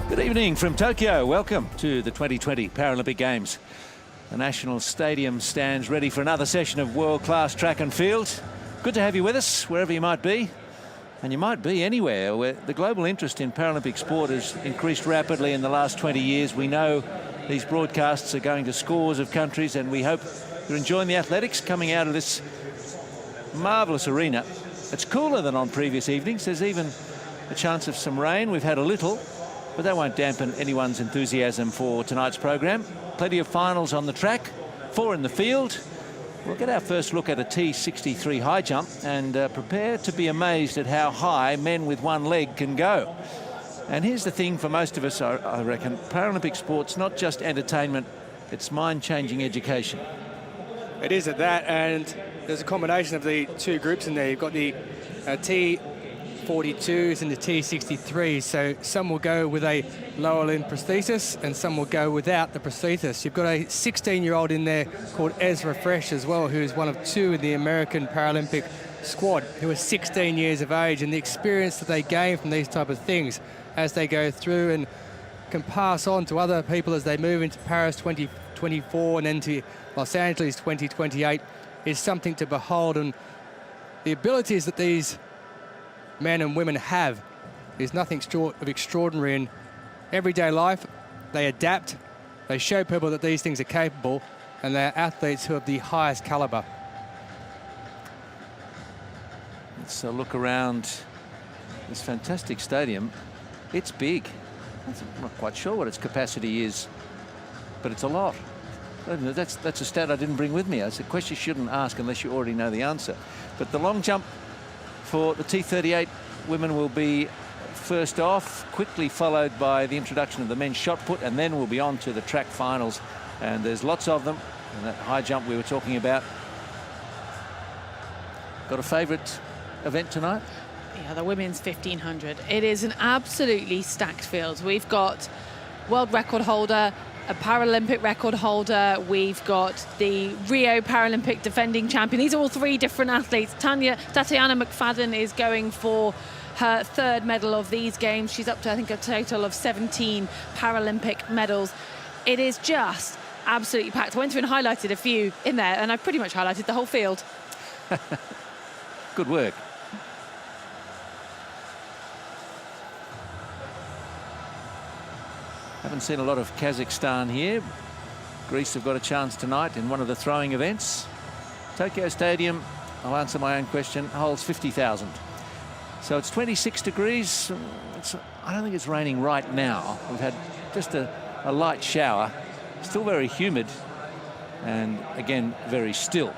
Good evening from Tokyo. Welcome to the 2020 Paralympic Games. The National Stadium stands ready for another session of world-class track and field. Good to have you with us, wherever you might be. And you might be anywhere where the global interest in Paralympic sport has increased rapidly in the last 20 years. We know these broadcasts are going to scores of countries, and we hope you're enjoying the athletics coming out of this marvellous arena. It's cooler than on previous evenings. There's even a chance of some rain. We've had a little, but that won't dampen anyone's enthusiasm for tonight's program. Plenty of finals on the track, 4 in the field. We'll get our first look at a T63 high jump and prepare to be amazed at how high men with one leg can go. And here's the thing for most of us, I reckon, Paralympic sport's not just entertainment, it's mind-changing education. It is at that, and there's a combination of the two groups in there. You've got the T42s and the T63, so some will go with a lower limb prosthesis and some will go without the prosthesis. You've got a 16-year-old in there called Ezra Fresh as well, who is one of 2 in the American Paralympic squad, who is 16 years of age, and the experience that they gain from these type of things as they go through and can pass on to other people as they move into Paris 2024 and then to Los Angeles 2028 is something to behold. And the abilities that these men and women have is nothing short of extraordinary. In everyday life, they adapt, they show people that these things are capable, and they're athletes who are of the highest caliber. Let's look around this fantastic stadium. It's big. I'm not quite sure what its capacity is, but it's a lot. That's a stat I didn't bring with me. It's a question you shouldn't ask unless you already know the answer. But the long jump for the T38 women will be first off, quickly followed by the introduction of the men's shot put, and then we'll be on to the track finals. And there's lots of them. And that high jump we were talking about. Got a favourite event tonight? Yeah, the women's 1500. It is an absolutely stacked field. We've got world record holder, a Paralympic record holder. We've got the Rio Paralympic defending champion. These are all 3 different athletes. Tatiana McFadden is going for her 3rd medal of these games. She's up to, I think, a total of 17 Paralympic medals. It is just absolutely packed. I went through and highlighted a few in there, and I pretty much highlighted the whole field. Good work. Haven't seen a lot of Kazakhstan here. Greece have got a chance tonight in one of the throwing events. Tokyo Stadium, I'll answer my own question, holds 50,000. So it's 26 degrees. I don't think it's raining right now. We've had just a light shower. Still very humid and, again, very still.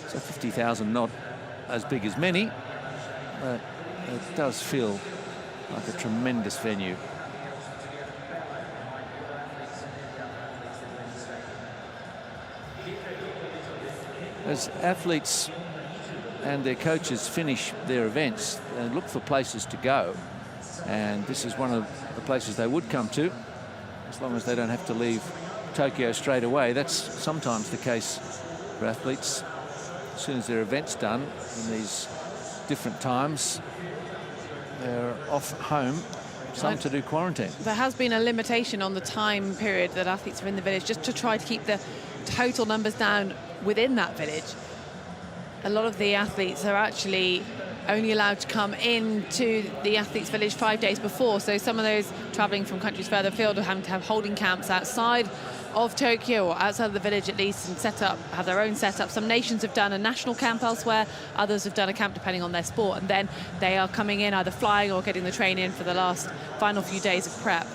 So 50,000, not as big as many, but it does feel like a tremendous venue. As athletes and their coaches finish their events and look for places to go, and this is one of the places they would come to, as long as they don't have to leave Tokyo straight away. That's sometimes the case for athletes. As soon as their event's done in these different times, they're off home, some to do quarantine. There has been a limitation on the time period that athletes are in the village, just to try to keep the total numbers down within that village. A lot of the athletes are actually only allowed to come into the athletes' village 5 days before. So some of those travelling from countries further afield are having to have holding camps outside of Tokyo, or outside of the village at least, and have their own setup. Some nations have done a national camp elsewhere, others have done a camp depending on their sport, and then they are coming in either flying or getting the train in for the final few days of prep.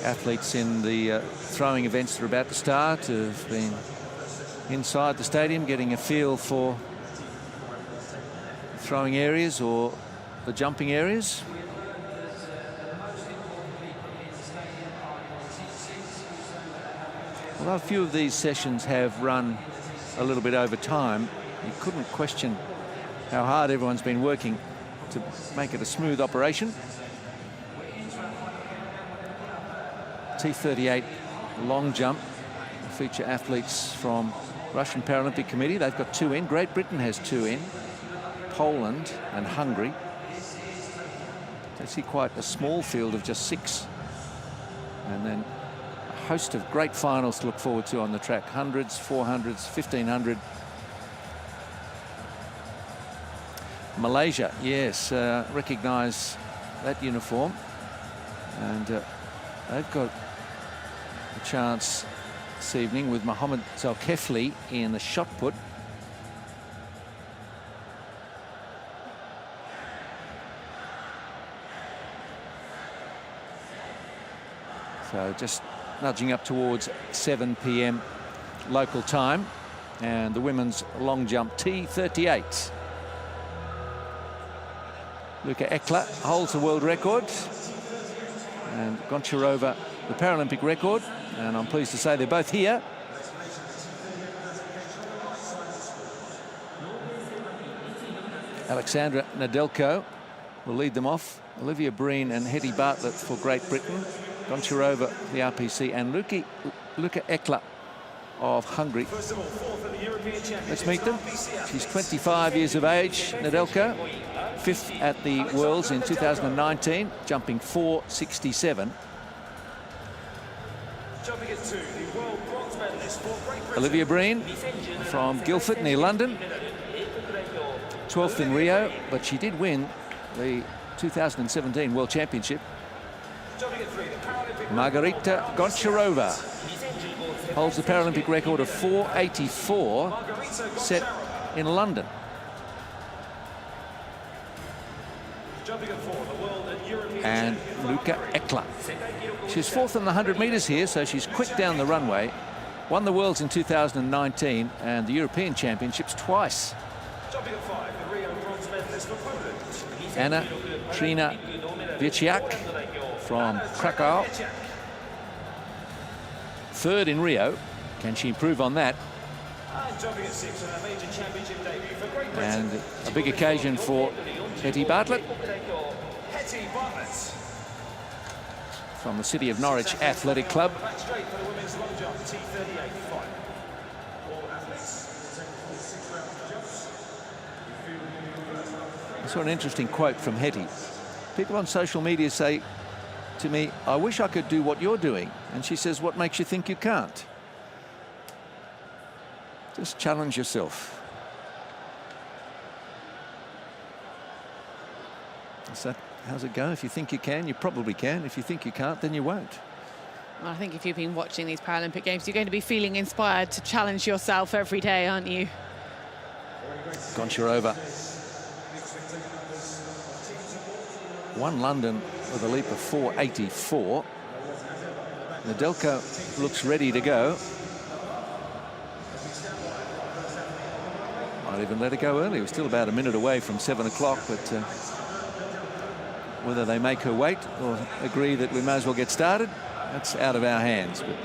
Athletes in the throwing events that are about to start have been inside the stadium getting a feel for throwing areas or the jumping areas. Although a few of these sessions have run a little bit over time, you couldn't question how hard everyone's been working to make it a smooth operation. T38 long jump, feature athletes from Russian Paralympic Committee. They've got 2 in. Great Britain has 2 in. Poland and Hungary. I see quite a small field of just 6. And then a host of great finals to look forward to on the track. 100s, 400s, 1500. Malaysia, yes, recognise that uniform. And they've got a chance this evening with Mohammed Zulkifli in the shot put. So just nudging up towards 7 p.m. local time. And the women's long jump T38. Luka Ekla holds the world record. And Goncharova the Paralympic record. And I'm pleased to say they're both here. Alexandra Nedelko will lead them off. Olivia Breen and Hetty Bartlett for Great Britain. Goncharova, the RPC, and Luka Ekla of Hungary. Let's meet them. She's 25 years of age, Nedelko, 5th at the Worlds in 2019, jumping 4.67. Olivia Breen from Guildford near London, 12th in Rio, but she did win the 2017 World Championship. Margarita Goncharova holds the Paralympic record of 4.84 set in London. And Luka Ekla. She's 4th in the 100 metres here, so she's quick down the runway. Won the Worlds in 2019 and the European Championships twice. Anna Trina Wieciak from Krakow, 3rd in Rio. Can she improve on that? And a big occasion for Hetty Bartlett from the City of Norwich Athletic Club. I saw an interesting quote from Hetty. People on social media say to me, "I wish I could do what you're doing." And she says, "What makes you think you can't?" Just challenge yourself. So how's it go? If you think you can, you probably can. If you think you can't, then you won't. Well, I think if you've been watching these Paralympic Games, you're going to be feeling inspired to challenge yourself every day, aren't you? Goncharova won London with a leap of 4.84. Nedelko looks ready to go. Might even let her go early. We're still about a minute away from 7 o'clock, but whether they make her wait or agree that we may as well get started, that's out of our hands. But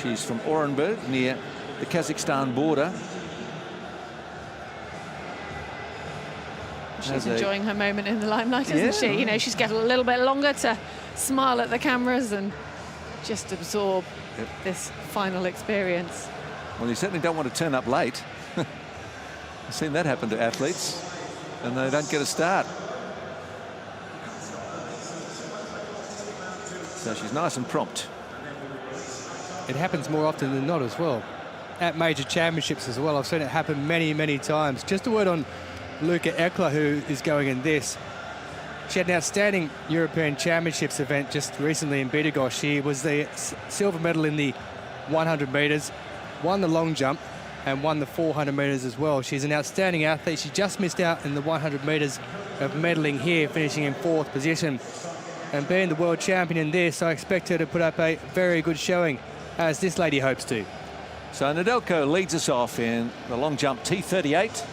she's from Orenburg, near the Kazakhstan border. She's enjoying her moment in the limelight, isn't she? You know, she's getting a little bit longer to smile at the cameras and just absorb this final experience. Well, you certainly don't want to turn up late. I've seen that happen to athletes, and they don't get a start. So she's nice and prompt. It happens more often than not as well. At major championships as well, I've seen it happen many, many times. Just a word on Luka Ekla, who is going in this. She had an outstanding European Championships event just recently in Bydgoszcz. She was the silver medal in the 100 metres, won the long jump, and won the 400 metres as well. She's an outstanding athlete. She just missed out in the 100 metres of medaling here, finishing in 4th position. And being the world champion in this, I expect her to put up a very good showing, as this lady hopes to. So Nedelko leads us off in the long jump T38.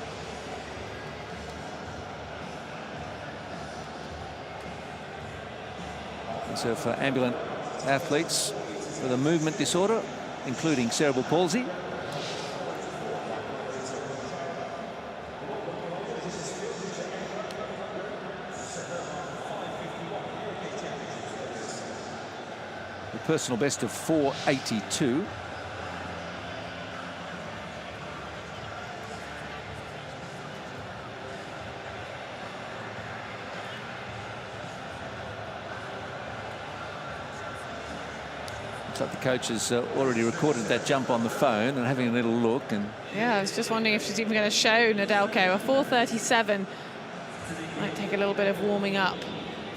So for ambulant athletes with a movement disorder, including cerebral palsy. The personal best of 4:82. Looks like the coach has already recorded that jump on the phone and having a little look. And yeah, I was just wondering if she's even going to show Nedelko. A 4:37 might take a little bit of warming up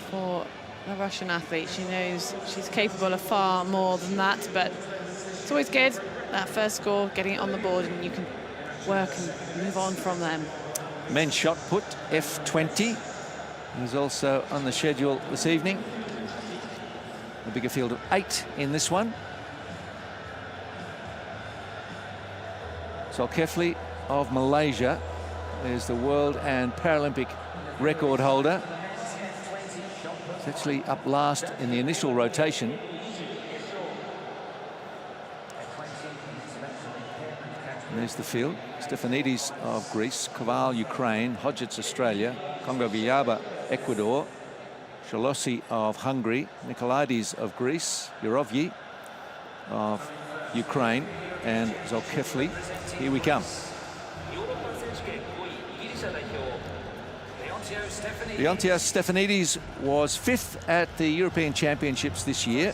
for the Russian athlete. She knows she's capable of far more than that, but it's always good, that first score, getting it on the board, and you can work and move on from them. Men's shot put, F20, is also on the schedule this evening. A bigger field of 8 in this one. Zulkifli of Malaysia is the world and Paralympic record holder. It's actually up last in the initial rotation. And there's the field. Stefanidis of Greece, Koval, Ukraine, Hodget's, Australia, Congo-Biaba, Ecuador, Shalossi of Hungary, Nikolaides of Greece, Yurovyi of Ukraine, and Zulkifli. Here we come. Leontios Stefanidis was 5th at the European Championships this year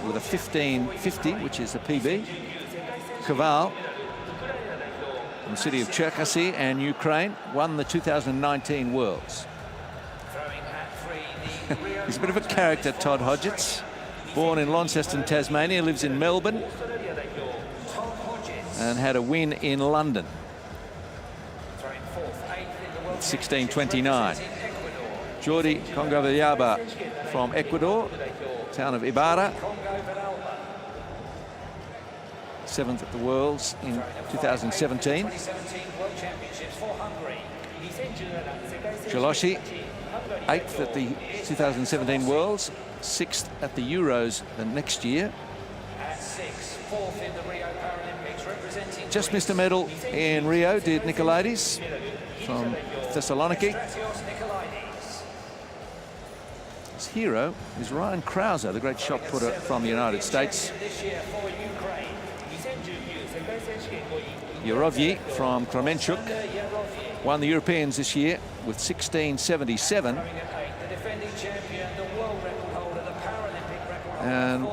with a 15.50, which is a PB. Koval from the city of Cherkasy and Ukraine won the 2019 Worlds. He's a bit of a character, Todd Hodgetts. Born in Launceston, Tasmania, lives in Melbourne and had a win in London. 16:29. Jordi Congo-Biaba from Ecuador, town of Ibarra. 7th at the Worlds in 2017. Jaloshi, 8th at the 2017 Worlds, 6th at the Euros the next year. Just missed a medal in Rio, did Nikolaides from Thessaloniki. His hero is Ryan Krauser, the great shot putter from the United States. Yurovyi from Kremenchuk won the Europeans this year with 16.77. And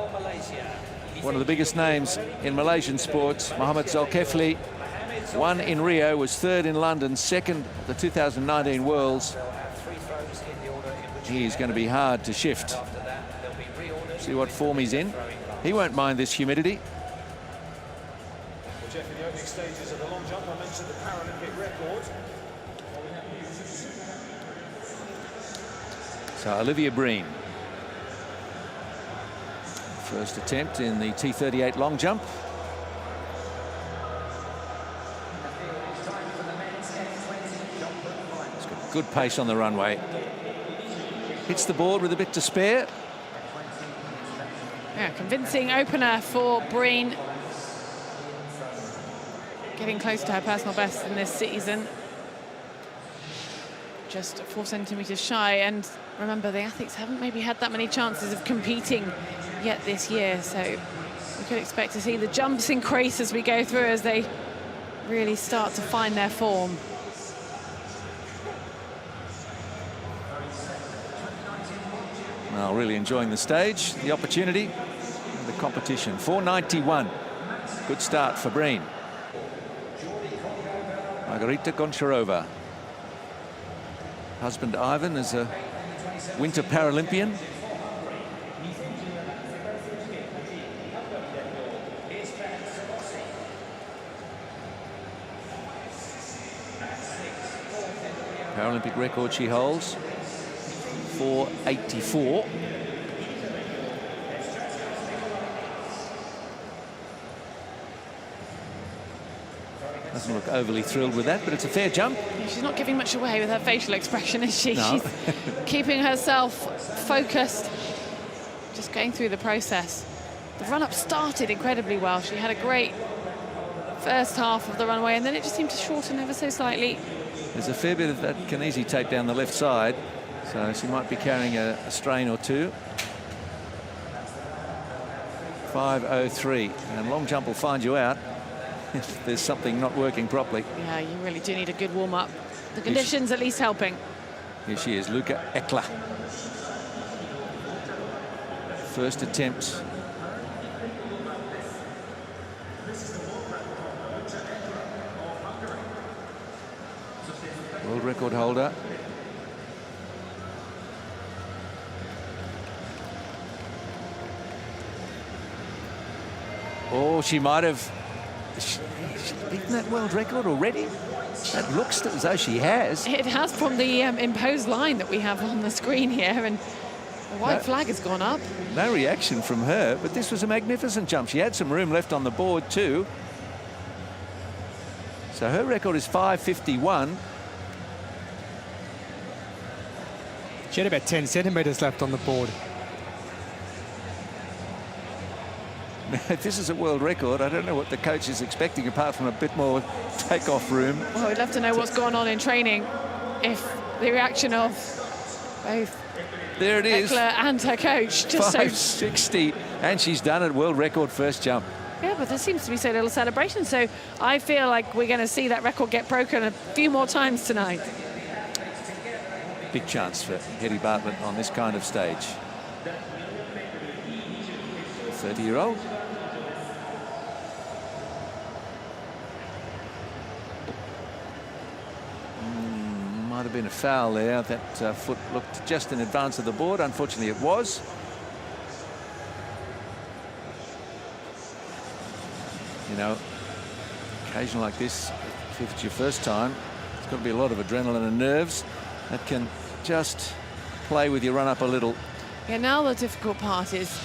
one of the biggest names in Malaysian sports, Mohamed Zulkifli, won in Rio, was 3rd in London, 2nd at the 2019 Worlds. He's going to be hard to shift. See what form he's in. He won't mind this humidity. Well, Jeff, in the opening stages of the long jump, I mentioned the Paralympic record. So Olivia Breen. First attempt in the T38 long jump. It's got good pace on the runway. Hits the board with a bit to spare. Yeah, convincing opener for Breen. Getting close to her personal best in this season. Just 4 centimetres shy, and remember, the athletes haven't maybe had that many chances of competing yet this year, so we could expect to see the jumps increase as we go through, as they really start to find their form. Well, really enjoying the stage, the opportunity, and the competition. 4:91. Good start for Breen. Margarita Goncharova. Husband Ivan is a Winter Paralympian. Paralympic record she holds, 4:84. Doesn't look overly thrilled with that, but it's a fair jump. She's not giving much away with her facial expression, is she? No. She's keeping herself focused, just going through the process. The run-up started incredibly well. She had a great first half of the runway, and then it just seemed to shorten ever so slightly. There's a fair bit of that Kanezi tape down the left side, so she might be carrying a strain or two. 5:03, and long jump will find you out if there's something not working properly. Yeah, you really do need a good warm-up. The conditions at least helping. Here she is, Luca Ekla. First attempt. World record holder. Oh, she might have. She's beaten that world record already? That looks as though she has. It has from the imposed line that we have on the screen here, and the white flag has gone up. No reaction from her, but this was a magnificent jump. She had some room left on the board too. So her record is 5:51. She had about 10 centimetres left on the board. If this is a world record, I don't know what the coach is expecting apart from a bit more takeoff room. Well, we'd love to know what's gone on in training. If the reaction of both There it is. Ekla and her coach just so 5:60, and she's done it. World record first jump. yeah, but there seems to be so little celebration. So I feel like we're going to see that record get broken a few more times tonight. Big chance for Hetty Bartlett on this kind of stage. 30-year-old. Might have been a foul there. That foot looked just in advance of the board. Unfortunately, it was. You know, occasion like this, if it's your first time, it's got to be a lot of adrenaline and nerves that can just play with your run-up a little. Yeah, now the difficult part is,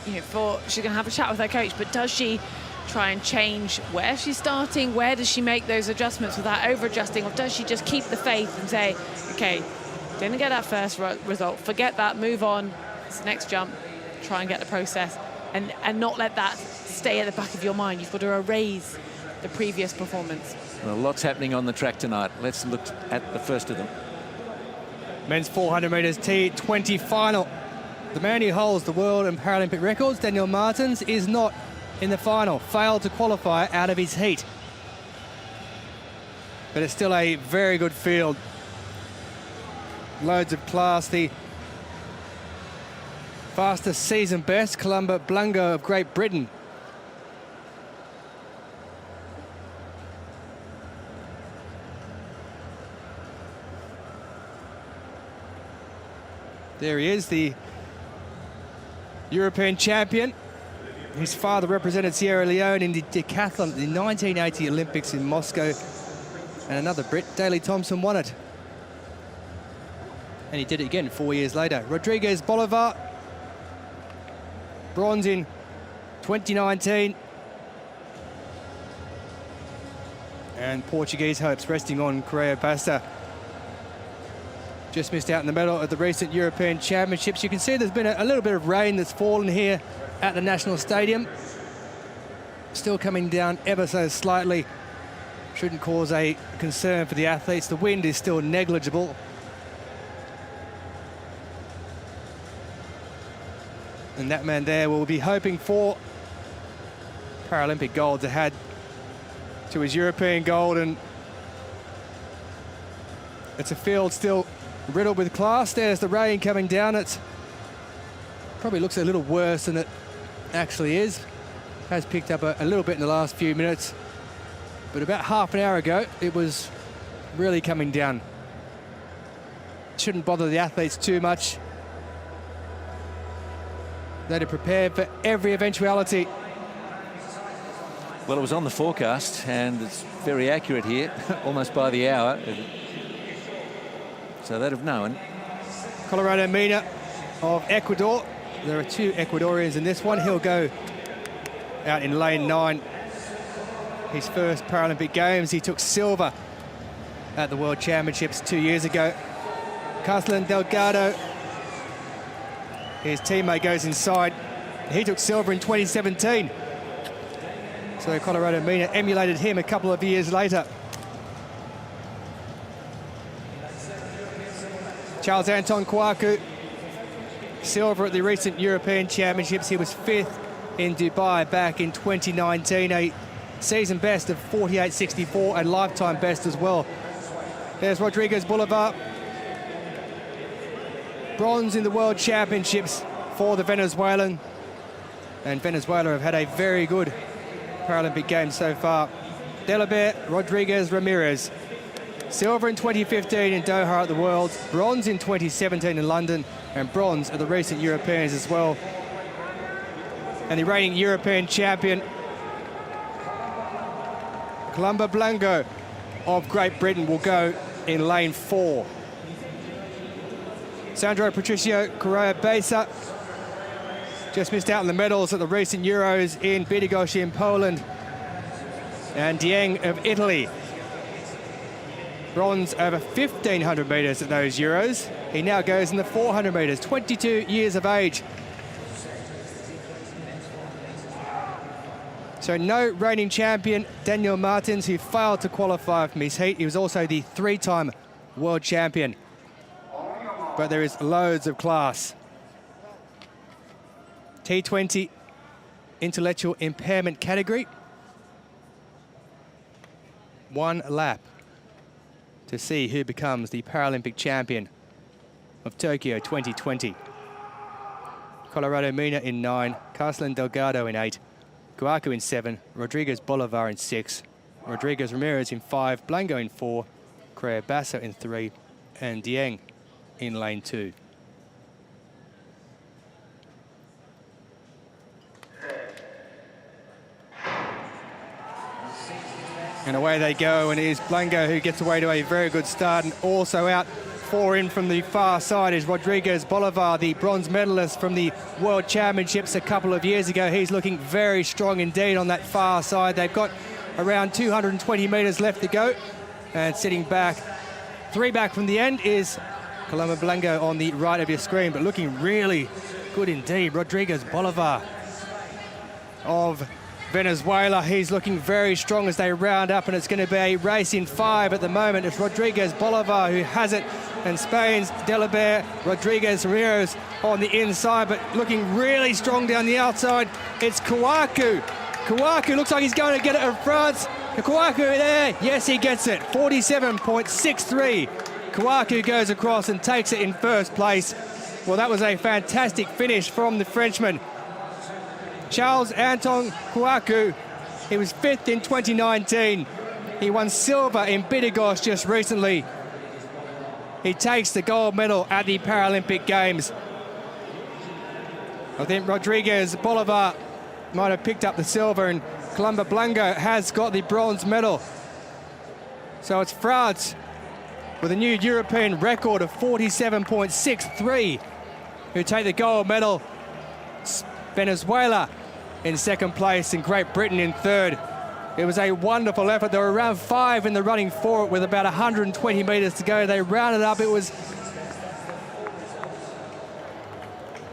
you know, she's going to have a chat with her coach, but does she try and change where she's starting? Where does she make those adjustments without over-adjusting? Or does she just keep the faith and say, okay, didn't get that first result, forget that, move on, it's the next jump, try and get the process, and not let that stay at the back of your mind. You've got to erase the previous performance. Well, lots happening on the track tonight. Let's look at the first of them. Men's 400 metres T20 final. The man who holds the world and Paralympic records, Daniel Martins, is not in the final. Failed to qualify out of his heat. But it's still a very good field. Loads of class. The fastest season best, Columba Blungo of Great Britain. There he is, the European champion. His father represented Sierra Leone in the decathlon at the 1980 Olympics in Moscow. And another Brit, Daley Thompson, won it. And he did it again 4 years later. Rodriguez Bolivar, bronze in 2019. And Portuguese hopes resting on Correa Basta. Just missed out in the medal at the recent European Championships. You can see there's been a little bit of rain that's fallen here at the National Stadium. Still coming down ever so slightly. Shouldn't cause a concern for the athletes. The wind is still negligible. And that man there will be hoping for Paralympic gold to add to his European gold. And it's a field still riddled with class. There's the rain coming down. It probably looks a little worse than it actually is. Has picked up a little bit in the last few minutes. But about half an hour ago, it was really coming down. Shouldn't bother the athletes too much. They're prepared for every eventuality. Well, it was on the forecast, and it's very accurate here, almost by the hour. So they'd have known. Colorado Mina of Ecuador. There are two Ecuadorians in this one. He'll go out in lane 9. His first Paralympic Games. He took silver at the World Championships 2 years ago. Castellan Delgado, his teammate, goes inside. He took silver in 2017. So Colorado Mina emulated him a couple of years later. Charles Anton Kouakou, silver at the recent European Championships. He was 5th in Dubai back in 2019. A season best of 48.64 and lifetime best as well. There's Rodriguez Bolivar. Bronze in the World Championships for the Venezuelan. And Venezuela have had a very good Paralympic Games so far. Delabert, Rodriguez, Ramirez. Silver in 2015 in Doha at the Worlds, bronze in 2017 in London, and bronze at the recent Europeans as well. And the reigning European champion, Columba Blanco of Great Britain, will go in lane 4. Sandro Patricio Correa Besa just missed out on the medals at the recent Euros in Bydgoszcz in Poland. And Dieng of Italy, bronze over 1,500 metres at those Euros. He now goes in the 400 metres, 22 years of age. So no reigning champion, Daniel Martins, who failed to qualify from his heat. He was also the 3-time world champion. But there is loads of class. T20 intellectual impairment category. 1 lap to see who becomes the Paralympic champion of Tokyo 2020. Colorado Mina in 9, Carcelin Delgado in 8, Guacu in 7, Rodriguez Bolivar in 6, Rodriguez Ramirez in 5, Blanco in 4, Correa Bassa in 3, and Dieng in lane 2. And away they go, and it is Blanco who gets away to a very good start. And also out 4 in from the far side is Rodriguez Bolivar, the bronze medalist from the World Championships a couple of years ago. He's looking very strong indeed on that far side. They've got around 220 metres left to go. And sitting back, 3 back from the end is Columba Blanco on the right of your screen, but looking really good indeed. Rodriguez Bolivar of Venezuela, he's looking very strong as they round up, and it's going to be a race in 5 at the moment. It's Rodriguez Bolivar who has it, and Spain's Delabert, Rodriguez Ramirez on the inside, but looking really strong down the outside. It's Kouakou. Kouakou looks like he's going to get it in France. Kouakou there, yes, he gets it, 47.63. Kouakou goes across and takes it in first place. Well, that was a fantastic finish from the Frenchman. Charles-Antoine Kouakou, he was 5th in 2019. He won silver in Bydgoszcz just recently. He takes the gold medal at the Paralympic Games. I think Rodriguez Bolivar might have picked up the silver, and Columba Blanco has got the bronze medal. So it's France with a new European record of 47.63 who take the gold medal. Venezuela in second place and Great Britain in third. It was a wonderful effort. There were around 5 in the running for it with about 120 metres to go. They rounded up. It was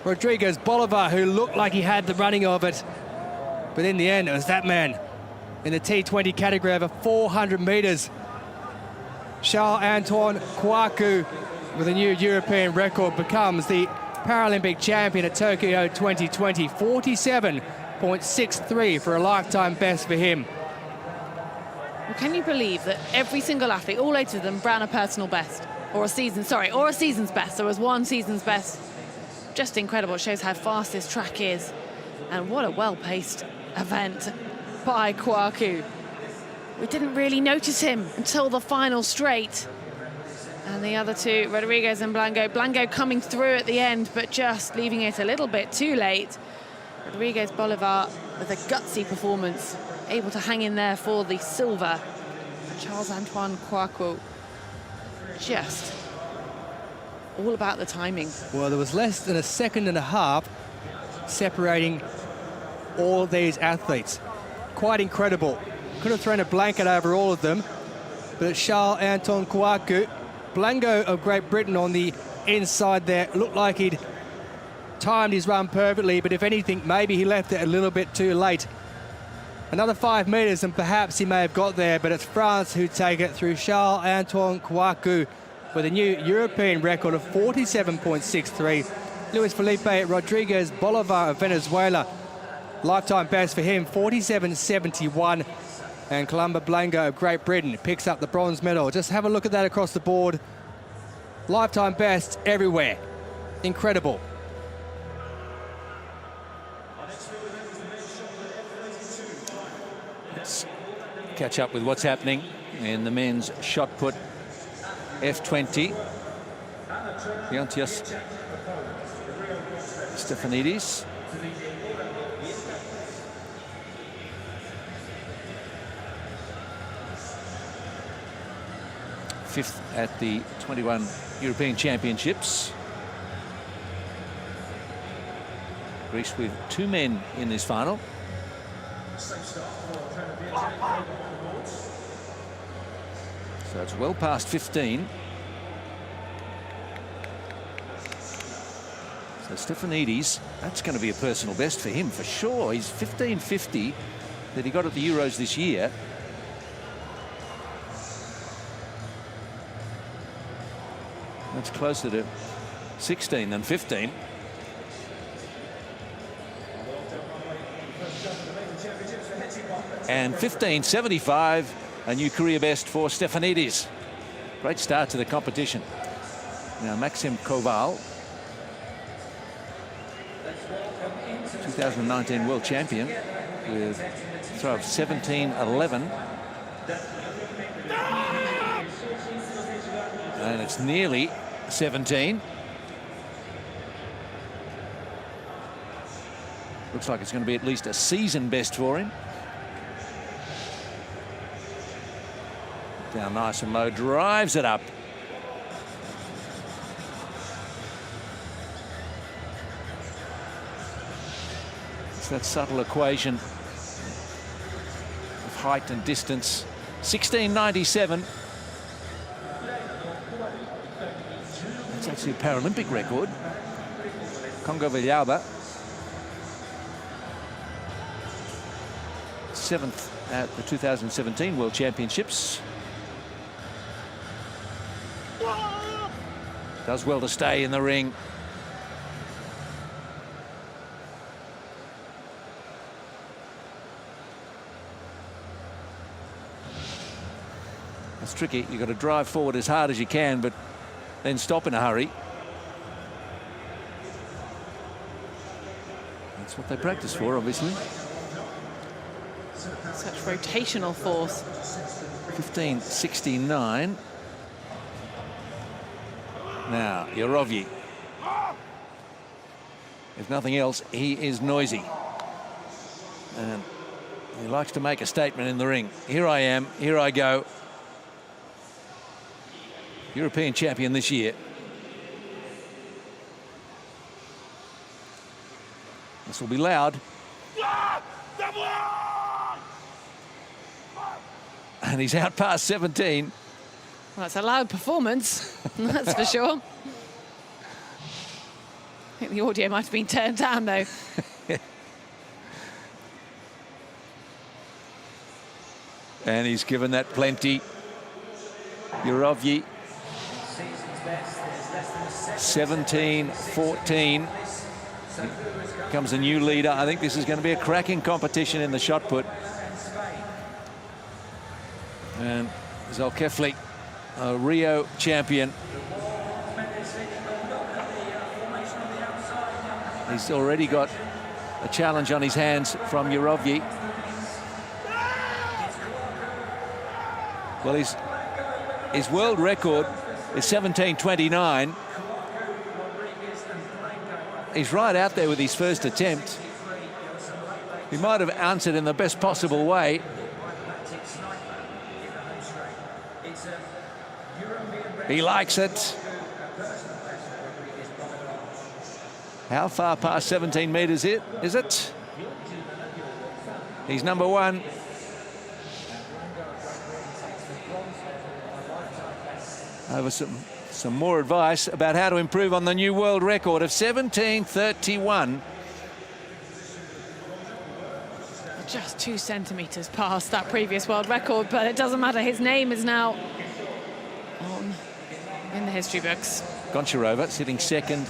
Rodriguez Bolivar who looked like he had the running of it. But in the end, it was that man in the T20 category over 400 metres. Charles-Antoine Kouakou with a new European record becomes the Paralympic champion at Tokyo 2020, 47.63 for a lifetime best for him. Well, can you believe that every single athlete, all 8 of them, ran a personal best, or a season's best. There was one season's best. Just incredible. It shows how fast this track is, and what a well-paced event by Kouakou. We didn't really notice him until the final straight. And the other 2, Rodriguez and Blanco. Blanco coming through at the end, but just leaving it a little bit too late. Rodriguez Bolivar with a gutsy performance, able to hang in there for the silver. Charles-Antoine Kouakou, just all about the timing. Well, there was less than a second and a half separating all these athletes. Quite incredible. Could have thrown a blanket over all of them, but it's Charles-Antoine Kouakou. Blanco of Great Britain on the inside there. Looked like he'd timed his run perfectly, but if anything, maybe he left it a little bit too late. Another 5 metres and perhaps he may have got there, but it's France who take it through Charles-Antoine Kouakou with a new European record of 47.63. Luis Felipe Rodriguez Bolivar of Venezuela Lifetime best for him, 47.71. And Columba Blango of Great Britain picks up the bronze medal. Just have a look at that across the board. Lifetime best everywhere. Incredible. Let's catch up with what's happening in the men's shot put F20. Leontios Stefanidis. Fifth at the 21 European Championships. Greece with 2 men in this final. So it's well past 15. So Stefanidis, that's going to be a personal best for him for sure. He's 15.50 that he got at the Euros this year. That's closer to 16 than 15. And 15.75, a new career best for Stefanidis. Great start to the competition. Now Maxim Koval, 2019 world champion with a throw of 17.11. And it's nearly 17. Looks like it's going to be at least a season best for him. Down nice and low, drives it up. It's that subtle equation of height and distance. 16.97. That's actually a Paralympic record. Congo Villalba, 7th at the 2017 World Championships. Does well to stay in the ring. It's tricky. You've got to drive forward as hard as you can, but then stop in a hurry. That's what they practice for, obviously. Such rotational force. 15.69. Now, Yarovyi. If nothing else, he is noisy. And he likes to make a statement in the ring. Here I am, here I go. European champion this year. This will be loud. And he's out past 17. Well, that's a loud performance, that's for sure. I think the audio might have been turned down, though. And he's given that plenty. Yarovyi. 17.14. Comes a new leader. I think this is going to be a cracking competition in the shot put. And Zalkefli, a Rio champion. He's already got a challenge on his hands from Yarovyi. Well, his world record is 17.29. He's right out there with his first attempt. He might have answered in the best possible way. He likes it. How far past 17 metres is it? He's number one. Over some more advice about how to improve on the new world record of 17.31. Just 2 centimetres past that previous world record, but it doesn't matter. His name is now on in the history books. Goncharova sitting second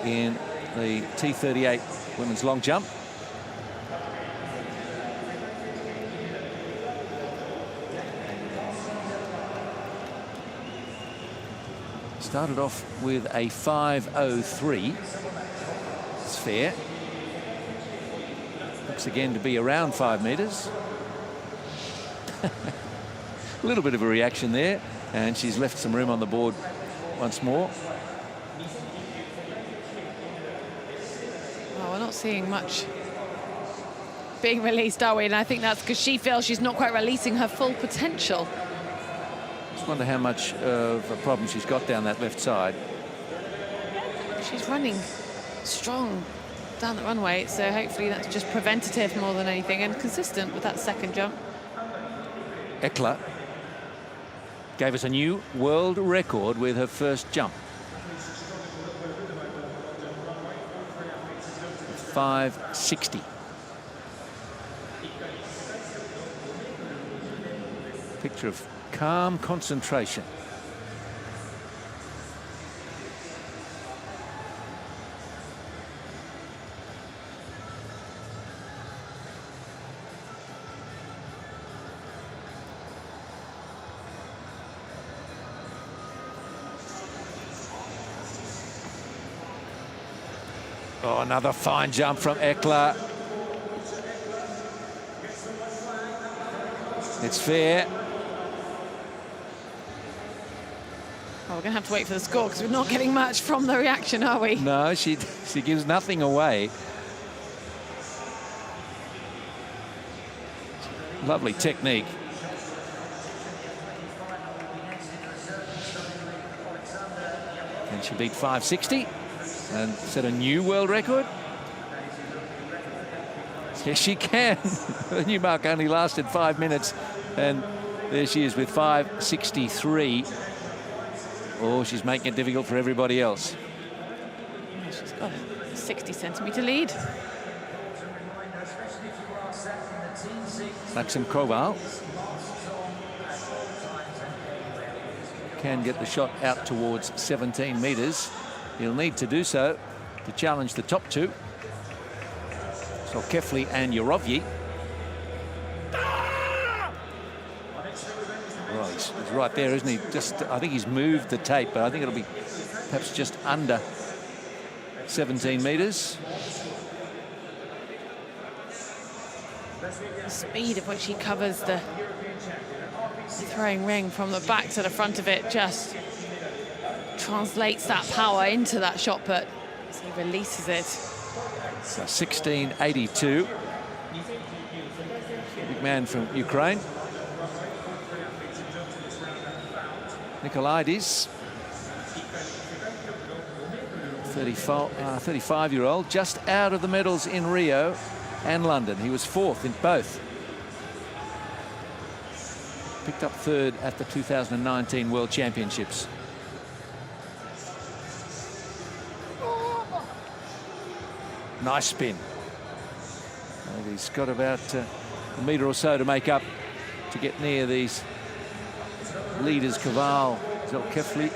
in the T38 women's long jump. Started off with a 5:03. It's fair. Looks again to be around 5 metres. A little bit of a reaction there, and she's left some room on the board once more. Well, we're not seeing much being released, are we? And I think that's because she feels she's not quite releasing her full potential. Just wonder how much of a problem she's got down that left side. She's running strong down the runway, so hopefully that's just preventative more than anything and consistent with that second jump. Eckler gave us a new world record with her first jump. 5:60. Picture of calm concentration. Oh, another fine jump from Eckler. It's fair. Well, we're going to have to wait for the score because we're not getting much from the reaction, are we? No, she gives nothing away. Lovely technique. And she beat 5:60 and set a new world record. Yes, she can. The new mark only lasted 5 minutes, and there she is with 5:63. Oh, she's making it difficult for everybody else. She's got a 60-centimetre lead. Maxim Koval can get the shot out towards 17 metres. He'll need to do so to challenge the top two. So Kefli and Yurovyi. Well, he's right there, isn't he? I think he's moved the tape, but I think it'll be perhaps just under 17 metres. The speed at which he covers the throwing ring from the back to the front of it just translates that power into that shot put as he releases it. So 16.82. Big man from Ukraine. Nikolaidis, 35-year-old, just out of the medals in Rio and London. He was fourth in both. Picked up third at the 2019 World Championships. Nice spin. And he's got about a metre or so to make up to get near these leaders, Koval, Zelkefli.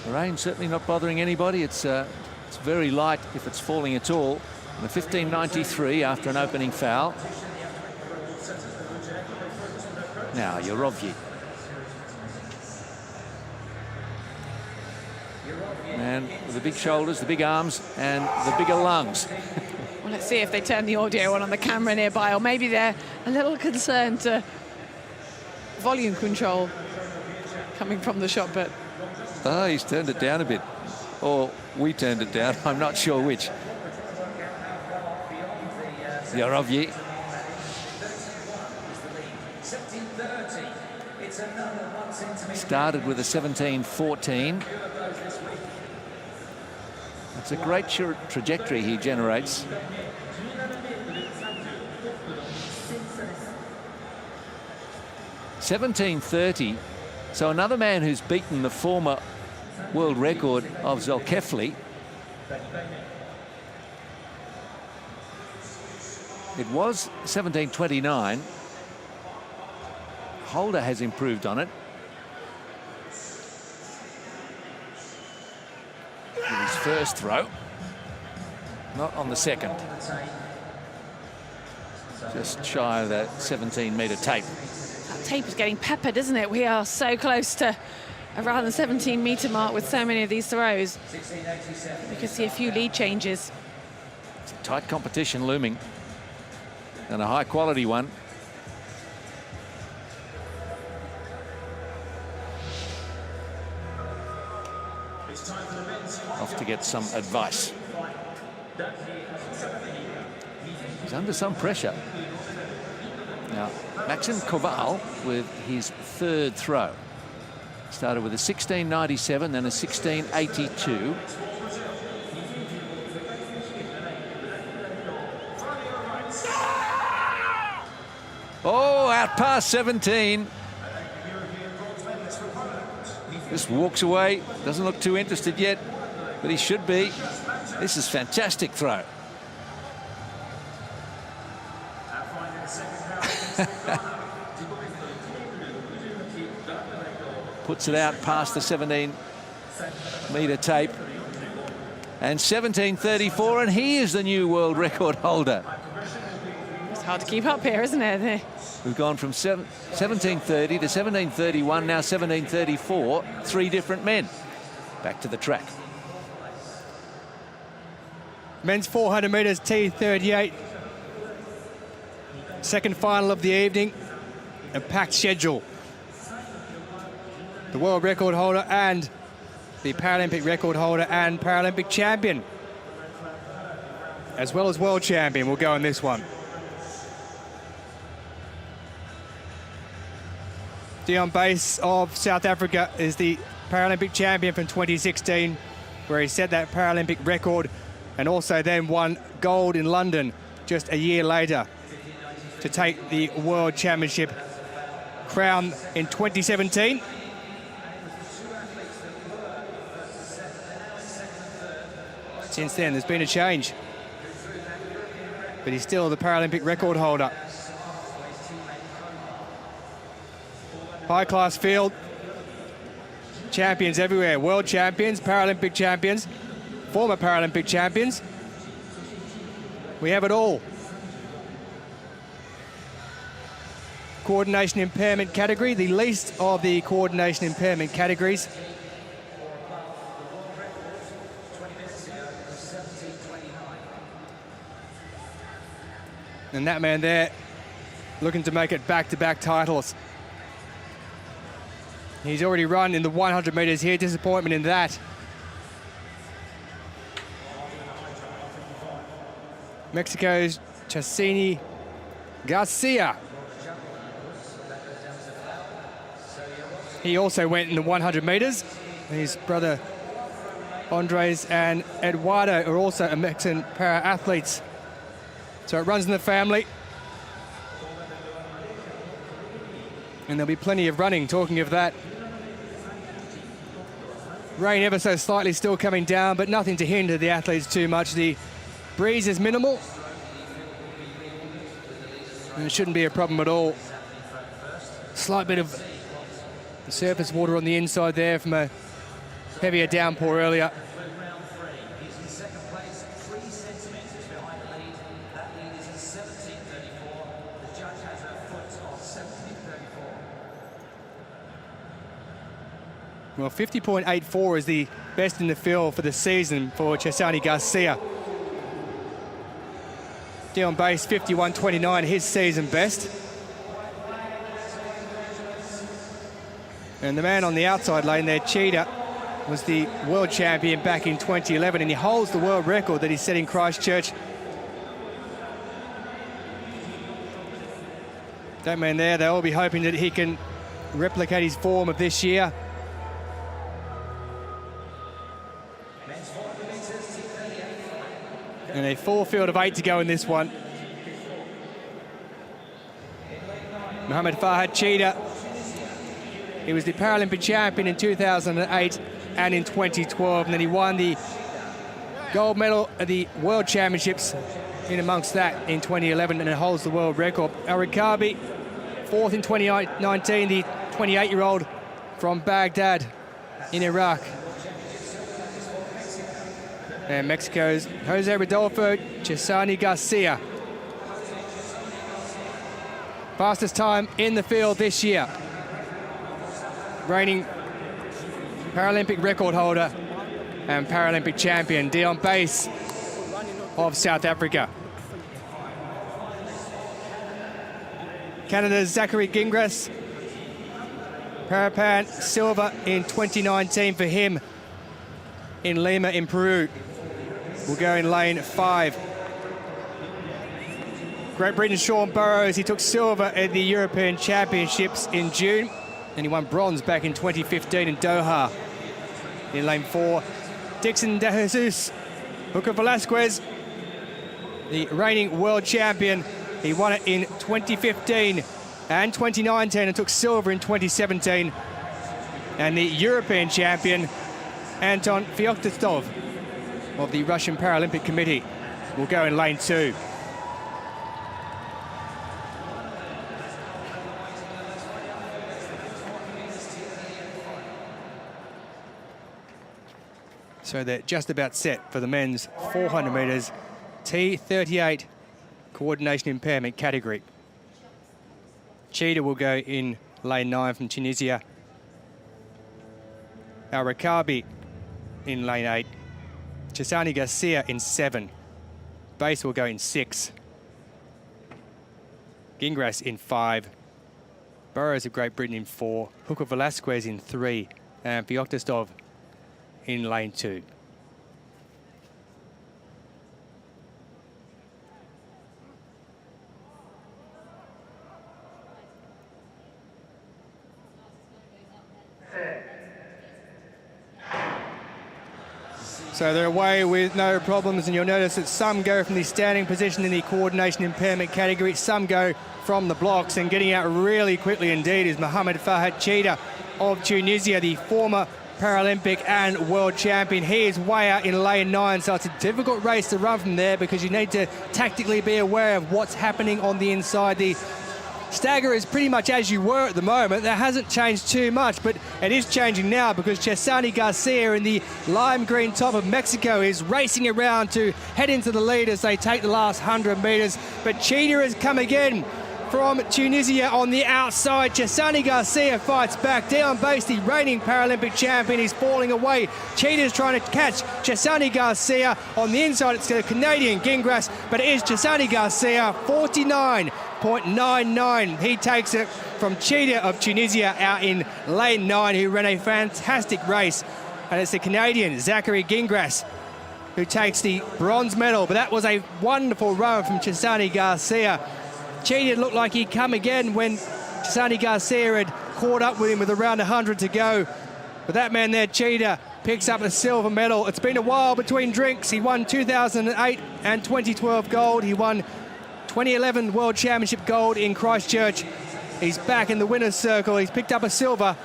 The rain certainly not bothering anybody. It's very light if it's falling at all. And a 15.93 after an opening foul. Now Yurovyi. Man with the big shoulders, the big arms, and the bigger lungs. Well, let's see if they turn the audio on the camera nearby, or maybe they're a little concerned to volume control coming from the shot put. Oh, he's turned it down a bit. Or we turned it down. I'm not sure which. Yurovyi. Started with a 17.14. It's a great trajectory he generates. $17.30. So another man who's beaten the former world record of Zelkefli. It was 17.29. Holder has improved on it. With his first throw. not on the second. Just shy of that 17-metre tape. That tape is getting peppered, isn't it? We are so close to around the 17-metre mark with so many of these throws. We could see a few lead changes. It's a tight competition looming, and a high-quality one. Off to get some advice. He's under some pressure. Now, Maxim Koval with his third throw. Started with a 16.97, then a 16.82. Oh, out past 17. Just walks away. Doesn't look too interested yet, but he should be. This is fantastic throw. Puts it out past the 17-metre tape. And 17.34, and he is the new world record holder. It's hard to keep up here, isn't it? We've gone from 17.30 to 17.31, now 17.34. 3 different men. Back to the track. Men's 400 metres, T38. Second final of the evening. A packed schedule. The world record holder and the Paralympic record holder and Paralympic champion, as well as world champion, will go in this one. Dion Bass of South Africa is the Paralympic champion from 2016, where he set that Paralympic record and also then won gold in London just a year later to take the World Championship crown in 2017. Since then, there's been a change, but he's still the Paralympic record holder. High-class field, champions everywhere, world champions, Paralympic champions, former Paralympic champions. We have it all. Coordination impairment category, the least of the coordination impairment categories. And that man there looking to make it back-to-back titles. He's already run in the 100 metres here. Disappointment in that. Mexico's Chasini Garcia. He also went in the 100 metres. His brother Andres and Eduardo are also Mexican para-athletes. So it runs in the family. And there'll be plenty of running, talking of that. Rain ever so slightly still coming down, but nothing to hinder the athletes too much. The breeze is minimal. And it shouldn't be a problem at all. Slight bit of surface water on the inside there from a heavier downpour earlier. Well, 50.84 is the best in the field for the season for Chasani Garcia. Dion Bass, 51.29, his season best. And the man on the outside lane there, Cheetah, was the world champion back in 2011, and he holds the world record that he set in Christchurch. That man there, they'll all be hoping that he can replicate his form of this year. And a full field of 8 to go in this one. Mohamed Fahad Cheetah. He was the Paralympic champion in 2008 and in 2012, and then he won the gold medal at the World Championships in amongst that in 2011, and it holds the world record. Al-Rikabi, fourth in 2019, the 28-year-old from Baghdad in Iraq. And Mexico's Jose Rodolfo Cesani Garcia. Fastest time in the field this year. Reigning Paralympic record holder and Paralympic champion, Dion Bass of South Africa. Canada's Zachary Gingras, Parapan silver in 2019 for him in Lima in Peru. Will go in lane 5. Great Britain's Sean Burrows, he took silver at the European Championships in June, and he won bronze back in 2015 in Doha. In lane 4, Dixon De Jesus, Hooker Velasquez, the reigning world champion. He won it in 2015 and 2019 and took silver in 2017. And the European champion, Anton Feoktistov of the Russian Paralympic Committee, will go in lane 2. So they're just about set for the men's 400 metres T38 coordination impairment category. Cheetah will go in lane 9 from Tunisia. Al Rakabi in lane 8. Cesani Garcia in 7. Bass will go in 6. Gingras in 5. Burrows of Great Britain in 4. Hooker Velasquez in 3. And Feoktistov in lane 2. So they're away with no problems, and you'll notice that some go from the standing position in the coordination impairment category, some go from the blocks, and getting out really quickly indeed is Mohamed Fahad Cheetah of Tunisia, the former Paralympic and world champion. He is way out in lane 9, so it's a difficult race to run from there because you need to tactically be aware of what's happening on the inside. The stagger is pretty much as you were at the moment. That hasn't changed too much, but it is changing now because Cesani Garcia in the lime green top of Mexico is racing around to head into the lead as they take the last 100 metres. But Cheetah has come again from Tunisia on the outside. Cesani Garcia fights back. Dion Bass, the reigning Paralympic champion, is falling away. Cheetah's trying to catch Cesani Garcia. On the inside, it's the Canadian Gingras, but it is Cesani Garcia, 49.99. He takes it from Cheetah of Tunisia out in lane 9, who ran a fantastic race. And it's the Canadian Zachary Gingras who takes the bronze medal. But that was a wonderful run from Cesani Garcia. Cheetah looked like he'd come again when Cesani Garcia had caught up with him with around 100 to go. But that man there, Cheetah, picks up a silver medal. It's been a while between drinks. He won 2008 and 2012 gold. He won 2011 World Championship gold in Christchurch. He's back in the winner's circle. He's picked up a silver.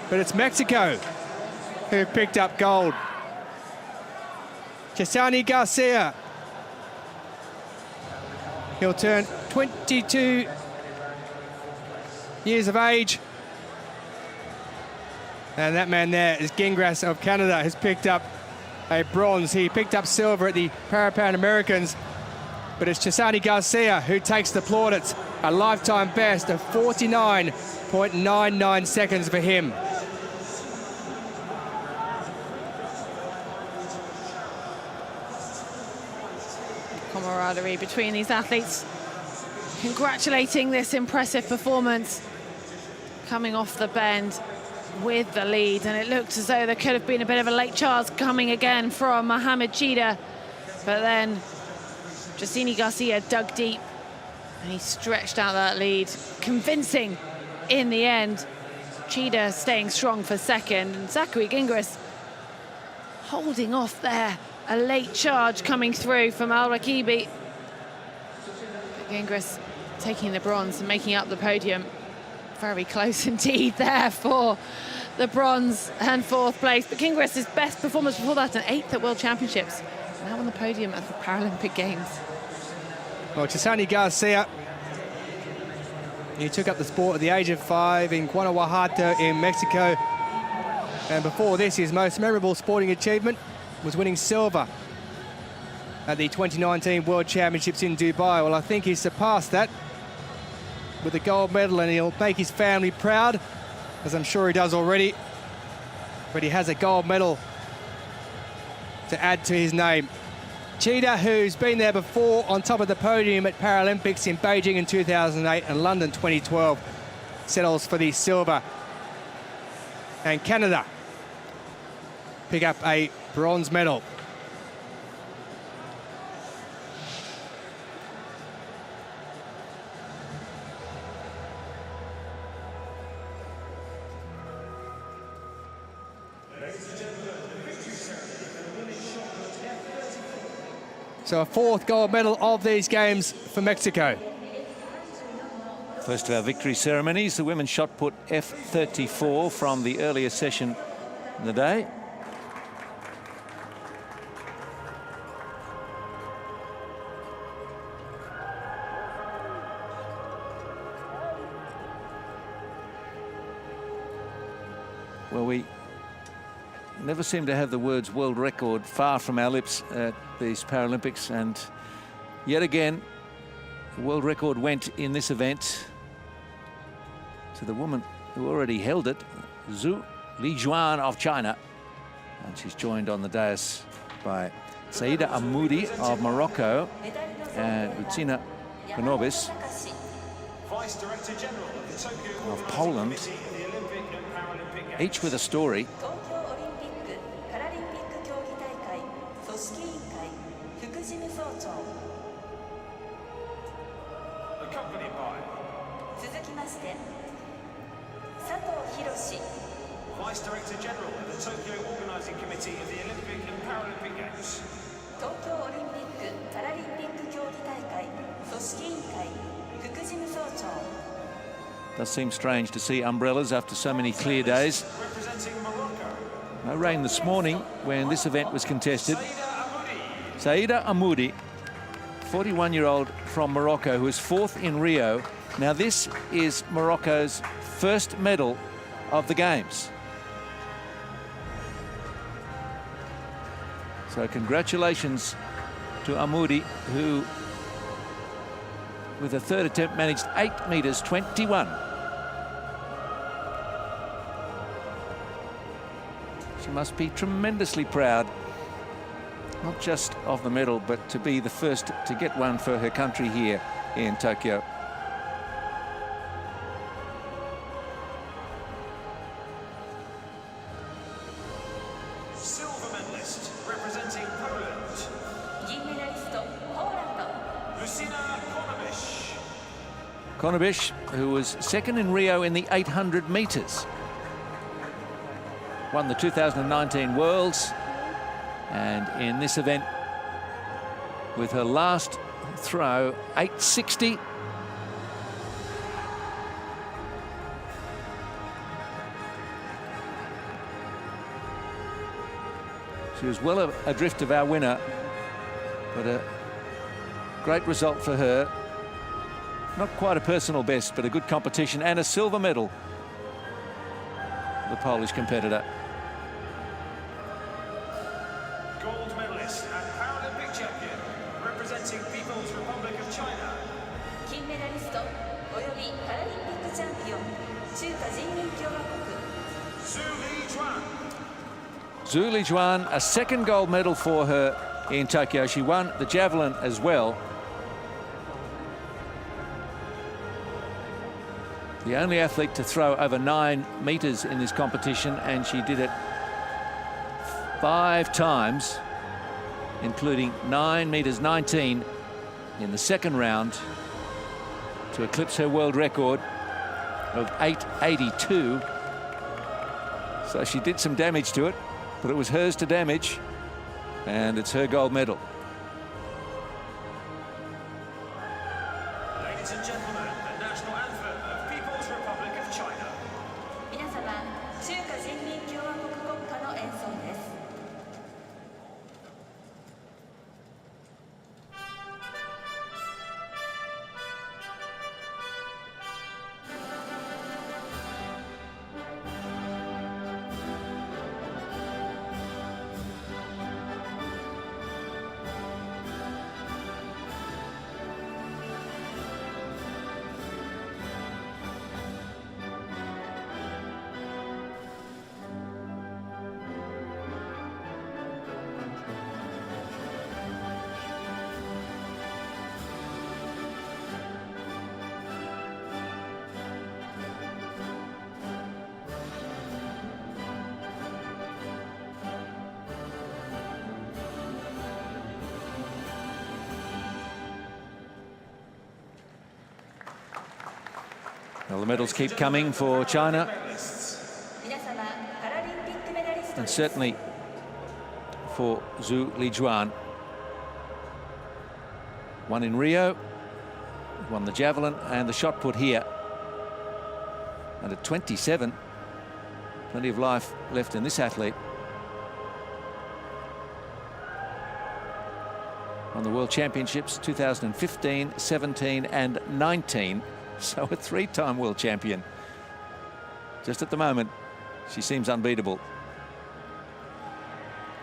But it's Mexico who picked up gold. Cesani Garcia. He'll turn 22 years of age. And that man there is Gingras of Canada, has picked up a bronze. He picked up silver at the Parapan Americans. But it's Cesani Garcia who takes the plaudits. A lifetime best of 49.99 seconds for him. Camaraderie between these athletes, congratulating this impressive performance, coming off the bend with the lead, and it looked as though there could have been a bit of a late charge coming again from Mohamed Cheetah, but then Cesani Garcia dug deep and he stretched out that lead, convincing in the end. Cheetah staying strong for second, and Zachary Gingras holding off there. A late charge coming through from Al Rakibi. Gingras taking the bronze and making up the podium. Very close indeed there for the bronze and 4th place. But Gingras' best performance before that, an 8th at World Championships. Now on the podium at the Paralympic Games. Well, Cesani Garcia, he took up the sport at the age of 5 in Guanajuato in Mexico. And before this, his most memorable sporting achievement was winning silver at the 2019 World Championships in Dubai. Well, I think he's surpassed that with a gold medal, and he'll make his family proud, as I'm sure he does already. But he has a gold medal to add to his name. Cheetah, who's been there before on top of the podium at Paralympics in Beijing in 2008 and London 2012, settles for the silver. And Canada pick up a bronze medal. So a fourth gold medal of these games for Mexico. First of our victory ceremonies, the women's shot put F34 from the earlier session in the day. Well, we never seem to have the words world record far from our lips at these Paralympics, and yet again the world record went in this event to the woman who already held it, Zhu Lijuan of China, and she's joined on the dais by Saida Amoudi of Morocco and Lucina Konobis Vice Director General of the Tokyo of Poland, Committee of the Olympic and Paralympic Games. each with a story. Accompanied by Vice Director General of the Tokyo Organising Committee of the Olympic and Paralympic Games. Does seem strange to see umbrellas after so many clear days. Representing Morocco, No rain this morning when this event was contested. Saida Amoudi. Saida Amoudi, 41-year-old from Morocco, who is fourth in Rio. Now this is Morocco's first medal of the Games. So congratulations to Amoudi, who with a third attempt managed 8 meters 21. She must be tremendously proud, not just of the medal, but to be the first to get one for her country here in Tokyo. Silver medalist representing Poland, Lucina Konobis. Konobis, who was second in Rio in the 800 meters, won the 2019 Worlds, and in this event, with her last throw, 860. She was well adrift of our winner, but a great result for her. Not quite a personal best, but a good competition and a silver medal for the Polish competitor. Gold medalist and Paralympic champion representing People's Republic of China. Zhu Lijuan. Zhu Lijuan, a second gold medal for her in Tokyo. She won the javelin as well. The only athlete to throw over 9 meters in this competition, and she did it 5 times, including 9 meters 19 in the second round to eclipse her world record of 882. So she did some damage to it, but it was hers to damage, and it's her gold medal. Ladies and gentlemen, the national anthem of People's Republic of China. 皆様、中華人民共和国国歌の演奏です。Well, the medals keep coming for China, 皆様パラリンピックメダリスト and です certainly for Zhu Lijuan. Won in Rio, won the javelin and the shot put here. And at 27, plenty of life left in this athlete. Won the World Championships 2015, 17 and 19. So a three-time world champion. Just at the moment, she seems unbeatable.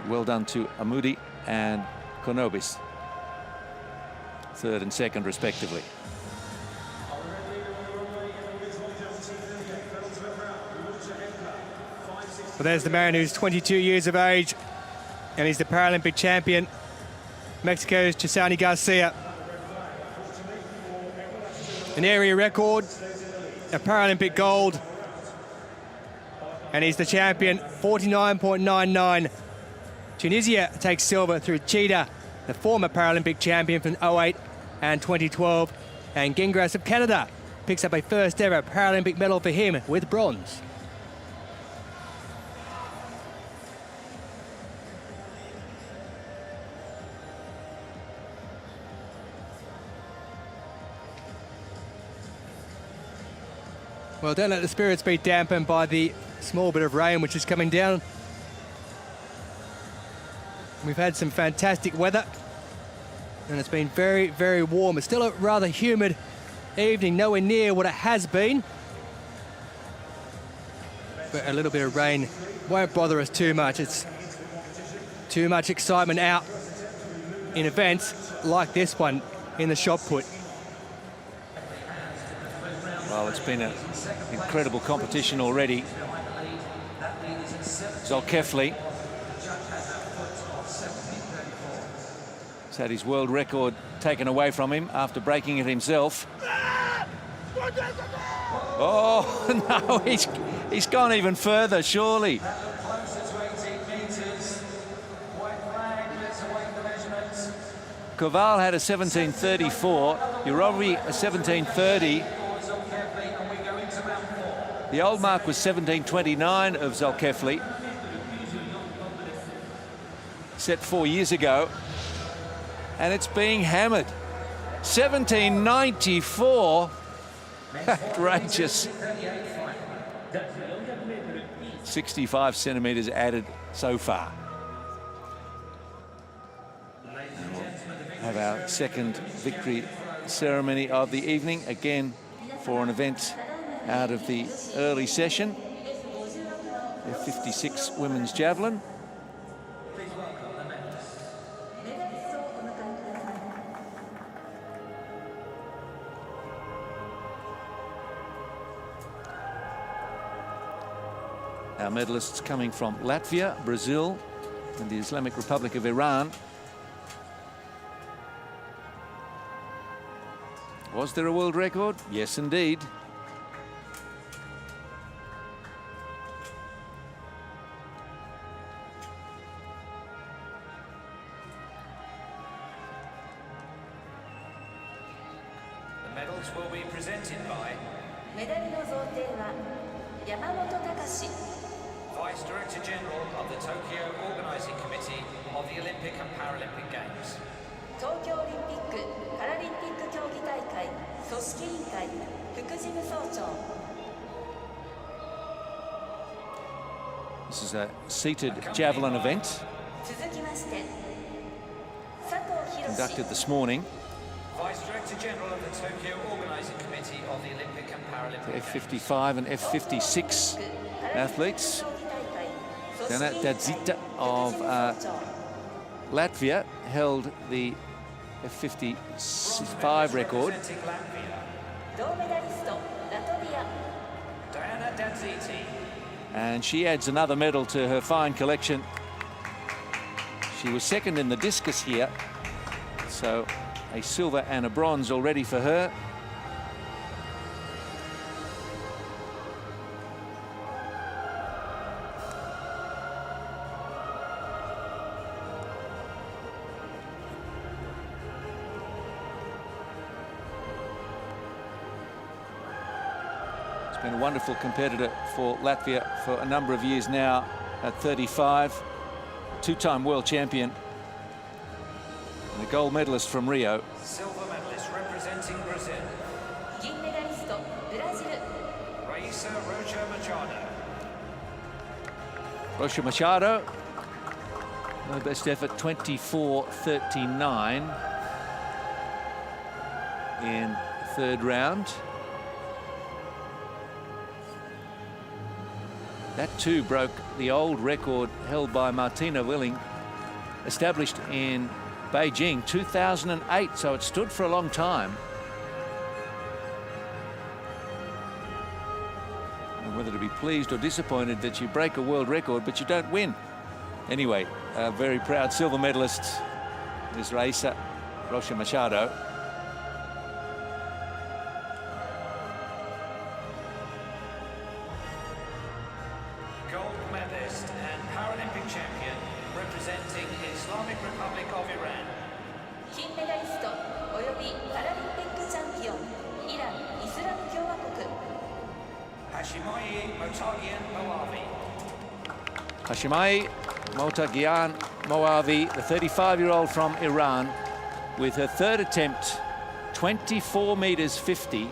Well done to Amudi and Konobis. Third and second, respectively. Well, there's the man who's 22 years of age, and he's the Paralympic champion, Mexico's Chisani Garcia. An area record, a Paralympic gold, and he's the champion, 49.99. Tunisia takes silver through Cheetah, the former Paralympic champion from 08 and 2012. And Gingras of Canada picks up a first ever Paralympic medal for him with bronze. Well, don't let the spirits be dampened by the small bit of rain which is coming down. We've had some fantastic weather, and it's been very, very warm. It's still a rather humid evening, nowhere near what it has been. But a little bit of rain won't bother us too much. It's too much excitement out in events like this one in the shot put. Well, it's been an incredible competition already. Zolkefli has had his world record taken away from him after breaking it himself. Oh, no, he's gone even further, surely. Koval had a 17:34, Yurovi a 17:30. The old mark was 17:29 of Zolkefli, set 4 years ago, and it's being hammered. 17:94, outrageous. 65 centimetres added so far. Have our second victory ceremony of the evening, again for an event out of the early session, F56 women's javelin. Our medalists coming from Latvia, Brazil, and the Islamic Republic of Iran. Was there a world record? Yes, indeed. The medals will be presented by メダルの贈呈は山本隆 Vice Director General of the Tokyo Organizing Committee of the Olympic and Paralympic Games. 東京オリンピック・パラリンピック競技大会組織委員会副事務総長 This is a seated javelin event 続きまして佐藤博 conducted this morning. Vice Director General of the Tokyo Organizing Committee of the Olympic and Paralympic Games. F55 and F56 athletes. Dana Dadzita of Latvia held the F55 record. Representing Latvia, 銅メダリストラトビア Diana Dadziti. And she adds another medal to her fine collection. She was second in the discus here, so a silver and a bronze already for her. been a wonderful competitor for Latvia for a number of years now at 35. Two-time world champion. And a gold medalist from Rio. Silver medalist representing Brazil. 銀メダリストブラジル Raíssa Rocha Machado. Rocha Machado. Her best effort, 24.39 in the third round. That too broke the old record held by Martina Willing, established in Beijing 2008, so it stood for a long time. And whether to be pleased or disappointed that you break a world record but you don't win. Anyway, a very proud silver medalist is Raíssa Rocha Machado. Gold medalist and Paralympic champion representing Islamic Republic of Iran. 金メダリストおよびパラリンピックチャンピオンイラン・イスラム共和国 Hashimai Motagian Moavi. Hashimai Motagian Moavi, the 35-year-old from Iran, with her third attempt, 24 meters 50.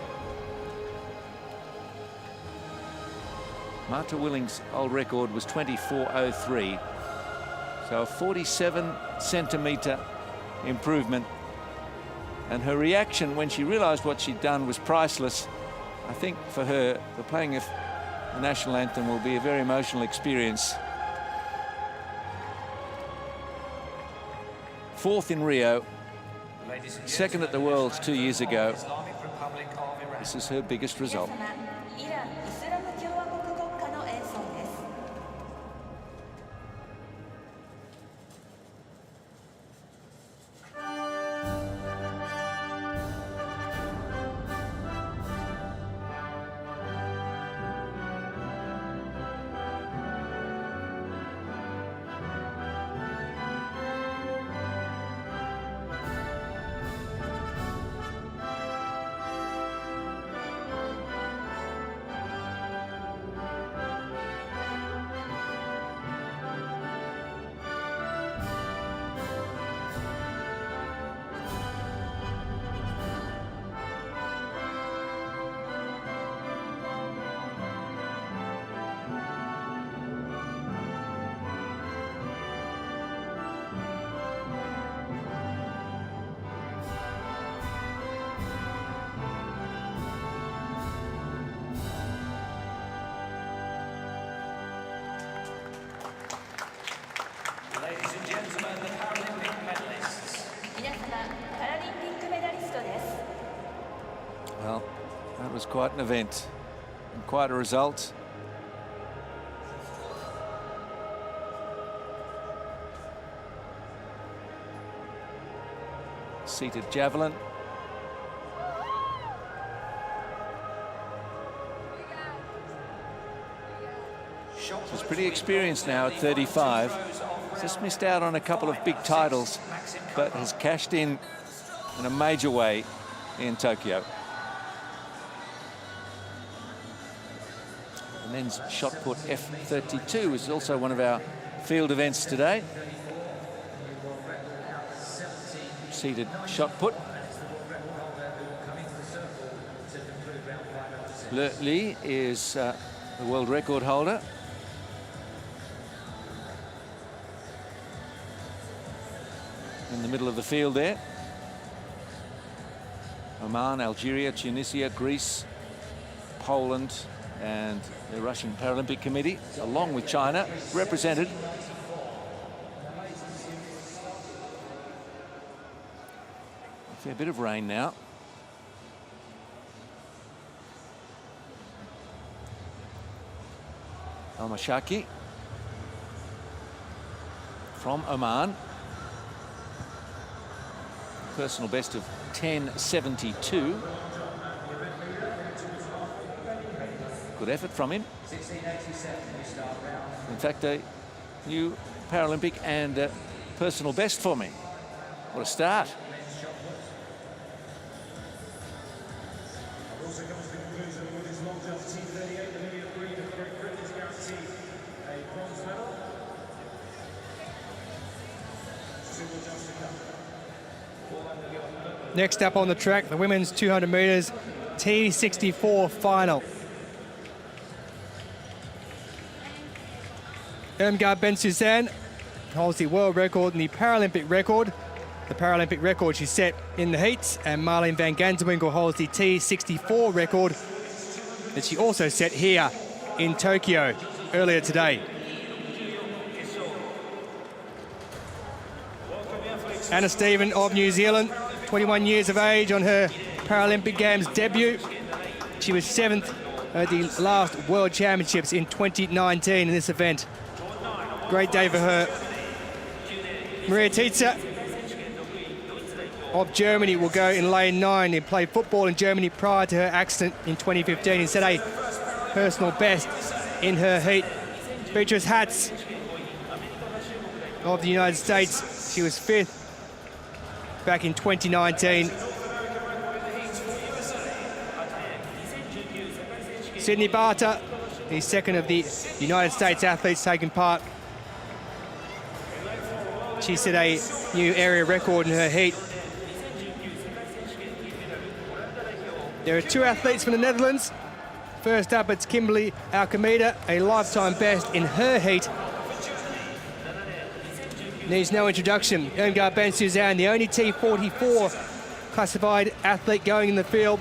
Marta Willing's old record was 24.03, so a 47-centimeter improvement. And her reaction when she realized what she'd done was priceless. I think for her, the playing of the national anthem will be a very emotional experience. Fourth in Rio, second at the Worlds 2 years ago. Islamic Republic of Iran. This is her biggest result. イラン・イスラム共和国国歌の演奏です Ladies and gentlemen, the Paralympic medalists. 皆様パラリンピックメダリストです Well, that was quite an event and quite a result. Seated javelin. She's pretty experienced now at 35. Just missed out on a couple of big titles, but has cashed in a major way in Tokyo. The men's shot put F32 is also one of our field events today. Seated shot put. Le Li is the world record holder. In the middle of the field there. Oman, Algeria, Tunisia, Greece, Poland, and the Russian Paralympic Committee, along with China, represented. A fair bit of rain now. Al-Mashaki from Oman. Personal best of 10.72. Good effort from him. In fact, a new Paralympic and personal best for me. What a start. Also comes to the conclusion of what is longevity Next up on the track, the women's 200 metres T64 final. Irmgard Ben-Suzanne holds the world record and the Paralympic record. The Paralympic record she set in the heats, and Marleen van Gansenwinkel holds the T64 record that she also set here in Tokyo earlier today. Anna Stephen of New Zealand, 21 years of age on her Paralympic Games debut. She was 7th at the last World Championships in 2019 in this event. Great day for her. Maria Tietze of Germany will go in lane 9. She played football in Germany prior to her accident in 2015 and set a personal best in her heat. Beatrice Hatz of the United States, she was 5th back in 2019. Sydney Barter, the second of the United States athletes taking part. She set a new area record in her heat. There are 2 athletes from the Netherlands. First up, it's Kimberly Alchemida, a lifetime best in her heat. Needs no introduction. Irmgard Ben-Suzanne, the only T44 classified athlete going in the field,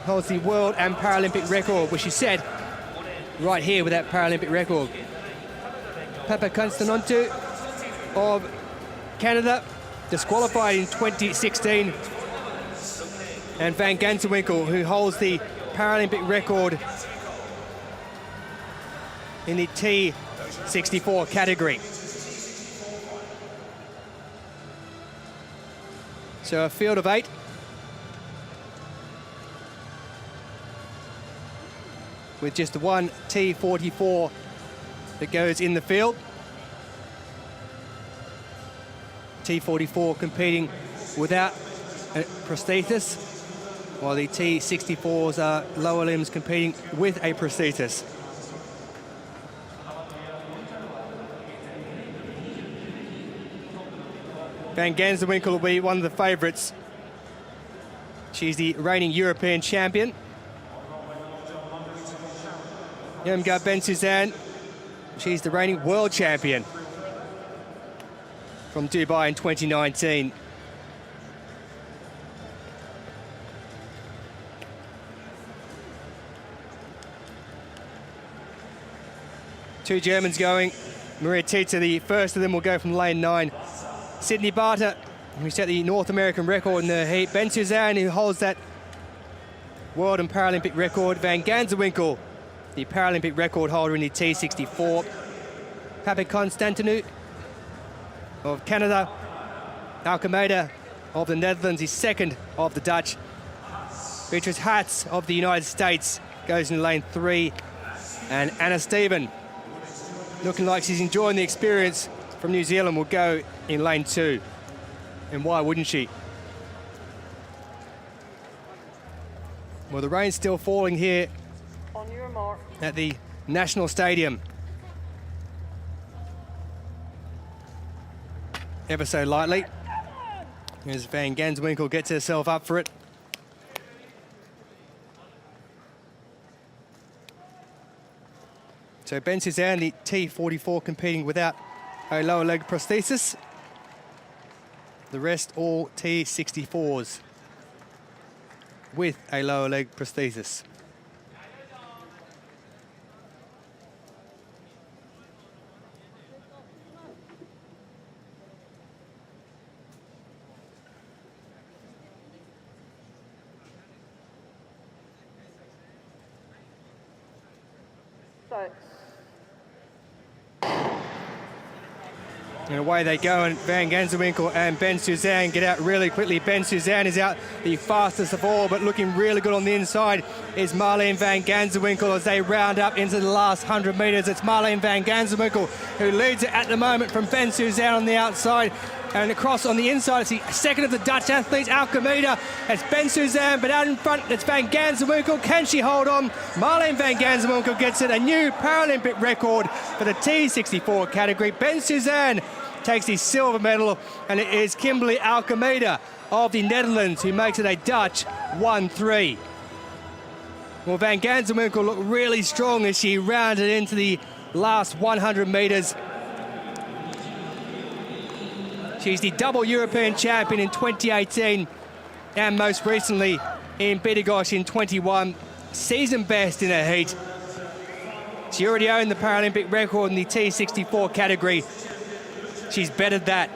holds the world and Paralympic record, which she set right here with that Paralympic record. Papa Konstanontu of Canada, disqualified in 2016. And Van Gansenwinkel, who holds the Paralympic record in the T64 category. So a field of 8. With just one T44 that goes in the field. T44 competing without a prosthesis, while the T64s are lower limbs competing with a prosthesis. Van Gansenwinkel will be one of the favourites. She's the reigning European champion. Irmgard Ben-Suzanne, she's the reigning world champion from Dubai in 2019. Two Germans going. Maria Tietze, the first of them, will go from lane 9. Sydney Barter, who set the North American record in the heat. Ben-Suzanne, who holds that world and Paralympic record. Van Gansenwinkel, the Paralympic record holder in the T64. Papa Konstantinou of Canada. Alchemida of the Netherlands is second of the Dutch. Beatrice Hatz of the United States goes in lane 3. And Anna Stephen, looking like she's enjoying the experience from New Zealand, will go in lane 2. And why wouldn't she? Well, the rain's still falling here at the National Stadium. Ever so lightly. As Van Gansenwinkel gets herself up for it. So Ben-Suzanne, the T44, competing without a lower leg prosthesis. The rest all T64s with a lower leg prosthesis. And away they go, and Van Gansenwinkel and Ben-Suzanne get out really quickly. Ben-Suzanne is out the fastest of all, but looking really good on the inside is Marleen van Gansenwinkel as they round up into the last 100 metres. It's Marleen van Gansenwinkel who leads it at the moment from Ben-Suzanne on the outside. And across on the inside, it's the second of the Dutch athletes, Alchemida. It's Ben-Suzanne, but out in front, it's Van Gansenwinkel. Can she hold on? Marleen van Gansenwinkel gets it, a new Paralympic record for the T64 category. Ben-Suzanne takes the silver medal, and it is Kimberly Alkemeda of the Netherlands who makes it a Dutch 1-3. Well, Van Ganzenwinkel looked really strong as she rounded into the last 100 metres. She's the double European champion in 2018 and most recently in Bydgoszcz in 21. Season best in her heat. She already owned the Paralympic record in the T64 category. She's bettered that.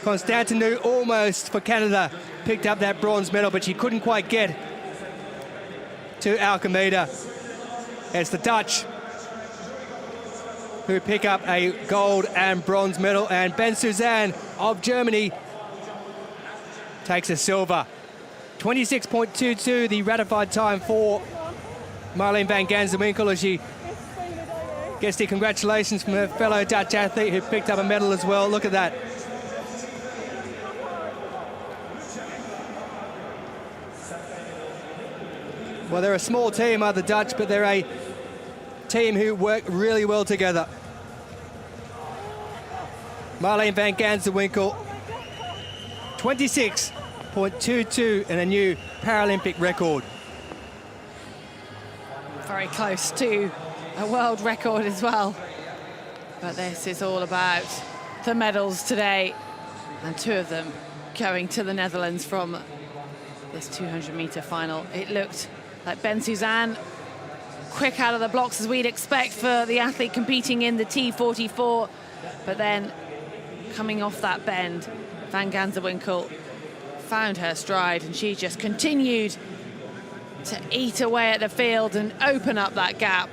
Constantinou almost for Canada picked up that bronze medal, but she couldn't quite get to Alkemeda. It's the Dutch who pick up a gold and bronze medal, and Ben Suzanne of Germany takes a silver. 26.22, the ratified time for Marleen van Ganzenwinkel, as she gets the congratulations from her fellow Dutch athlete who picked up a medal as well. Look at that. Well, they're a small team, are the Dutch, but they're a team who work really well together. Marleen van Ganzenwinkel, 26.22 and a new Paralympic record. Very close to a world record as well. But this is all about the medals today, and 2 of them going to the Netherlands from this 200-metre final. It looked like Ben Suzanne, quick out of the blocks as we'd expect for the athlete competing in the T44, but then coming off that bend, Van Ganzenwinkel found her stride, and she just continued to eat away at the field and open up that gap.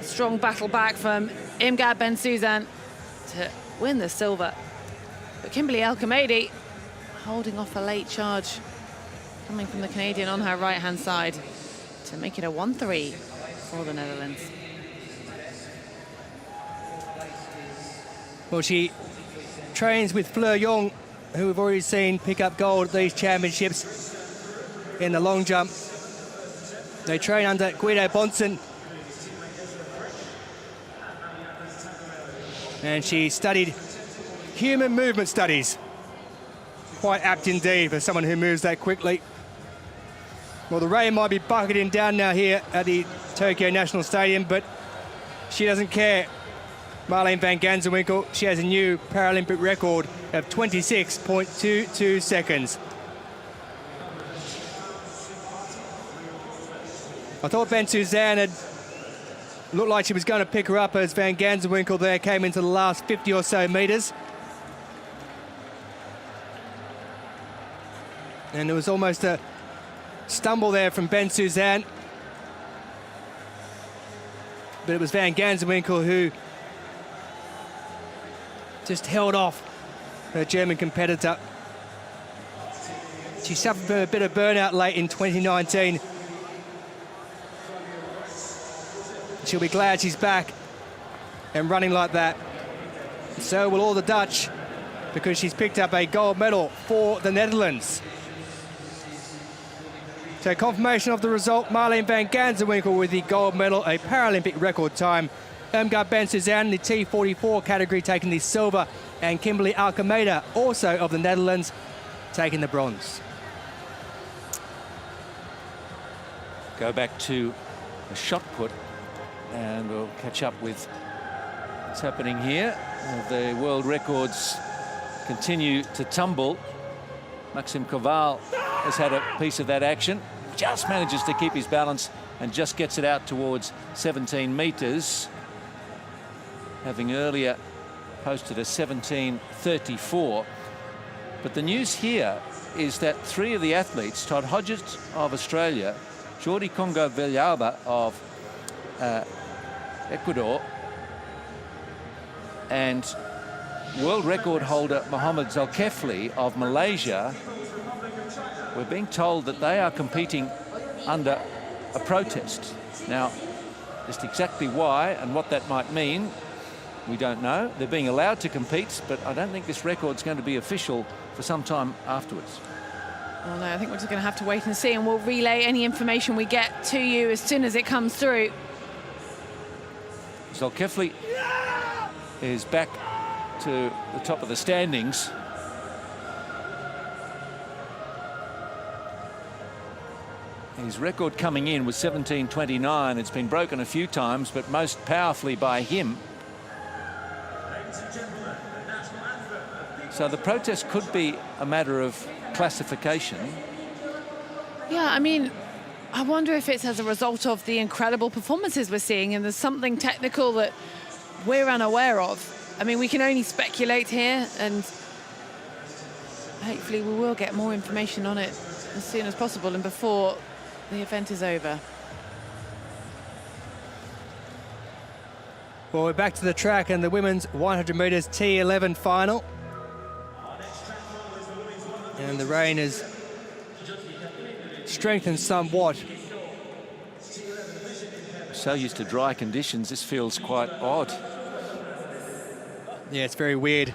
A strong battle back from Imgad Ben Suzanne to win the silver. But Kimberly Alkemeda holding off a late charge coming from the Canadian on her right-hand side to make it a 1-3 for the Netherlands. Well, she trains with Fleur Jong, who we've already seen pick up gold at these championships in the long jump. They train under Guido Bonson. And she studied human movement studies. Quite apt indeed for someone who moves that quickly. Well, the rain might be bucketing down now here at the Tokyo National Stadium, but she doesn't care. Marleen van Ganzenwinkel, she has a new Paralympic record of 26.22 seconds. I thought Ben Suzanne had looked like she was going to pick her up as Van Ganzenwinkel there came into the last 50 or so metres. And there was almost a stumble there from Ben Suzanne. But it was Van Ganzenwinkel who just held off her German competitor. She suffered from a bit of burnout late in 2019. She'll be glad she's back and running like that. So will all the Dutch, because she's picked up a gold medal for the Netherlands. So confirmation of the result, Marleen van Ganzenwinkel with the gold medal, a Paralympic record time. Imgad Ben Suzanne in the T44 category taking the silver, and Kimberly Alkemeda, also of the Netherlands, taking the bronze. Go back to a shot put, and we'll catch up with what's happening here. The world records continue to tumble. Maxim Koval has had a piece of that action, just manages to keep his balance and just gets it out towards 17 metres, having earlier posted a 17:34. But the news here is that 3 of the athletes, Todd Hodges of Australia, Jordi Congo Villalba of Ecuador, and world record holder Mohamed Zulkifli of Malaysia, we're being told that they are competing under a protest. Now, just exactly why and what that might mean, we don't know. They're being allowed to compete, but I don't think this record's going to be official for some time afterwards. Well, no, I think we're just going to have to wait and see, and we'll relay any information we get to you as soon as it comes through. Zulkifli is back to the top of the standings. His record coming in was 17:29. It's been broken a few times, but most powerfully by him. So the protest could be a matter of classification. Yeah, I mean, I wonder if it's as a result of the incredible performances we're seeing and there's something technical that we're unaware of. I mean, we can only speculate here, and hopefully we will get more information on it as soon as possible and before the event is over. Well, we're back to the track and the women's 100 metres T11 final. And the rain has strengthened somewhat. So used to dry conditions, this feels quite odd. Yeah, it's very weird.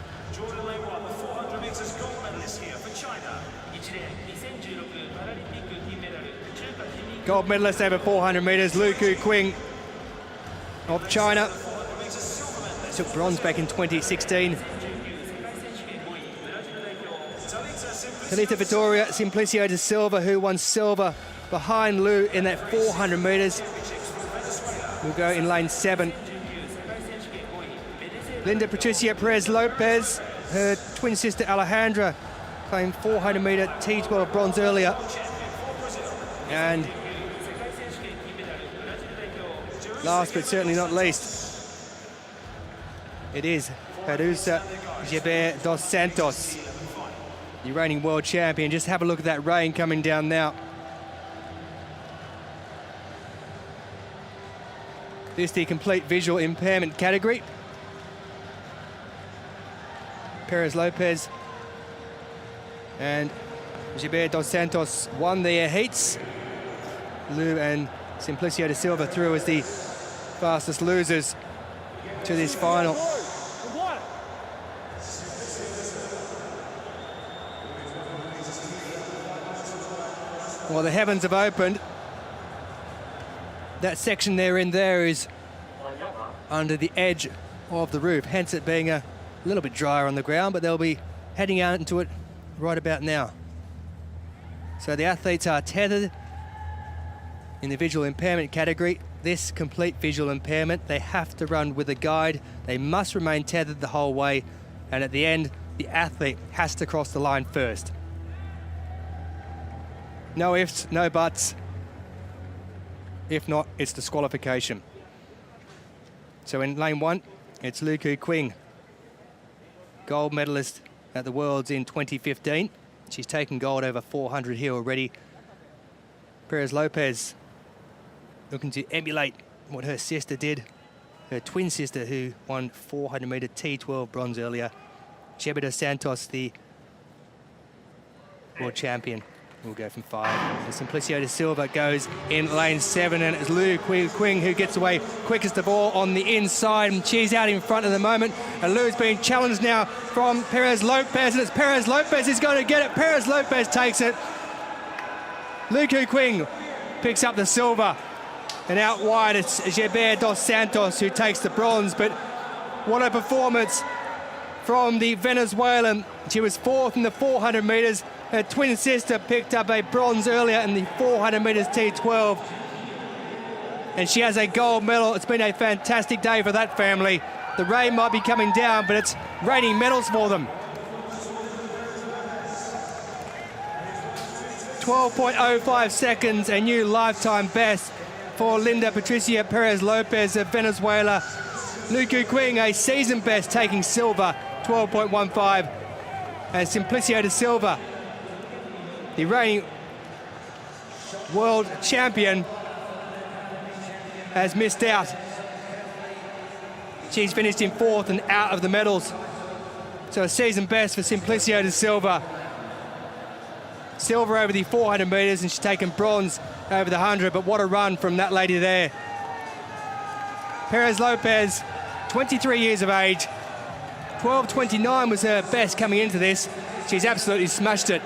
Gold medalist over 400 metres, Luku Qing of China. Took bronze back in 2016. Kalita Vittoria Simplicio de Silva, who won silver behind Lu in that 400 metres, will go in lane 7. Linda Patricia Perez Lopez, her twin sister Alejandra, claimed 400 metre T12 bronze earlier. And last but certainly not least, it is Jerusa Gilbert dos Santos, the reigning world champion. Just have a look at that rain coming down now. This is the complete visual impairment category. Perez Lopez and Gilbert dos Santos won their heats. Lu and Simplicio de Silva through as the fastest losers to this final. Well, the heavens have opened. That section they're in there is under the edge of the roof, hence it being a little bit drier on the ground, but they'll be heading out into it right about now. So the athletes are tethered in the visual impairment category. This complete visual impairment, they have to run with a guide. They must remain tethered the whole way, and at the end, the athlete has to cross the line first. No ifs, no buts. If not, it's disqualification. So in lane 1, it's Luku Qing, gold medalist at the Worlds in 2015. She's taken gold over 400 here already. Perez Lopez looking to emulate what her sister did, her twin sister who won 400 metre T12 bronze earlier. Gilbert dos Santos, the world champion, will go from 5. And Simplicio de Silva goes in lane 7, and it's Lu Qing who gets away quickest of all on the inside, and she's out in front at the moment. And Lu's being challenged now from Perez Lopez, and it's Perez Lopez who's going to get it. Perez Lopez takes it. Luku Qing picks up the silver, and out wide it's Gilbert dos Santos who takes the bronze. But what a performance from the Venezuelan. She was 4th in the 400 metres. Her twin sister picked up a bronze earlier in the 400 metres T12. And she has a gold medal. It's been a fantastic day for that family. The rain might be coming down, but it's raining medals for them. 12.05 seconds, a new lifetime best for Linda Patricia Perez Lopez of Venezuela. Luku Qing, a season best, taking silver, 12.15. And Simplicio de Silva, the reigning world champion, has missed out. She's finished in 4th and out of the medals. So a season best for Simplicio de Silva. Silver over the 400 metres, and she's taken bronze over the 100, but what a run from that lady there. Perez Lopez, 23 years of age. 12.29 was her best coming into this. She's absolutely smashed it.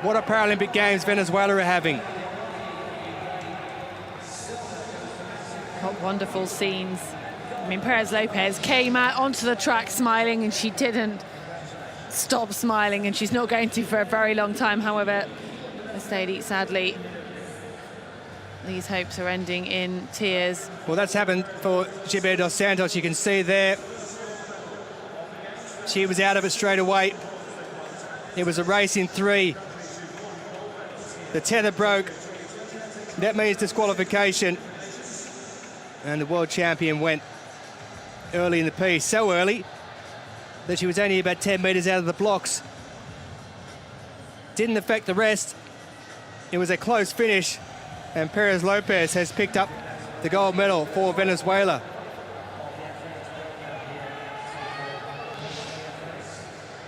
What a Paralympic Games Venezuela are having. What wonderful scenes. I mean, Perez Lopez came out onto the track smiling, and she didn't stop smiling, and she's not going to for a very long time. However, Estelle, sadly, these hopes are ending in tears. Well, that's happened for Gilbert dos Santos. You can see there. She was out of it straight away. It was a race in 3. The tether broke. That means disqualification. And the world champion went early in the piece, so early that she was only about 10 metres out of the blocks. Didn't affect the rest. It was a close finish, and Perez Lopez has picked up the gold medal for Venezuela.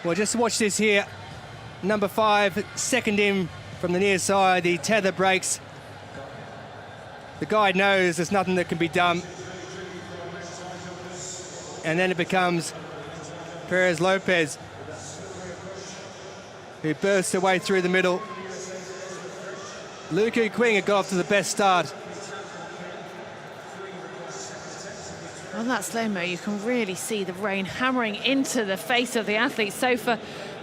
Well, just watch this here. Number 5, second in from the near side. The tether breaks. The guide knows there's nothing that can be done. And then it becomes Perez Lopez who bursts her way through the middle. Luku Quing had got off to the best start. On that slow-mo, you can really see the rain hammering into the face of the athlete. So for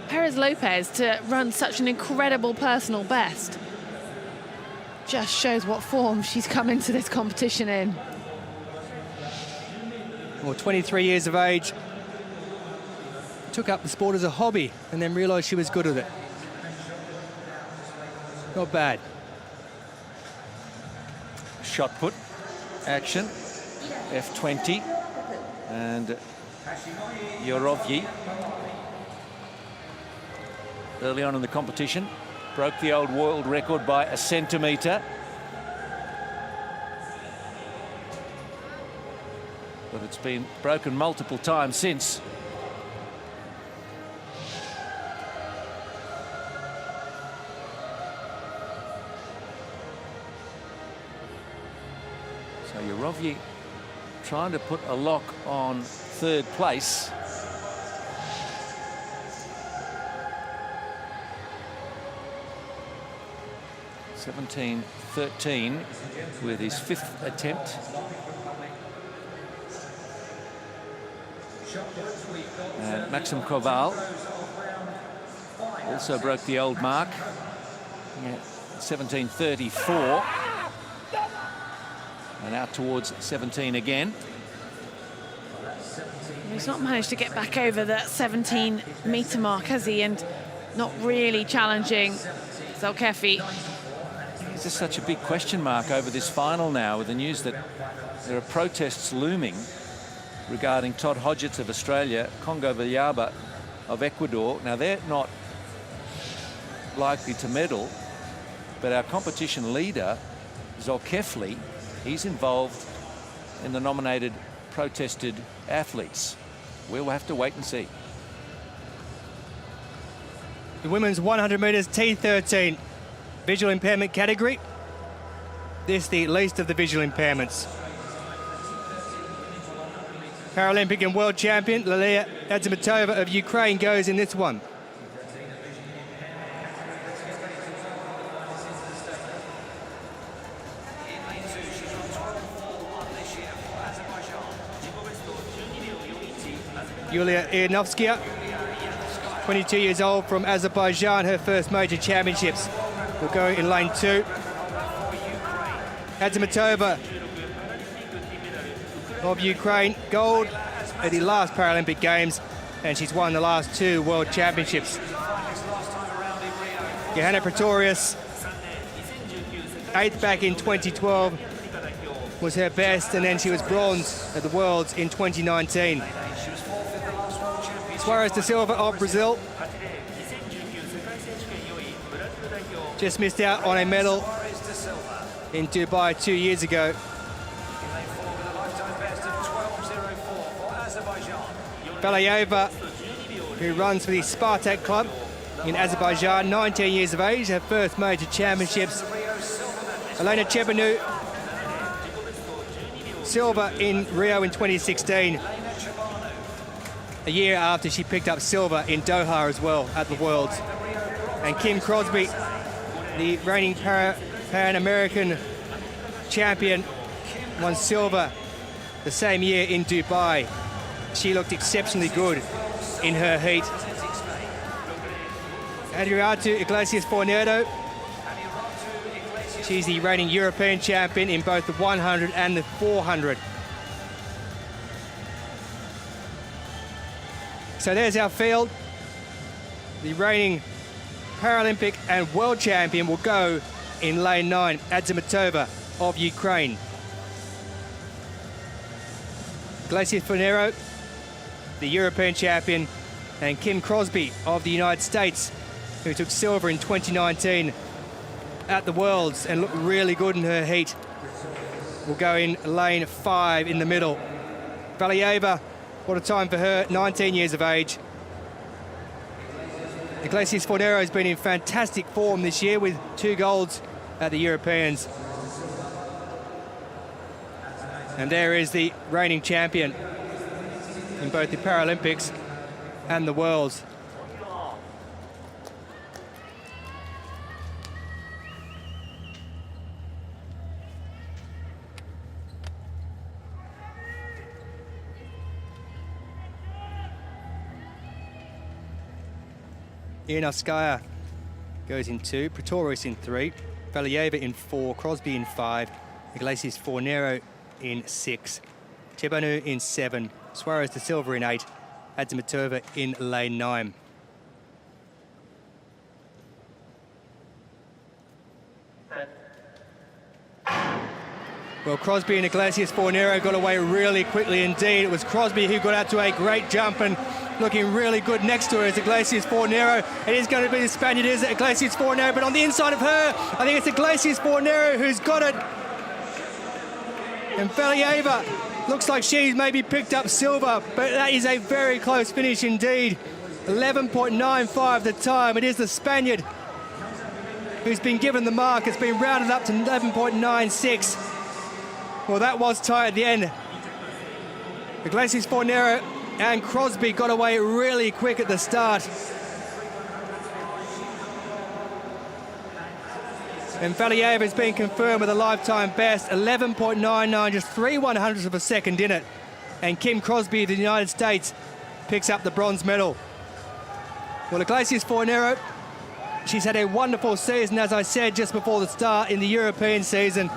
Perez Lopez to run such an incredible personal best just shows what form she's come into this competition in. Well, 23 years of age, took up the sport as a hobby and then realised she was good at it. Not bad. Shot put action, F20, and Yorovyi early on in the competition broke the old world record by a centimetre. But it's been broken multiple times since. So Yorovyi trying to put a lock on third place. (17:13) with his 5th attempt. And Maxim Koval also broke the old mark. 17:34. And out towards 17 again. He's not managed to get back over that 17-metre mark, has he? And not really challenging Zelkefi. There's just such a big question mark over this final now, with the news that there are protests looming regarding Todd Hodgetts of Australia, Congo Villaba of Ecuador. Now, they're not likely to medal, but our competition leader, Zolkefli, he's involved in the nominated protested athletes. We'll have to wait and see. The women's 100 metres T13 visual impairment category. This the least of the visual impairments. Paralympic and world champion Lilia Azimatova of Ukraine goes in this one. Yulia Ionovskaya, 22 years old, from Azerbaijan, her first major championships, will go in lane 2. Azimatova of Ukraine, gold at the last Paralympic Games, and she's won the last 2 world championships. Johanna Pretorius, 8th back in 2012, was her best, and then she was bronze at the Worlds in 2019. Suarez da Silva of Brazil just missed out on a medal in Dubai 2 years ago. Balayeva, who runs for the Spartak club in Azerbaijan, 19 years of age, her first major championships. Elena Chebanu, silver in Rio in 2016, a year after she picked up silver in Doha as well at the Worlds. And Kim Crosby, the reigning Pan American champion, won silver the same year in Dubai. She looked exceptionally good in her heat. Adriatu Iglesias Fornero. She's the reigning European champion in both the 100 and the 400. So there's our field. The reigning Paralympic and world champion will go in lane 9, Adzimatova of Ukraine. Iglesias Fornero, the European champion, and Kim Crosby of the United States, who took silver in 2019 at the Worlds and looked really good in her heat, will go in lane 5 in the middle. Valieva, what a time for her, 19 years of age. Iglesias Fornero has been in fantastic form this year with 2 golds at the Europeans. And there is the reigning champion in both the Paralympics and the Worlds. Ionovskaya goes in 2, Pretorius in 3, Valieva in 4, Crosby in 5, Iglesias Fornero in 6, Chebanu in 7, Suarez de Silva in 8, Adzimatova in lane 9. Well, Crosby and Iglesias Fornero got away really quickly indeed. It was Crosby who got out to a great jump and looking really good next to her is Iglesias Fornero. It is going to be the Spaniard, is it? Iglesias Fornero, but on the inside of her, I think it's Iglesias Fornero who's got it. And Valieva looks like she's maybe picked up silver, but that is a very close finish indeed. 11.95 the time. It is the Spaniard who's been given the mark. It's been rounded up to 11.96. Well, that was tight at the end. Iglesias Fornero and Crosby got away really quick at the start. And Valieva has been confirmed with a lifetime best, 11.99, just 3/100ths of a second in it. And Kim Crosby of the United States picks up the bronze medal. Well, Iglesias Fornero, she's had a wonderful season, as I said just before the start, in the European season.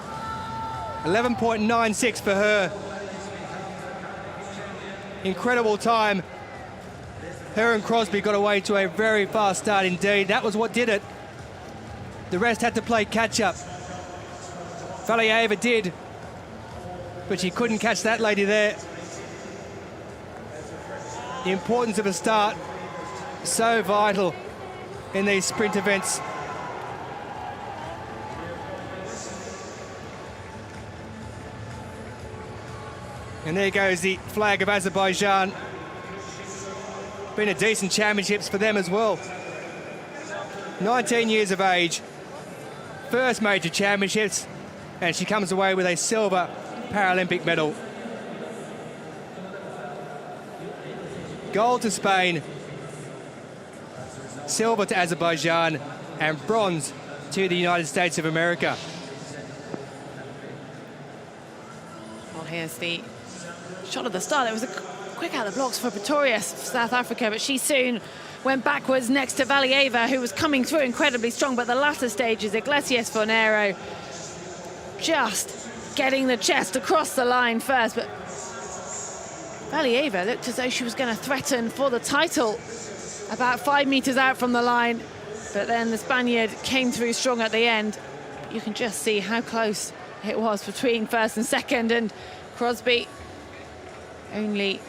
11.96 for her. Incredible time. Her and Crosby got away to a very fast start indeed. That was what did it. The rest had to play catch-up. Valieva did, but she couldn't catch that lady there. The importance of a start, so vital in these sprint events. And there goes the flag of Azerbaijan. Been a decent championships for them as well. 19 years of age, first major championships, and she comes away with a silver Paralympic medal. Gold to Spain, silver to Azerbaijan, and bronze to the United States of America. Well, here's the shot at the start. It was a quick out of the blocks for Pretorius, South Africa, but she soon went backwards next to Valieva, who was coming through incredibly strong. But the latter stages, Iglesias Fornero just getting the chest across the line first. But Valieva looked as though she was going to threaten for the title about 5 meters out from the line. But then the Spaniard came through strong at the end. You can just see how close it was between first and second, and Crosby only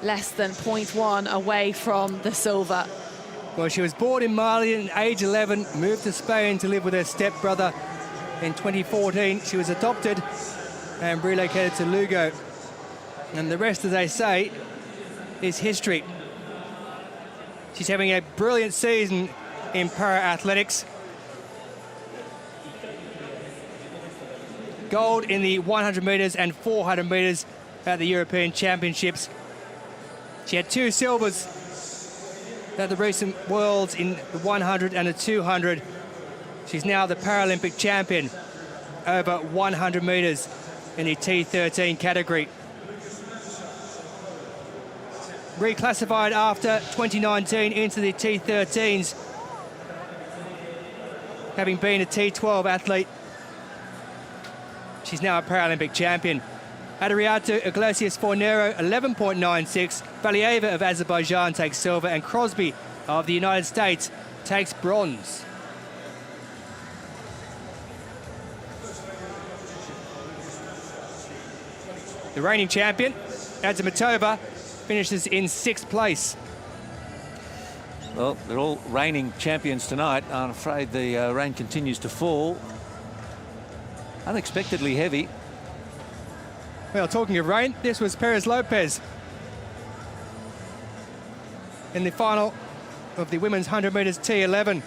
less than 0.1 away from the silver. Well, she was born in Mali at age 11, moved to Spain to live with her stepbrother. In 2014, she was adopted and relocated to Lugo. And the rest, as they say, is history. She's having a brilliant season in para-athletics. Gold in the 100 metres and 400 metres at the European Championships. She had 2 silvers at the recent Worlds in the 100 and the 200. She's now the Paralympic champion over 100 metres. in the T13 category. Reclassified after 2019 into the T13s, having been a T12 athlete. She's now a Paralympic champion. Adriatou Iglesias Fornero, 11.96. Valieva of Azerbaijan takes silver, and Crosby of the United States takes bronze. The reigning champion, Azamatova, finishes in 6th place. Well, they're all reigning champions tonight. I'm afraid the rain continues to fall. Unexpectedly heavy. Well, talking of rain, this was Perez Lopez in the final of the women's 100 metres T11.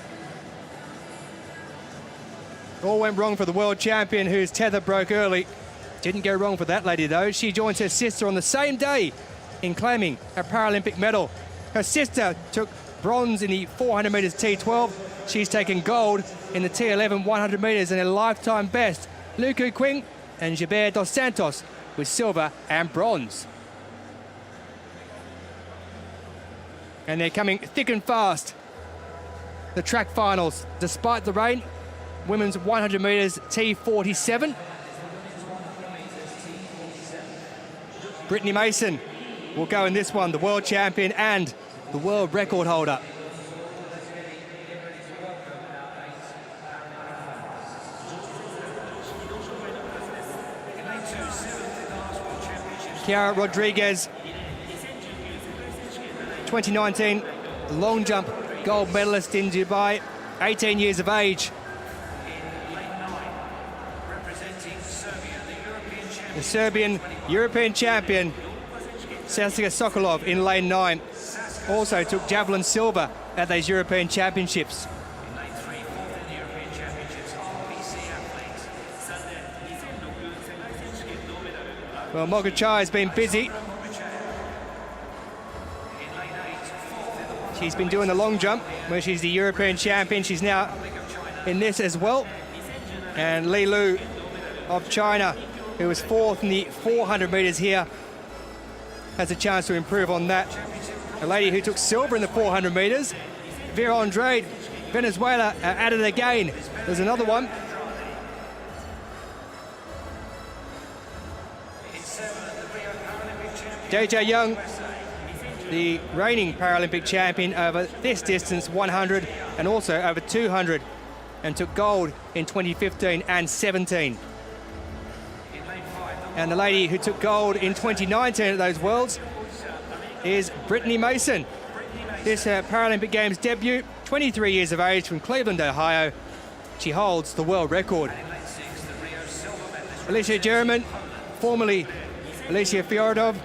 All went wrong for the world champion, whose tether broke early. Didn't go wrong for that lady, though. She joins her sister on the same day in claiming a Paralympic medal. Her sister took bronze in the 400 metres T12. She's taken gold in the T11 100 metres and a lifetime best. Luku Quing and Gilbert dos Santos with silver and bronze. And they're coming thick and fast. The track finals, despite the rain. Women's 100 metres T47. Brittany Mason will go in this one, the world champion and the world record holder. Chiara Rodriguez, 2019 long jump gold medalist in Dubai, 18 years of age. The Serbian European champion, Saskia Sokolov, in lane 9, also took javelin silver at those European championships. Well, Mogachai has been busy. She's been doing the long jump, where she's the European champion. She's now in this as well. And Li Lu of China, who was 4th in the 400 metres here, has a chance to improve on that. A lady who took silver in the 400 metres, Vera Andrade, Venezuela, at it again. There's another one. Deja Young, the reigning Paralympic champion over this distance, 100 and also over 200, and took gold in 2015 and 17. And the lady who took gold in 2019 at those Worlds is Brittany Mason. This Paralympic Games debut, 23 years of age, from Cleveland, Ohio. She holds the world record. Alicia German, formerly Alicia Fyodorov,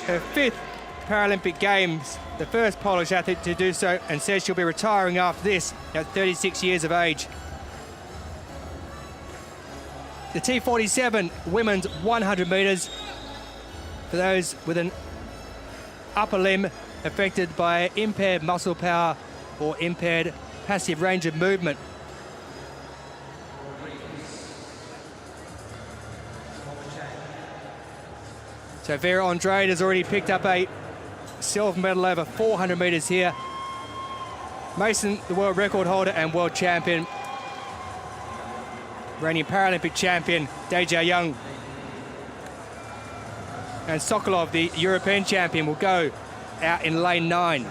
her 5th Paralympic Games, the first Polish athlete to do so, and says she'll be retiring after this at 36 years of age. The T47 women's 100 metres for those with an upper limb affected by impaired muscle power or impaired passive range of movement. So Vera Andrade has already picked up a silver medal over 400 metres here. Mason, the world record holder and world champion. Reigning Paralympic champion, Deja Young. And Sokolov, the European champion, will go out in lane 9.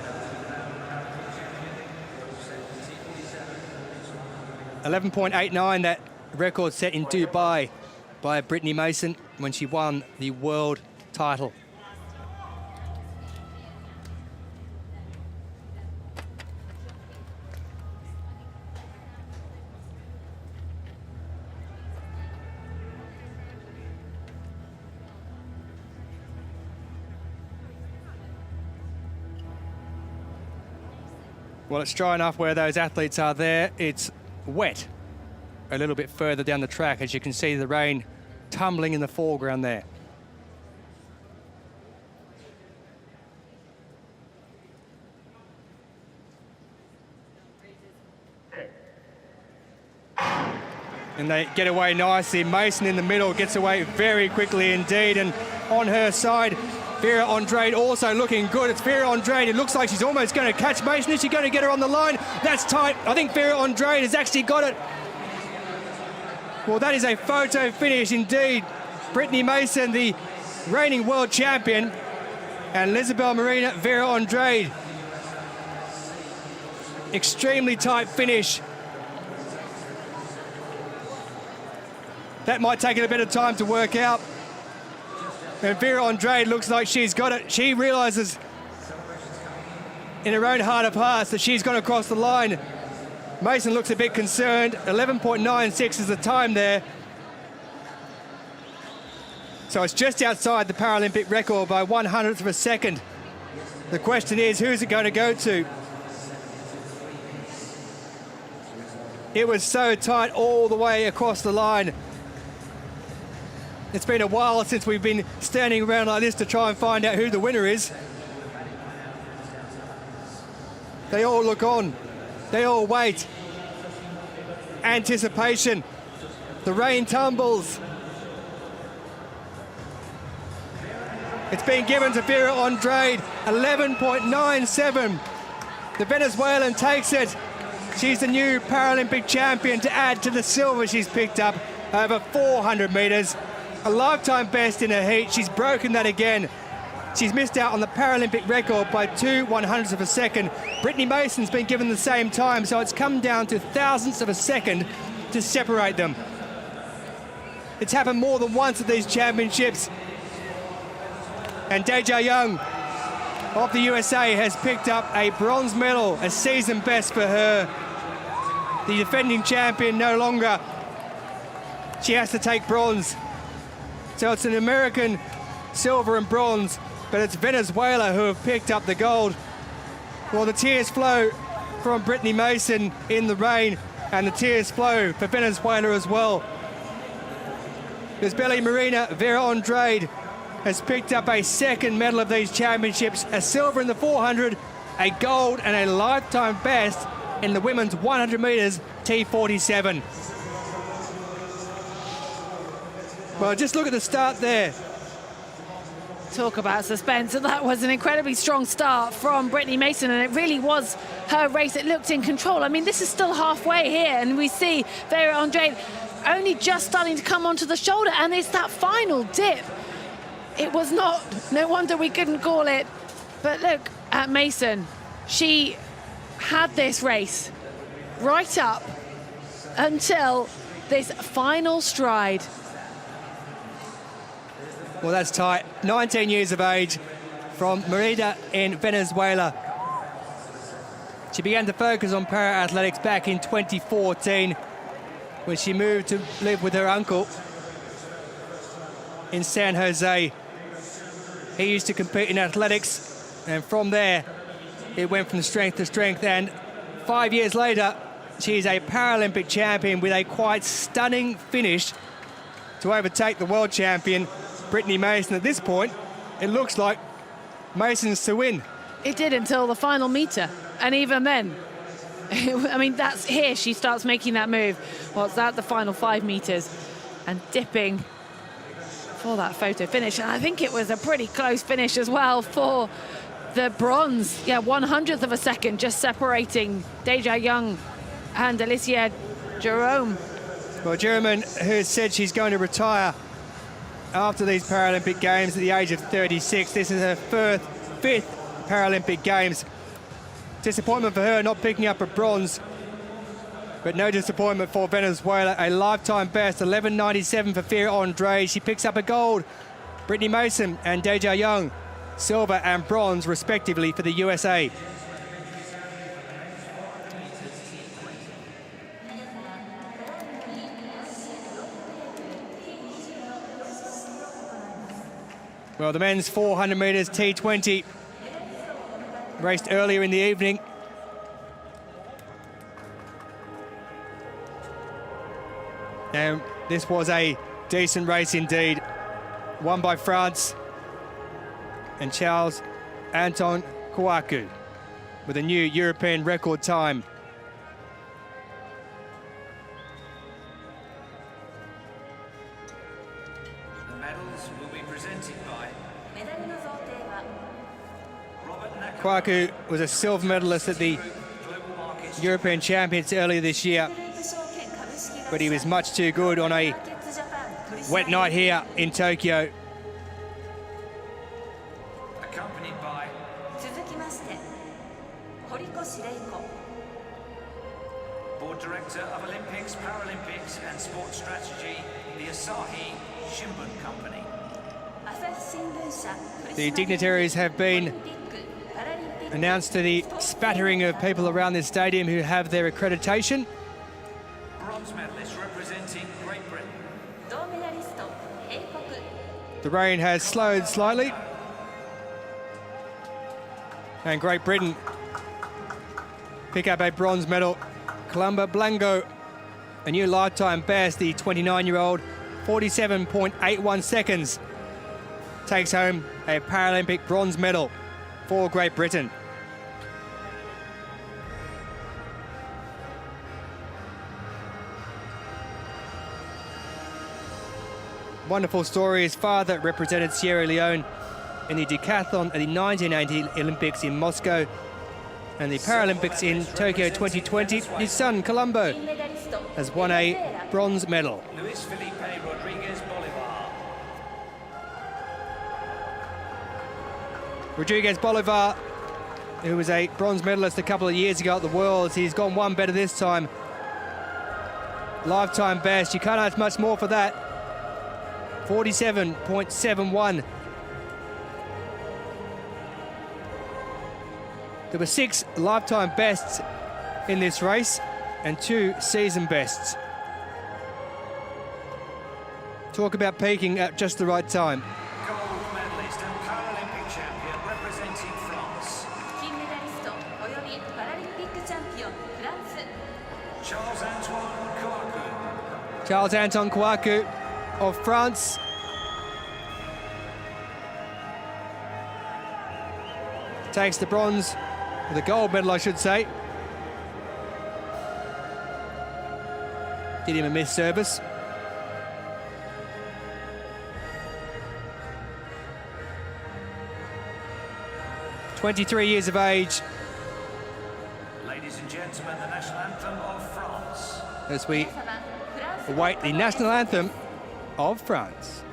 11.89, that record set in Dubai by Brittany Mason when she won the world title. Well, it's dry enough where those athletes are there. It's wet a little bit further down the track, as you can see the rain tumbling in the foreground there. And they get away nicely. Mason in the middle gets away very quickly indeed. And on her side, Vera Andrade also looking good. It's Vera Andrade. It looks like she's almost going to catch Mason. Is she going to get her on the line? That's tight. I think Vera Andrade has actually got it. Well, that is a photo finish indeed. Brittany Mason, the reigning world champion, and Lisabel Marina, Vera Andrade. Extremely tight finish. That might take it a bit of time to work out. And Vera Andrade looks like she's got it. She realises in her own heart of hearts that she's gone across the line. Mason looks a bit concerned. 11.96 is the time there. So it's just outside the Paralympic record by 1/100th of a second. The question is, who's it going to go to? It was so tight all the way across the line. It's been a while since we've been standing around like this to try and find out who the winner is. They all look on. They all wait. Anticipation. The rain tumbles. It's been given to Vera Andrade, 11.97. The Venezuelan takes it. She's the new Paralympic champion to add to the silver she's picked up over 400 metres. A lifetime best in her heat. She's broken that again. She's missed out on the Paralympic record by 2/100ths of a second. Brittany Mason's been given the same time, so it's come down to thousandths of a second to separate them. It's happened more than once at these championships. And Deja Young of the USA has picked up a bronze medal, a season best for her. The defending champion no longer. She has to take bronze. So it's an American silver and bronze, but it's Venezuela who have picked up the gold. Well, the tears flow from Brittany Mason in the rain, and the tears flow for Venezuela as well. Lisabel Marina, Vera Andrade has picked up a second medal of these championships, a silver in the 400, a gold and a lifetime best in the women's 100 metres T47. Well, just look at the start there. Talk about suspense. That was an incredibly strong start from Brittany Mason, and it really was her race. It looked in control. I mean, this is still halfway here, and we see Vera Andrade only just starting to come onto the shoulder, and it's that final dip. It was not, no wonder we couldn't call it. But look at Mason. She had this race right up until this final stride. Well, that's tight. 19 years of age from Merida in Venezuela. She began to focus on para-athletics back in 2014 when she moved to live with her uncle in San Jose. He used to compete in athletics, and from there it went from strength to strength, and 5 years later she's a Paralympic champion with a quite stunning finish to overtake the world champion Brittany Mason. At this point it looks like Mason's to win. It did until the final meter, and even then I mean, that's here she starts making that move. Well, it's at the final 5 meters and dipping for that photo finish, and I think it was a pretty close finish as well for the bronze. Yeah, 1/100th of a second just separating Deja Young and Alicia Jerome. Well, Jerome, who said she's going to retire after these Paralympic Games at the age of 36. This is her fifth Paralympic Games. Disappointment for her not picking up a bronze, but no disappointment for Venezuela. A lifetime best, 11.97 for Vera Andrade. She picks up a gold. Brittany Mason and Deja Young, silver and bronze respectively for the USA. Well, the men's 400 metres T20 raced earlier in the evening. And this was a decent race indeed. Won by France and Charles Anton Kouakou with a new European record time. Medals will be presented by メダルの贈呈は Robert Nakamura, Kwaku was a silver medalist at the Global Markets European Champions earlier this year, グループ証券株式会社 but he was much too good on a マーケッツジャパン取締役 wet night here in Tokyo. accompanied by 続きまして堀越玲子 Board Director of Olympics, Paralympics and Sports Strategy, the Asahi Shimbun Company. 朝日新聞社 The dignitaries have been オリンピックパラリンピック announced to the spattering of people around this stadium who have their accreditation. Bronze medalist representing Great Britain. 銅メダリスト英国 The rain has slowed slightly. And Great Britain pick up a bronze medal. Columba Blango, a new lifetime best, the 29-year-old, 47.81 seconds, takes home a Paralympic bronze medal for Great Britain. Wonderful story. His father represented Sierra Leone in the decathlon at the 1980 Olympics in Moscow and the Paralympics in Tokyo 2020. His son, Colombo, 金メダリスト has won a bronze medal. Luis Felipe Rodriguez Bolivar. Rodriguez Bolivar, who was a bronze medalist a couple of years ago at the Worlds, he's gone one better this time. Lifetime best, you can't ask much more for that. 47.71. There were 6 lifetime bests in this race and 2 season bests. Talk about peaking at just the right time. Gold medalist and Paralympic champion representing France. 金メダリストおよびパラリンピックチャンピオンフランス Charles-Antoine Kouakou. Charles-Antoine Kouakou of France. Takes the bronze, the gold medal, I should say. Did him a missed service. "23 years of age," Ladies and gentlemen, the national anthem of France. as we 皆様フランス await the national anthem of France.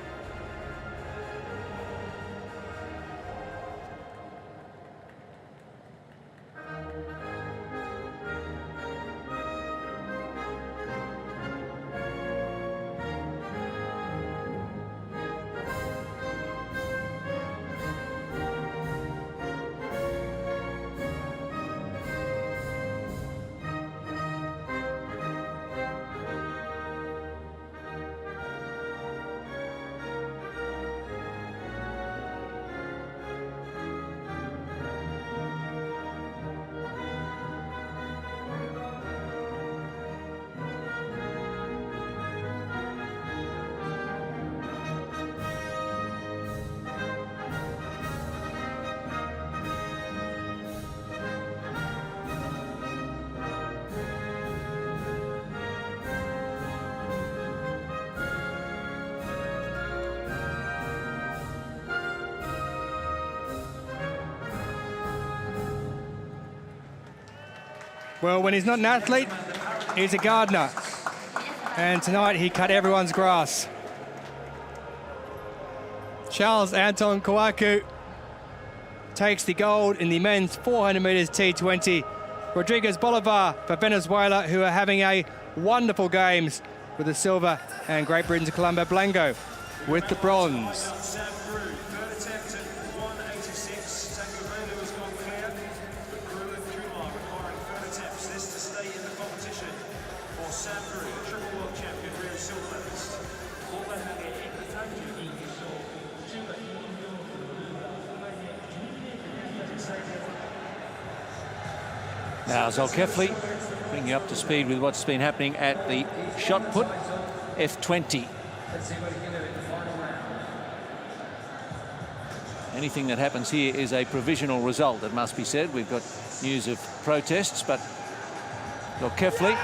Well, when he's not an athlete, he's a gardener. And tonight he cut everyone's grass. Charles-Antoine Kouakou takes the gold in the men's 400 metres T20. Rodriguez Bolivar for Venezuela, who are having a wonderful games with the silver, and Great Britain's Columba Blango with the bronze. Now Zolkefli, bring you up to speed with what's been happening at the shot put, F20. Anything that happens here is a provisional result, it must be said. We've got news of protests, but Zolkefli,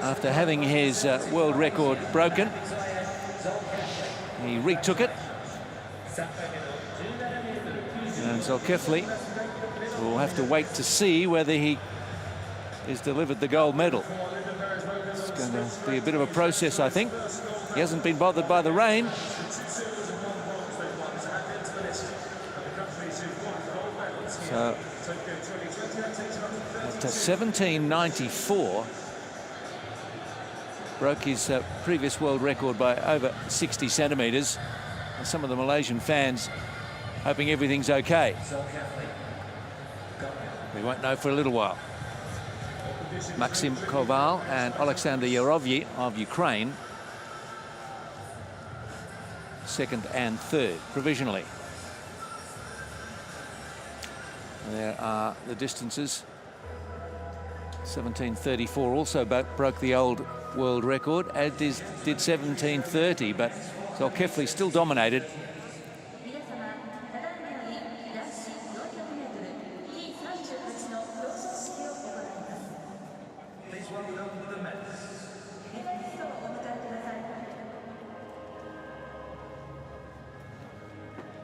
after having his world record broken He retook it. And Zolkefli will have to wait to see whether he is delivered the gold medal. It's going to be a bit of a process, I think. He hasn't been bothered by the rain. So, at 1794, broke his previous world record by over 60 centimetres. Some of the Malaysian fans hoping everything's okay. We won't know for a little while. Maxim Koval and Alexander Yarovyi of Ukraine, second and third, provisionally. There are the distances. 1734 also broke the old world record, as did 1730, but Zolkefli still dominated.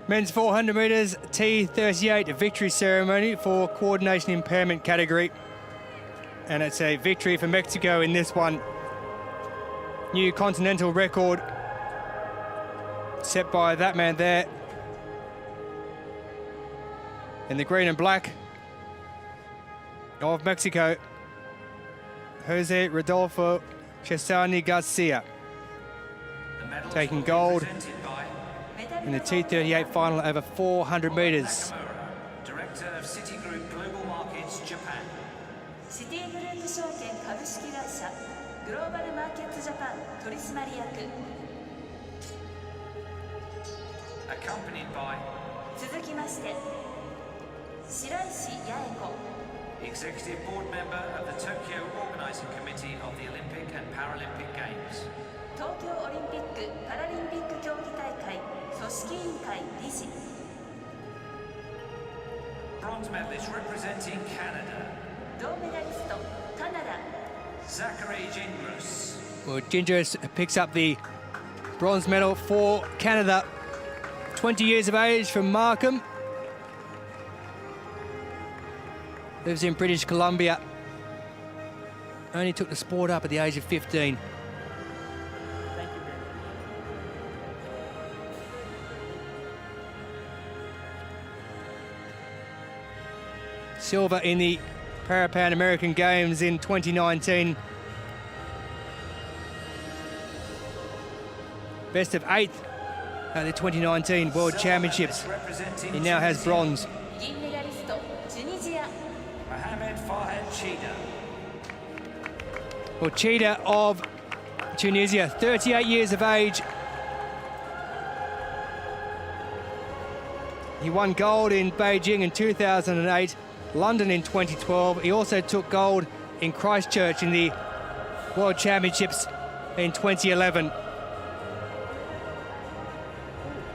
Men's 400 metres, T38 victory ceremony for coordination impairment category. And it's a victory for Mexico in this one. New continental record set by that man there in the green and black of Mexico, Jose Rodolfo Chesani Garcia, taking gold in the T38 final over 400 metres. Director of Citigroup Global Markets, Japan. Citigroup 証券株式会社グローバルマーケットジャパン取締役 Accompanied by 続きまして白石八重子 Executive Board Member of the Tokyo Organizing Committee of the Olympic and Paralympic Games. 東京オリンピック・パラリンピック競技大会組織委員会理事 Bronze medalist representing Canada. 銅メダリストカナダ Zachary Gingras. Well, Gingras picks up the bronze medal for Canada. 20 years of age from Markham. Lives in British Columbia. Only took the sport up at the age of 15. Silver in the Pan American Games in 2019. Best of 8th at the 2019 World Championships. He now has bronze. 銀メダリストチュニジア Mohamed Farhad Cheetah. Well, Cheetah of Tunisia, 38 years of age. He won gold in Beijing in 2008, London in 2012. He also took gold in Christchurch in the World Championships in 2011.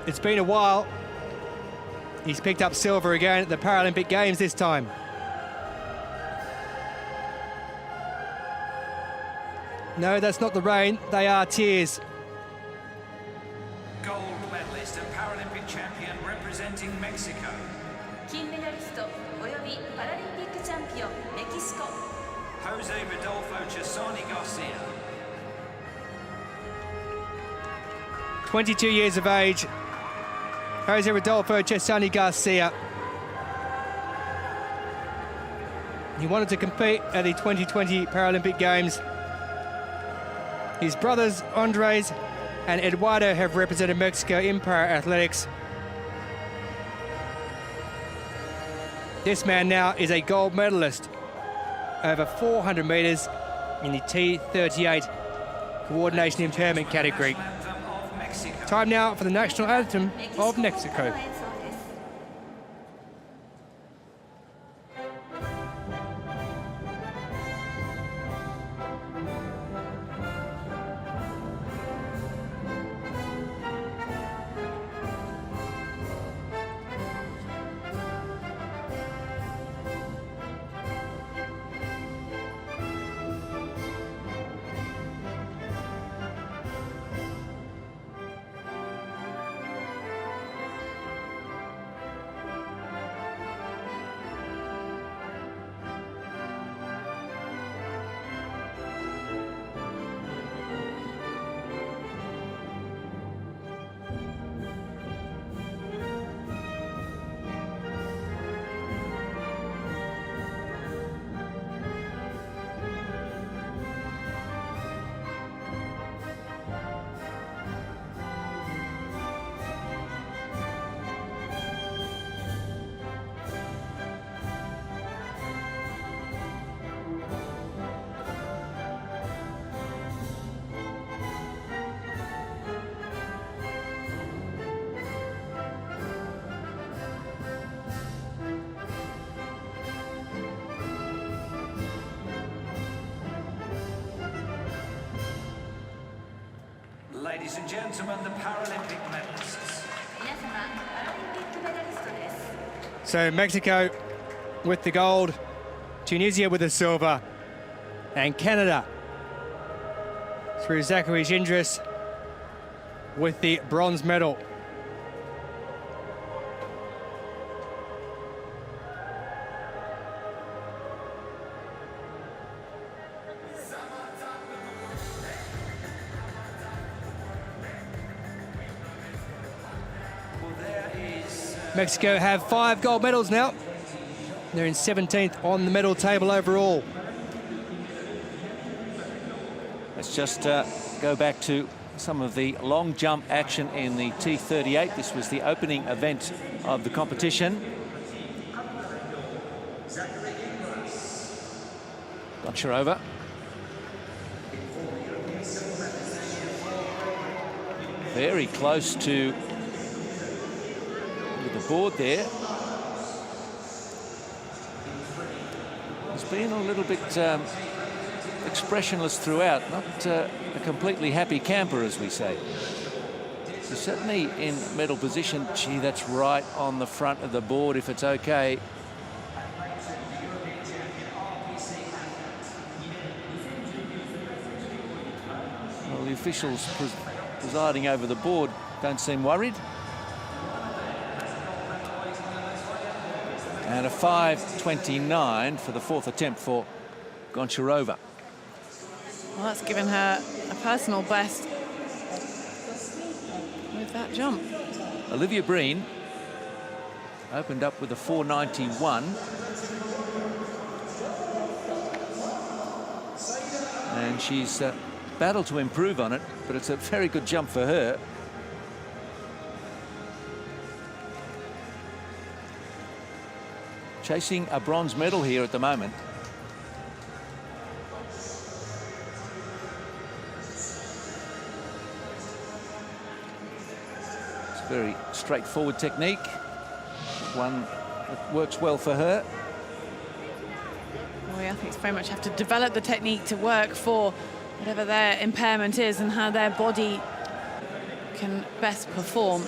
It's been a while. He's picked up silver again at the Paralympic Games this time. No, that's not the rain. They are tears. Gold medalist and Paralympic champion representing Mexico. 金メダリストおよびパラリンピックチャンピオンメキシコ Jose Rodolfo Chesani Garcia. 22 years of age. Jose Rodolfo Chesani Garcia. He wanted to compete at the 2020 Paralympic Games. His brothers Andres and Eduardo have represented Mexico in para-athletics. This man now is a gold medalist over 400 metres in the T38 coordination impairment category. Anthem of Mexico. Time now for the national anthem メキシコ of Mexico. の演奏です The Ladies and gentlemen, the Paralympic medalists. 皆様パラリンピックメダリストです。 So Mexico with the gold, Tunisia with the silver, and Canada through Zachary Gindris with the bronze medal. Mexico have 5 gold medals now. They're in 17th on the medal table overall. Let's just go back to some of the long jump action in the T38. This was the opening event of the competition. Goncharova. Very close to the board there. He's been a little bit expressionless throughout, not a completely happy camper, as we say. He's certainly in medal position. Gee, that's right on the front of the board, if it's okay. Well, the officials presiding over the board don't seem worried. And a 5:29 for the 4th attempt for Goncharova. Well, that's given her a personal best with that jump. Olivia Breen opened up with a 4:91. And she's battled to improve on it, but it's a very good jump for her. Chasing a bronze medal here at the moment. It's a very straightforward technique, one that works well for her. Well, the athletes very much have to develop the technique to work for whatever their impairment is and how their body can best perform.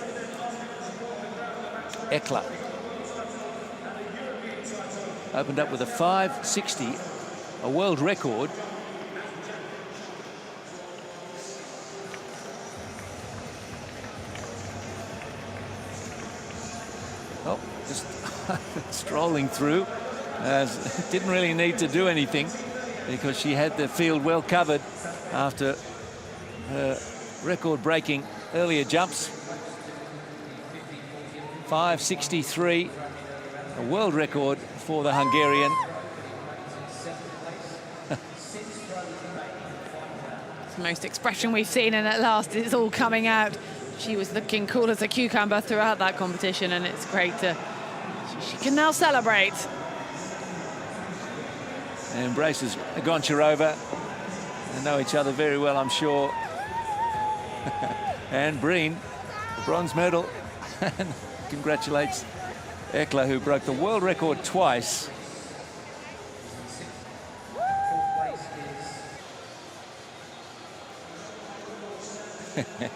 Ekla opened up with a 5:60, a world record. Oh, just strolling through. Didn't really need to do anything because she had the field well covered after her record-breaking earlier jumps. 5:63, a world record for the Hungarian. It's the most expression we've seen, and at last it's all coming out. She was looking cool as a cucumber throughout that competition, and it's great to... She can now celebrate. And embraces Goncharova. They know each other very well, I'm sure. And Breen, the bronze medal, and congratulates Ekla, who broke the world record twice.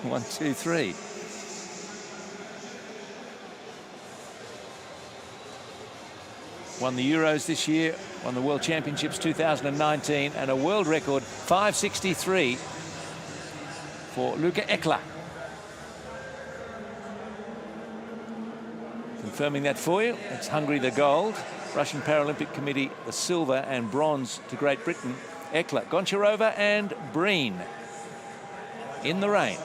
One, two, three. Won the Euros this year, won the World Championships 2019, and a world record 5:63 for Luka Ekla. Confirming that for you, it's Hungary the gold, Russian Paralympic Committee the silver, and bronze to Great Britain. Ekla, Goncharova and Breen in the rain.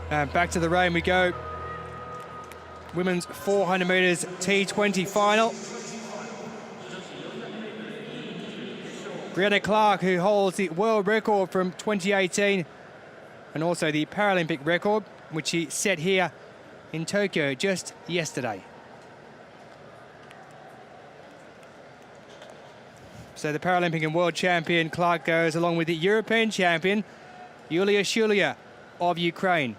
And back to the rain we go. Women's 400 metres T20 final. Brianna Clark, who holds the world record from 2018 and also the Paralympic record, which she set here in Tokyo just yesterday. So the Paralympic and world champion Clark goes along with the European champion Yulia Shulia of Ukraine.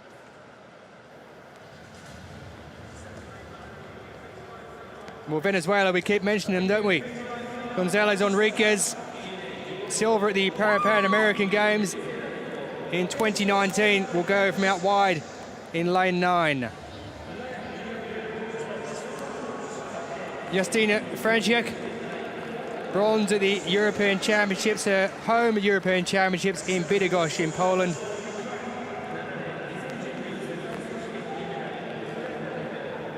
Well, Venezuela, we keep mentioning them, don't we? Gonzalez Enriquez, silver at the Pan American Games in 2019, will go from out wide in lane 9. Justina Franciak, bronze at the European Championships, her home European Championships in Bydgoszcz in Poland.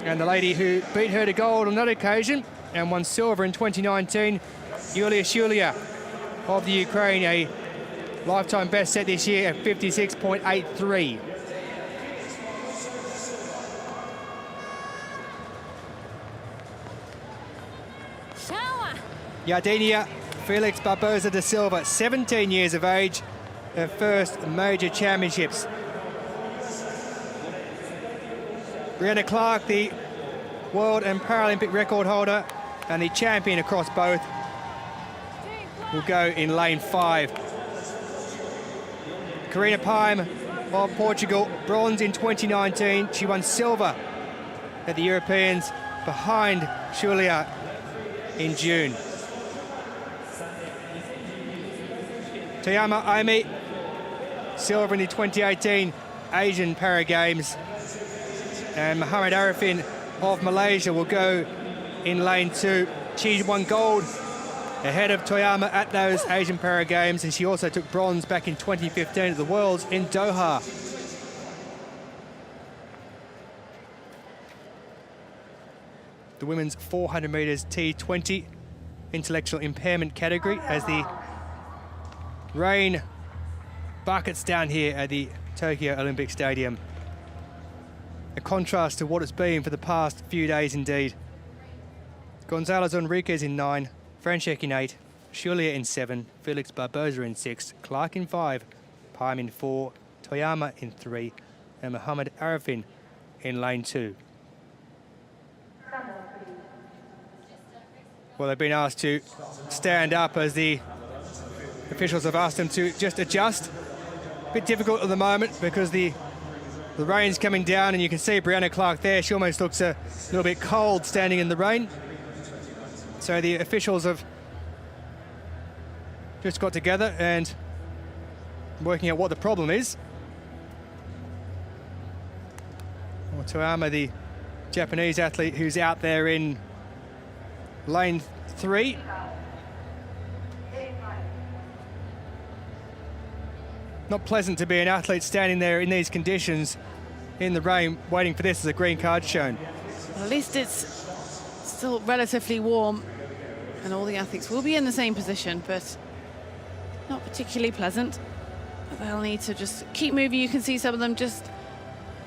And the lady who beat her to gold on that occasion and won silver in 2019, Yulia Shulia of the Ukraine, a lifetime best set this year at 56.83. Yardenia Felix Barbosa da Silva, 17 years of age, her first major championships. Brianna Clark, the world and Paralympic record holder and the champion across both, will go in lane 5. Karina Paim of Portugal, bronze in 2019. She won silver at the Europeans behind Shulia in June. Toyama Aimi, silver in the 2018 Asian Para Games. And Muhammad Arifin of Malaysia will go in lane 2. She won gold ahead of Toyama at those Asian Para Games, and she also took bronze back in 2015 at the Worlds in Doha. The women's 400 metres T20 intellectual impairment category as the rain buckets down here at the Tokyo Olympic Stadium. A contrast to what it's been for the past few days indeed. Gonzalez Enriquez in 9, Franciak in 8, Shulia in 7, Felix Barbosa in 6, Clark in 5, Paim in 4, Toyama in 3, and Muhammad Arifin in lane 2. Well, they've been asked to stand up as the officials have asked them to just adjust. A bit difficult at the moment because the rain's coming down, and you can see Brianna Clark there. She almost looks a little bit cold standing in the rain. So the officials have just got together and working out what the problem is. Well, Toyama, the Japanese athlete who's out there in lane 3. Not pleasant to be an athlete standing there in these conditions in the rain waiting for this as a green card shown. Well, at least it's still relatively warm and all the athletes will be in the same position, but not particularly pleasant. But they'll need to just keep moving. You can see some of them just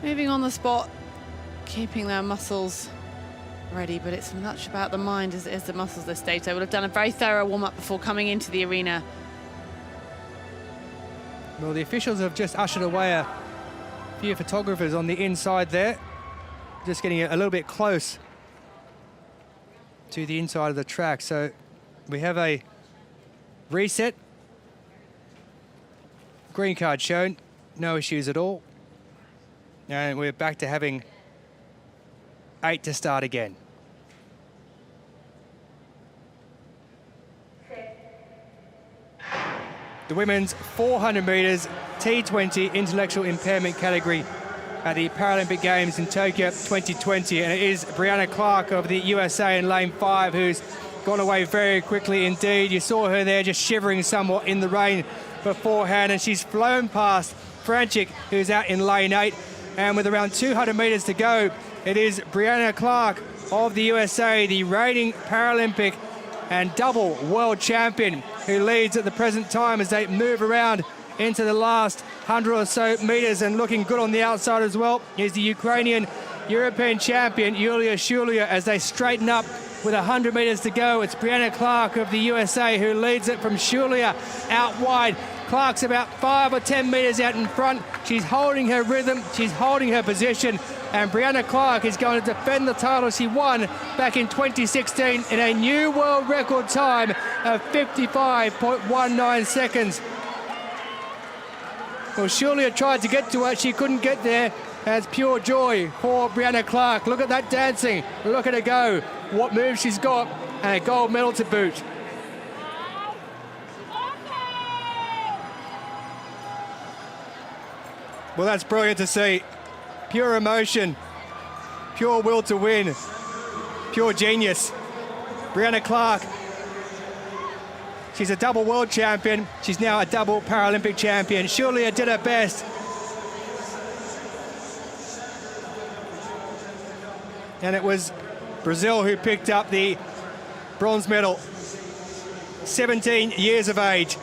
moving on the spot, keeping their muscles ready, but it's much about the mind as it is the muscles this stage. They would have done a very thorough warm-up before coming into the arena. Well, the officials have just ushered away a few photographers on the inside there, just getting a little bit close to the inside of the track. So we have a reset. Green card shown, no issues at all. And we're back to having 8 to start again. The women's 400 metres T20 intellectual impairment category at the Paralympic Games in Tokyo 2020. And it is Brianna Clark of the USA in lane 5 who's gone away very quickly indeed. You saw her there just shivering somewhat in the rain beforehand, and she's flown past Franciak, who's out in lane 8. And with around 200 metres to go, it is Brianna Clark of the USA, the reigning Paralympic and double world champion, who leads at the present time as they move around into the last 100 or so metres, and looking good on the outside as well is the Ukrainian European champion Yulia Shulia as they straighten up with 100 metres to go. It's Brianna Clark of the USA who leads it from Shulia out wide. Clark's about 5 or 10 metres out in front. She's holding her rhythm, she's holding her position, and Brianna Clark is going to defend the title she won back in 2016 in a new world record time of 55.19 seconds. Well, Shulia tried to get to her, she couldn't get there. That's pure joy for Brianna Clark. Look at that dancing, look at her go, what moves she's got, and a gold medal to boot. Well, that's brilliant to see. Pure emotion, pure will to win, pure genius. Brianna Clark, she's a double world champion. She's now a double Paralympic champion. Julia did her best. And it was Brazil who picked up the bronze medal. 17 years of age.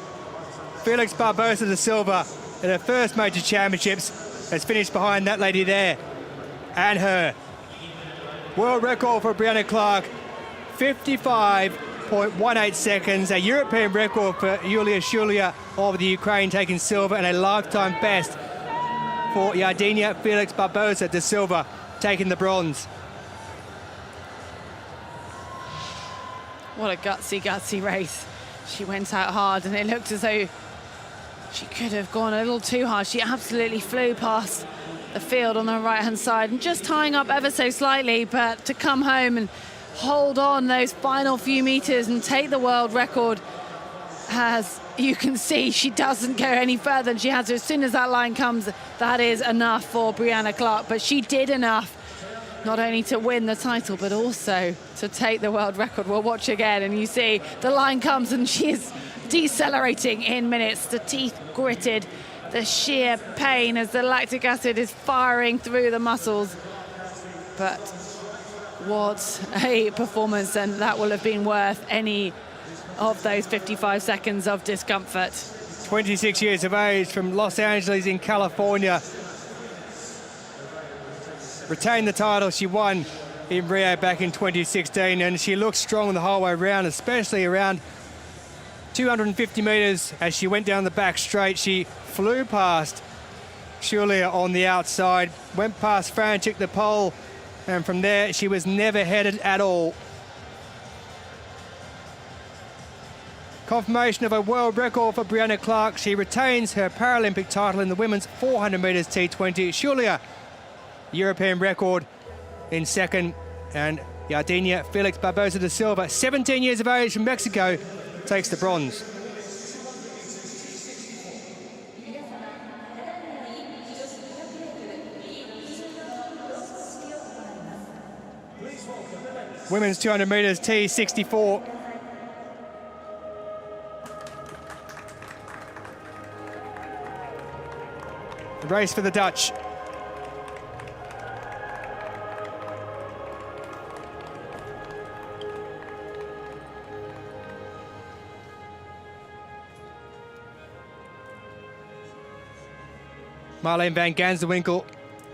Felix Barbosa da Silva in her first major championships has finished behind that lady there and her. World record for Brianna Clark, 55.18 seconds. A European record for Julia of the Ukraine taking silver, and a lifetime best for Yardinia Felix Barbosa da Silva taking the bronze. What a gutsy race. She went out hard, and it looked as though she could have gone a little too hard. She absolutely flew past the field on the right-hand side and just tying up ever so slightly, but to come home and hold on those final few meters and take the world record, as you can see, she doesn't go any further than she has to. As soon as that line comes, that is enough for Brianna Clark, but she did enough not only to win the title, but also to take the world record. We'll watch again, and you see the line comes and she is decelerating in minutes, the teeth gritted, the sheer pain as the lactic acid is firing through the muscles. But what a performance, and that will have been worth any of those 55 seconds of discomfort. 26 years of age, from Los Angeles in California. Retained the title she won in Rio back in 2016, and she looked strong the whole way around, especially around 250 metres as she went down the back straight. She flew past Julia on the outside, went past Franchik the pole, and from there she was never headed at all. Confirmation of a world record for Brianna Clark. She retains her Paralympic title in the women's 400 metres T20. Julia, European record in second, and Yardinia Felix Barbosa da Silva, 17 years of age from Mexico, takes the bronze. Women's 200 metres T64. The race for the Dutch. Marleen van Ganzewinkel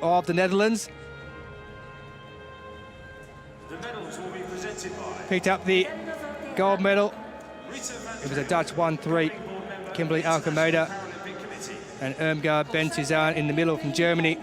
of the Netherlands picked up the gold medal. It was a Dutch 1-3. Kimberly Alkemeda and Irmgard Ben-Suzanne in the middle from Germany.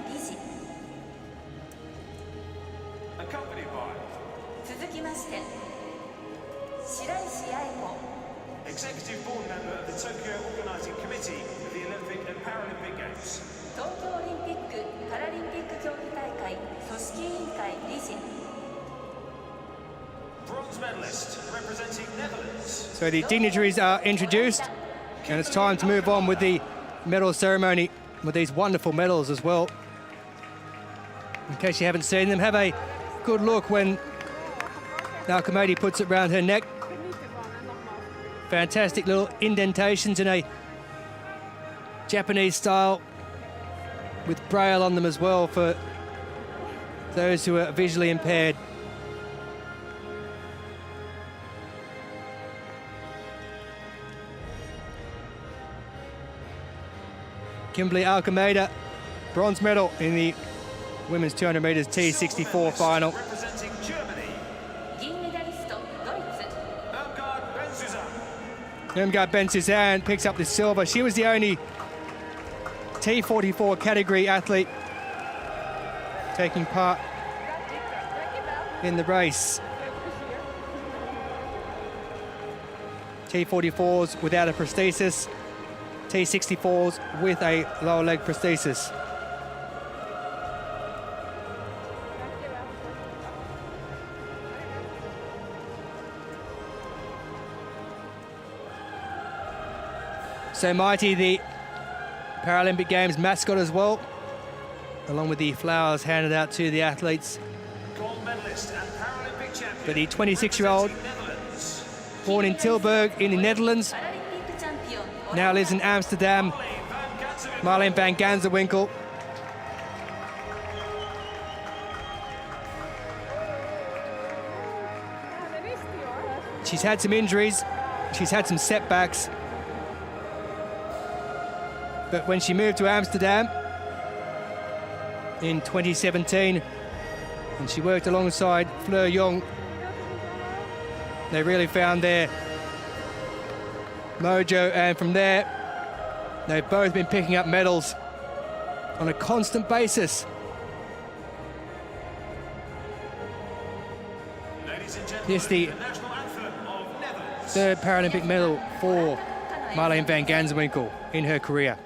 Executive Board Member of the Tokyo Organising Committee of the Olympic and Paralympic Games. 東京オリンピック・パラリンピック競技大会組織委員会理事 Bronze medalist representing Netherlands. So the dignitaries are introduced, and it's time to move on with the medal ceremony with these wonderful medals as well. In case you haven't seen them, have a good look when Alkemeda puts it around her neck. Fantastic little indentations in a Japanese style with braille on them as well for those who are visually impaired. Kimberly Alkemeda, bronze medal in the women's 200 metres T64 final. Representing Germany. 銀メダリストドイツ Irmgard Ben-Suzanne. Irmgard Ben-Suzanne picks up the silver. She was the only T44 category athlete taking part in the race. T44s without a prosthesis, T64s with a lower leg prosthesis. So Mighty, the Paralympic Games mascot as well, along with the flowers handed out to the athletes. Gold medalist and Paralympic champion. But the 26-year-old, born in Tilburg in the Netherlands, パラリンピックチャンピオン now lives in Amsterdam, Marleen van Ganzenwinkel. She's had some injuries, she's had some setbacks, but when she moved to Amsterdam in 2017 and she worked alongside Fleur Jong, they really found their mojo, and from there they've both been picking up medals on a constant basis. Here's the third Paralympic medal for Marleen van Ganzenwinkel in her career.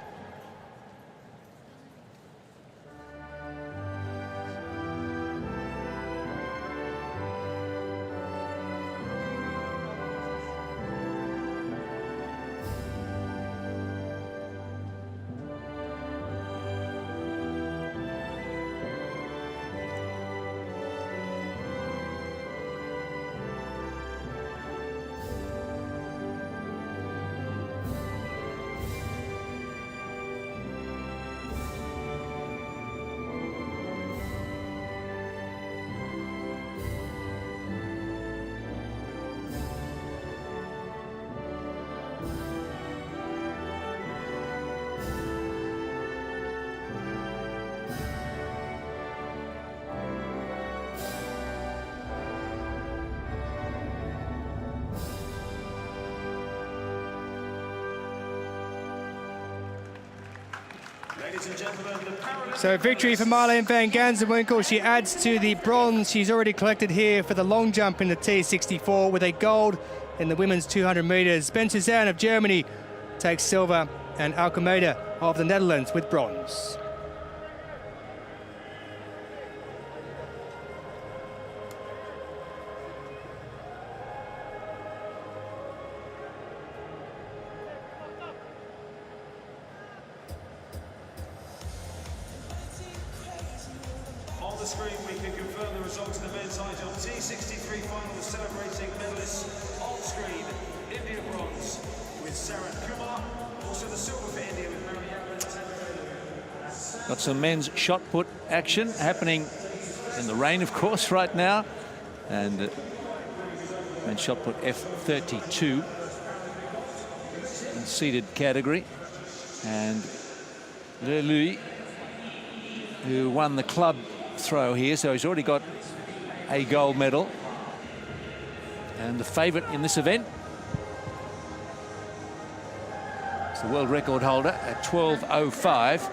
So victory for Marleen van Ganzenwinkel. She adds to the bronze she's already collected here for the long jump in the T64 with a gold in the women's 200 metres. Ben Suzanne of Germany takes silver and Alkemeda of the Netherlands with bronze. On the screen, we can confirm the results of the men's high jump T63 final, celebrating medalists on screen. India bronze with Sarat Kumar, also the silver for India with Marianne. Got some men's shot put action happening in the rain, of course, right now. And men's shot put F32 in seeded category. And Le Lui, who won the club throw here, so he's already got a gold medal, and the favourite in this event is the world record holder at 12:05,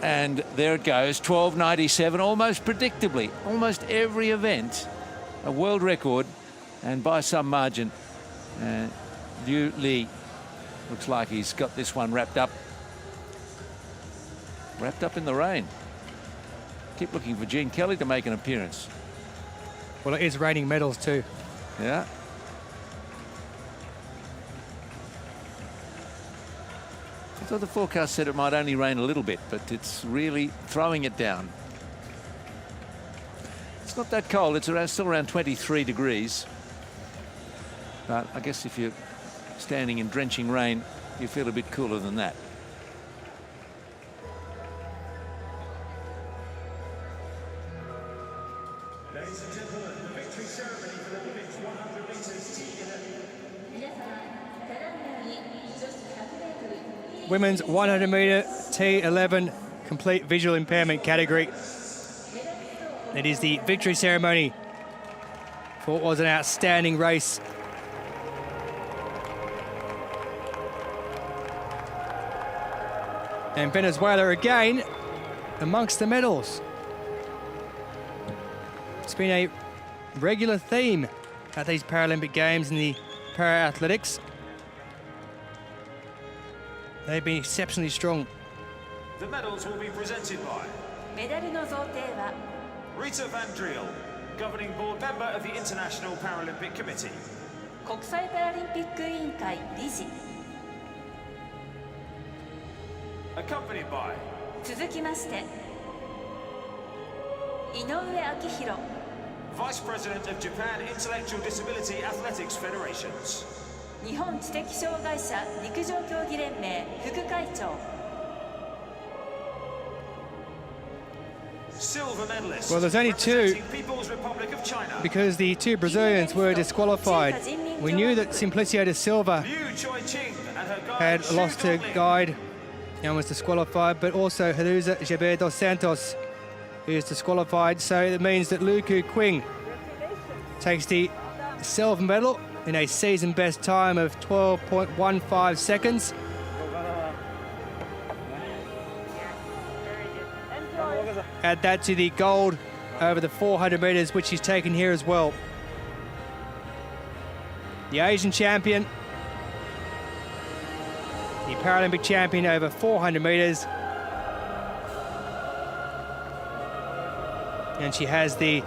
and there it goes, 12:97, almost predictably. Almost every event a world record, and by some margin. Liu Li looks like he's got this one wrapped up in the rain. Keep looking for Jean Kelly to make an appearance. Well, it is raining medals too. Yeah. I thought the forecast said it might only rain a little bit, but it's really throwing it down. It's not that cold. It's still around 23 degrees. But I guess if you're standing in drenching rain, you feel a bit cooler than that. Ladies and gentlemen, the victory ceremony for the women's 100 metres T11. Women's 100 metre T11 complete visual impairment category. It is the victory ceremony for what was an outstanding race. And Venezuela again amongst the medals. It's been a regular theme at these Paralympic Games in the para-athletics. They've been exceptionally strong. The medals will be presented by メダルの贈呈は Rita Van Driel, governing board member of the International Paralympic Committee. 国際パラリンピック委員会理事 Accompanied by 続きまして井上明宏 Vice President of Japan Intellectual Disability Athletics Federations. 日本知的障害者陸上競技連盟副会長 Silver medalist. Well, there's only two representing People's Republic of China. because the two Brazilians were disqualified. We knew that Simplicia de Silva Liu Choi-ching and her guide had Xu lost her Dongling. guide and was disqualified, but also Jerusa Javier dos Santos is disqualified. So that means that Luku Qing takes the silver medal in a season best time of 12.15 seconds. Add that to the gold over the 400 metres, which she's taken here as well. The Asian champion, the Paralympic champion over 400 metres. And she has the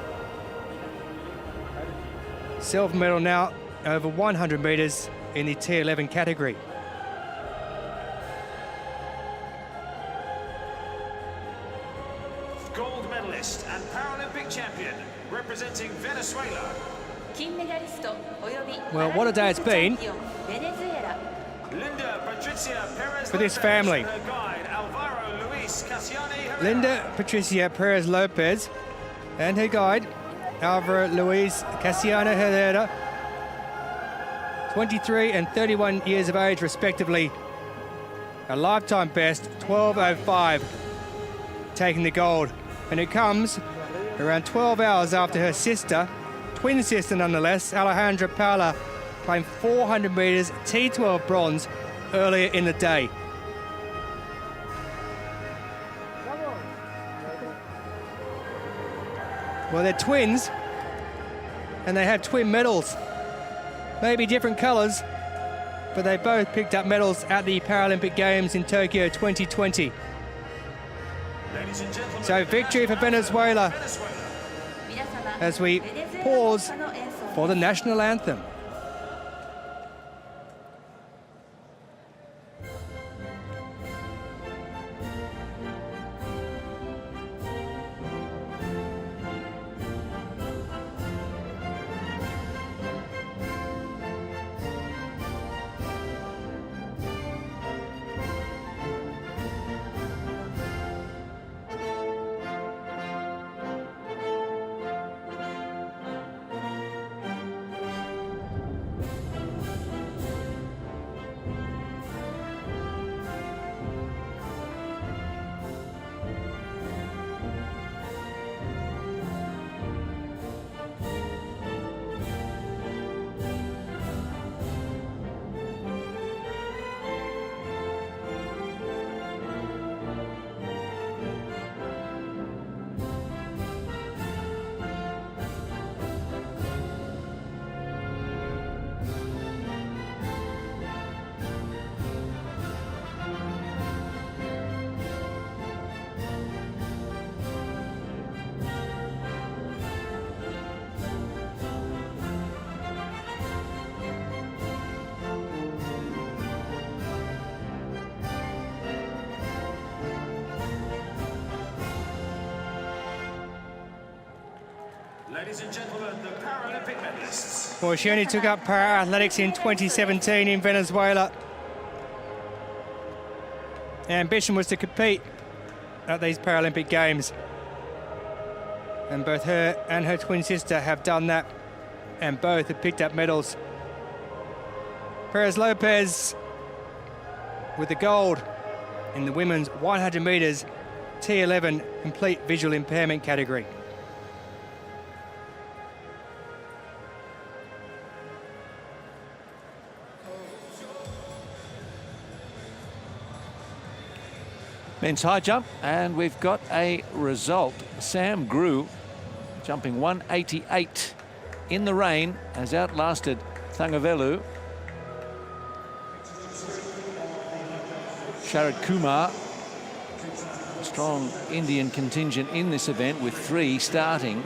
silver medal now over 100 metres in the T11 category. Gold medalist and Paralympic champion representing Venezuela. 金メダリストおよび Well, what a day it's been パラリンピックチャンピオンベネズエラ Linda Patricia Perez For this Lopez family. and her guide Alvaro Luis Cassiani Herrera. Linda Patricia Perez Lopez and her guide, Alvaro Luis Cassiano Herrera, 23 and 31 years of age respectively. A lifetime best, 12:05, taking the gold. And it comes around 12 hours after her sister, twin sister nonetheless, Alejandra Paula, claimed 400 metres T12 bronze earlier in the day. Well, they're twins, and they have twin medals. Maybe different colours, but they both picked up medals at the Paralympic Games in Tokyo 2020. Ladies and gentlemen, So victory for Venezuela 皆様 as we ベネズエラ pause 国歌の演奏 for the national anthem. ladies and gentlemen, the Paralympic medalists. Well, she only took up para-athletics in 2017 in Venezuela. Her ambition was to compete at these Paralympic Games. And both her and her twin sister have done that, and both have picked up medals. Perez Lopez with the gold in the women's 100 metres T11 complete visual impairment category. Men's high jump, and we've got a result. Sam Grew, jumping 188 in the rain, has outlasted Thangavelu. Sharad Kumar, strong Indian contingent in this event with 3 starting.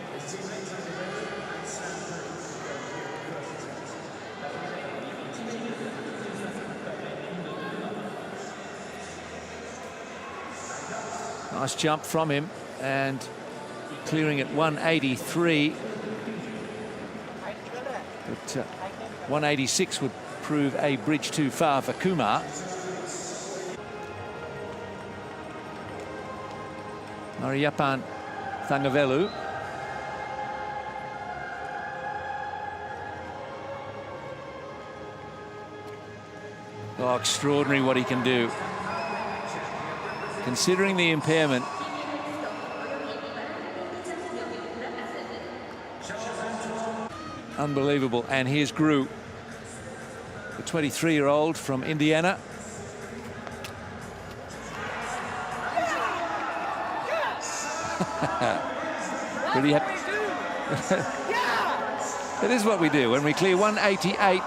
Nice jump from him, and clearing at 183. But 186 would prove a bridge too far for Kumar. Mariappan Thangavelu. Oh, extraordinary what he can do. Considering the impairment. Unbelievable. And here's Gru, the 23-year-old from Indiana. Pretty happy. That is what we do when we clear 188.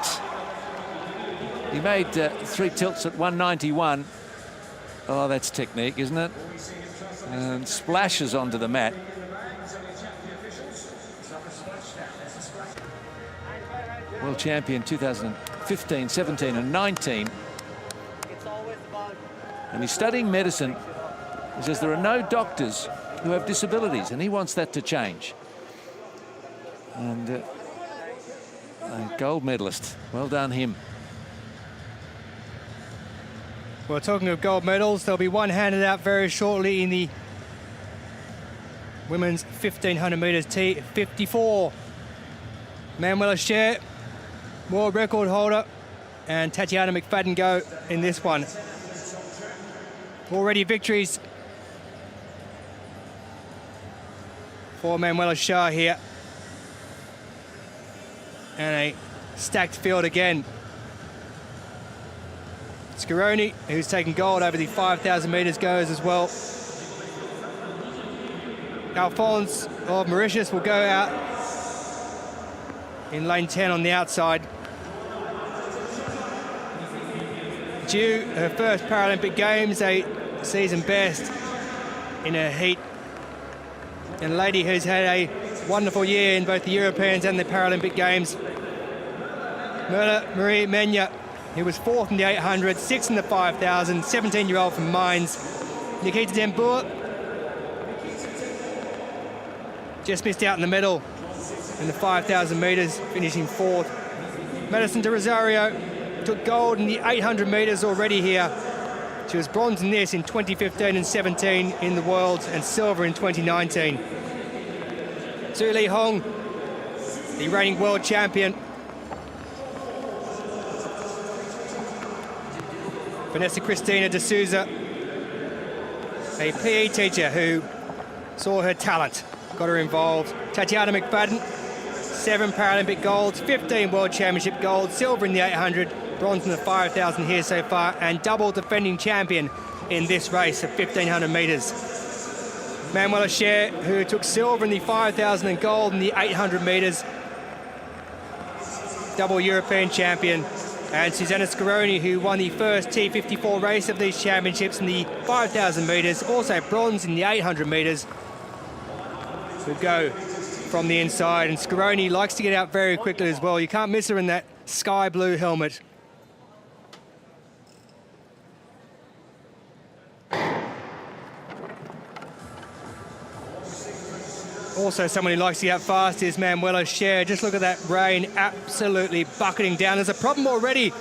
He made 3 tilts at 191. Oh, that's technique, isn't it? And splashes onto the mat. World champion 2015, 17 and 19. And he's studying medicine. He says there are no doctors who have disabilities, and he wants that to change. And a gold medalist. Well done him. Well, talking of gold medals, there'll be one handed out very shortly in the women's 1500 metres T54. Manuela Scher, world record holder, and Tatiana McFadden go in this one. Already victories for Manuela Scher here. And a stacked field again. Scaroni, who's taken gold over the 5,000 metres, goes as well. Alphonse of Mauritius will go out in lane 10 on the outside. Due her first Paralympic Games, a season best in her heat. And a lady who's had a wonderful year in both the Europeans and the Paralympic Games. Merla Marie Menya, who was 4th in the 800, 6th in the 5,000, 17-year-old from Mines. Nikita Dembour just missed out in the medal in the 5,000 metres, finishing 4th. Madison de Rosario took gold in the 800 metres already here. She was bronze in this in 2015 and 17 in the Worlds, and silver in 2019. Zhu Li Hong, the reigning world champion. Vanessa Cristina de Souza, a PE teacher who saw her talent, got her involved. Tatiana McFadden, 7 Paralympic golds, 15 World Championship golds, silver in the 800, bronze in the 5,000 here so far, and double defending champion in this race of 1,500 metres. Manuela Scher, who took silver in the 5,000 and gold in the 800 metres, double European champion. And Susanna Scaroni, who won the first T54 race of these championships in the 5,000 metres, also bronze in the 800 metres, will go from the inside. And Scaroni likes to get out very quickly as well. You can't miss her in that sky blue helmet. Also, someone who likes to get out fast is Manuela Scher. Just look at that rain absolutely bucketing down. There's a problem already.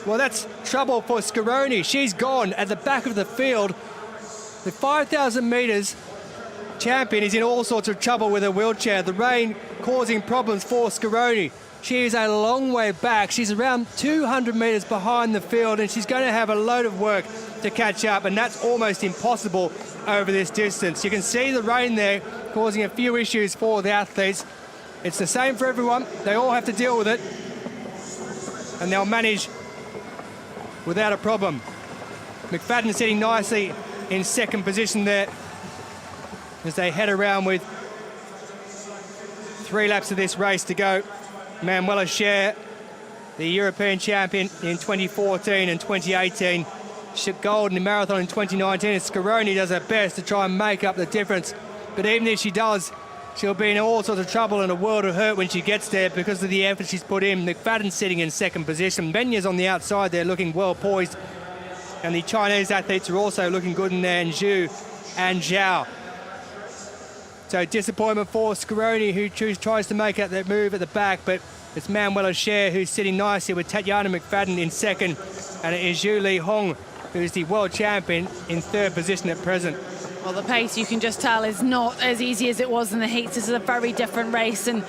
Well, that's trouble for Scaroni. She's gone at the back of the field. The 5,000 metres champion is in all sorts of trouble with her wheelchair. The rain causing problems for Scaroni. She is a long way back. She's around 200 metres behind the field, and she's going to have a load of work to catch up, and that's almost impossible over this distance. You can see the rain there causing a few issues for the athletes. It's the same for everyone. They all have to deal with it, and they'll manage without a problem. McFadden sitting nicely in second position there as they head around with 3 laps of this race to go. Manuela Scher, the European champion in 2014 and 2018, took gold in the marathon in 2019, and Scaroni does her best to try and make up the difference. But even if she does, she'll be in all sorts of trouble and a world of hurt when she gets there because of the effort she's put in. McFadden sitting in second position. Menya's on the outside there looking well poised. And the Chinese athletes are also looking good in there, and Zhu and Zhao. So disappointment for Scaroni, who tries to make out that move at the back, but it's Manuela Scher who's sitting nicely with Tatiana McFadden in second, and it is Zhu Li Hong, who's the world champion, in third position at present. Well, the pace, you can just tell, is not as easy as it was in the heats. This is a very different race, and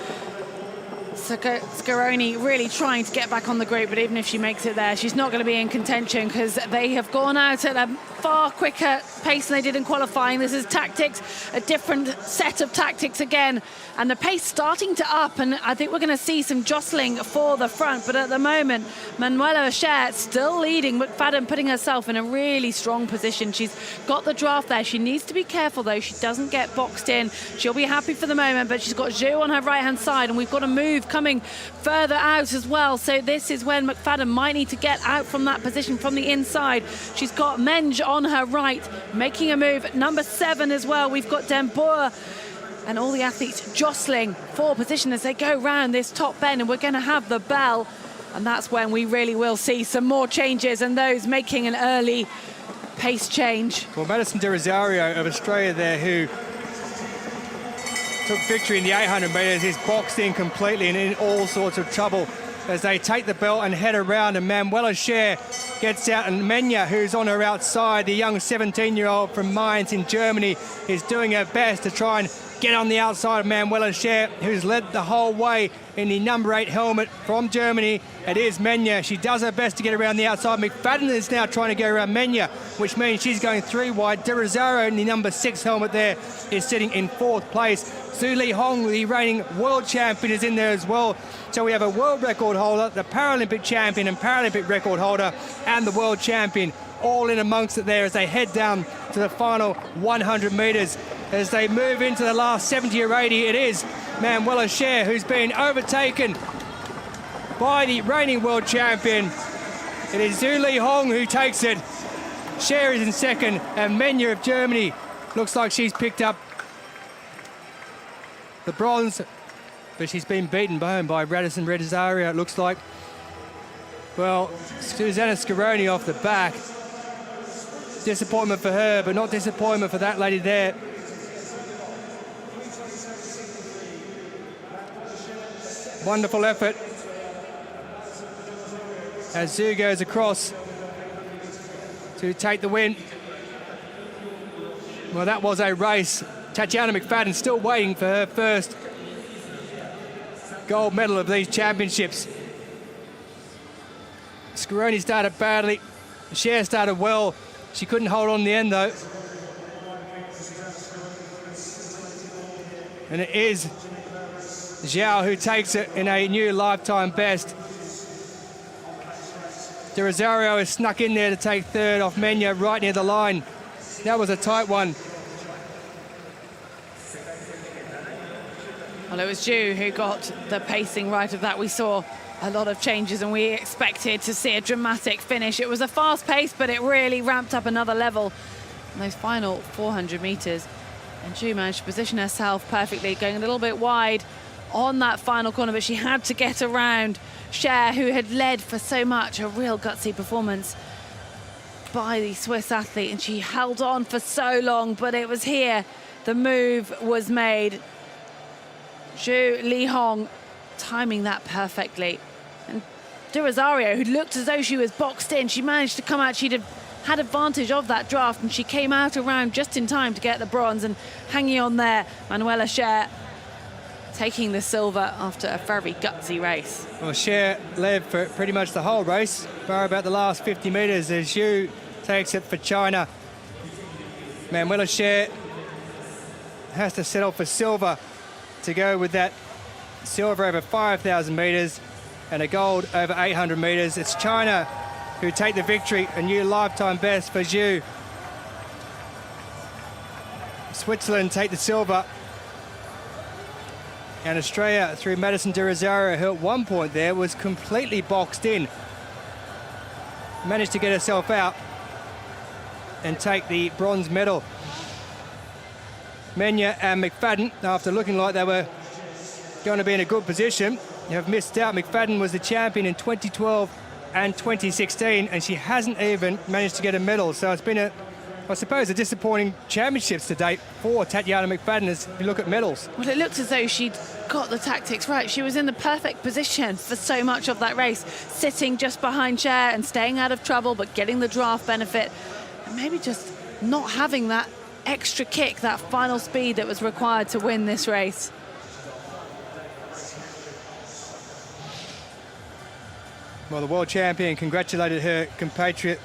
Scaroni really trying to get back on the group, but even if she makes it there, she's not going to be in contention because they have gone out at a far quicker pace than they did in qualifying. This is tactics, a different set of tactics again, and the pace starting to up, and I think we're going to see some jostling for the front, but at the moment, Manuela Scher still leading. McFadden putting herself in a really strong position. She's got the draft there. She needs to be careful, though. She doesn't get boxed in. She'll be happy for the moment, but she's got Zhu on her right-hand side, and we've got a move coming further out as well. So this is when McFadden might need to get out from that position from the inside. She's got Menge on her right, making a move. Number 7 as well. We've got Den Boer and all the athletes jostling for position as they go round this top bend, and we're going to have the bell, and that's when we really will see some more changes and those making an early pace change. Well, Madison De Rosario of Australia there, who took victory in the 800 metres, is boxed in completely and in all sorts of trouble as they take the belt and head around, and Manuela Scher gets out, and Menya, who's on her outside, the young 17-year-old from Mainz in Germany, is doing her best to try and get on the outside of Manuela Scher, who's led the whole way in the number 8 helmet from Germany. It is Menya. She does her best to get around the outside. McFadden is now trying to go around Menya, which means she's going 3 wide. De Rosario in the number 6 helmet there is sitting in 4th place. Zhu Li Hong, the reigning world champion, is in there as well. So we have a world record holder, the Paralympic champion and Paralympic record holder, and the world champion all in amongst it there as they head down to the final 100 metres. As they move into the last 70 or 80, it is Manuela Scher who's been overtaken by the reigning world champion. It is Zhu Li Hong who takes it. Scher is in second, and Menya of Germany looks like she's picked up the bronze, but she's been beaten home by Madison De Rosario, it looks like. Well, Susanna Scaroni off the back. Disappointment for her, but not disappointment for that lady there. Wonderful effort as Zhu goes across to take the win. Well, that was a race. Tatiana McFadden still waiting for her first gold medal of these championships. Scaroni started badly. Scher started well. She couldn't hold on in the end, though. And it is Zhao who takes it in a new lifetime best. De Rosario is snuck in there to take third off Menya right near the line. That was a tight one. Well, it was Zhu who got the pacing right of that. We saw a lot of changes and we expected to see a dramatic finish. It was a fast pace, but it really ramped up another level in those final 400 metres. And Zhu managed to position herself perfectly, going a little bit wide on that final corner, but she had to get around Scher, who had led for so much. A real gutsy performance by the Swiss athlete, and she held on for so long, but it was here the move was made. Zhu Li Hong timing that perfectly. And De Rosario, who looked as though she was boxed in, she managed to come out. She'd have had advantage of that draft, and she came out around just in time to get the bronze, and hanging on there, Manuela Scher taking the silver after a very gutsy race. Well, Scher led for pretty much the whole race, bar about the last 50 metres as Zhu takes it for China. Manuela Scher has to settle for silver to go with that silver over 5,000 metres and a gold over 800 metres. It's China who take the victory, a new lifetime best for Zhu. Switzerland take the silver. And Australia, through Madison De Rosario, who at one point there was completely boxed in, managed to get herself out and take the bronze medal. Menya and McFadden, after looking like they were going to be in a good position, have missed out. McFadden was the champion in 2012 and 2016, and she hasn't even managed to get a medal. So it's been a I suppose, the disappointing championships to date for Tatiana McFadden as you look at medals. Well, it looked as though she'd got the tactics right. She was in the perfect position for so much of that race, sitting just behind Cher and staying out of trouble, but getting the draft benefit, and maybe just not having that extra kick, that final speed that was required to win this race. Well, the world champion congratulated her compatriot.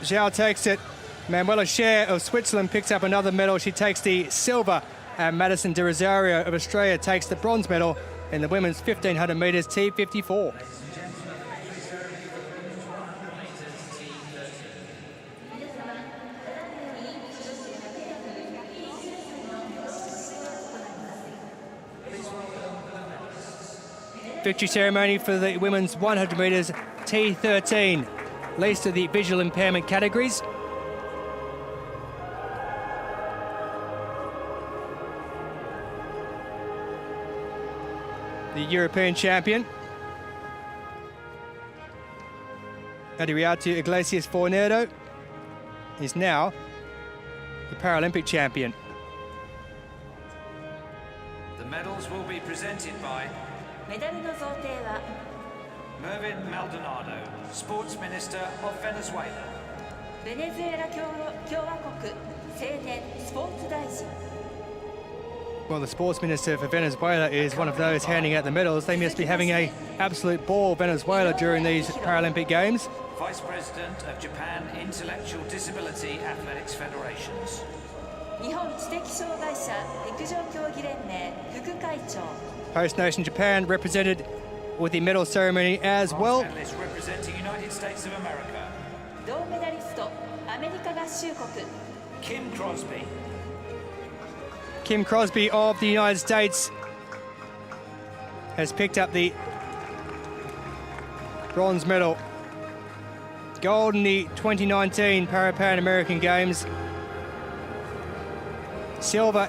Zhao takes it. Manuela Cher of Switzerland picks up another medal. She takes the silver, and Madison De Rosario of Australia takes the bronze medal in the women's 1500 metres T54. Victory ceremony for the women's 100 metres T13, least of the visual impairment categories. The European champion, Adriatu Iglesias Fornero, is now the Paralympic champion. The medals will be presented by メダルの贈呈は Mervyn Maldonado, Sports Minister of Venezuela. ベネズエラ共和国青年スポーツ大臣 Well, the sports minister for Venezuela is one of those handing out the medals. They must be having an absolute ball, Venezuela, during these Paralympic Games. Vice President of Japan Intellectual Disability Athletics Federations. 日本知的障害者陸上競技連盟副会長 Host nation Japan represented with the medal ceremony as well. Bronze medalist representing United States of America. 銅メダリストアメリカ合衆国 Kim Crosby. Kim Crosby of the United States has picked up the bronze medal. Gold in the 2019 Pan American Games. Silver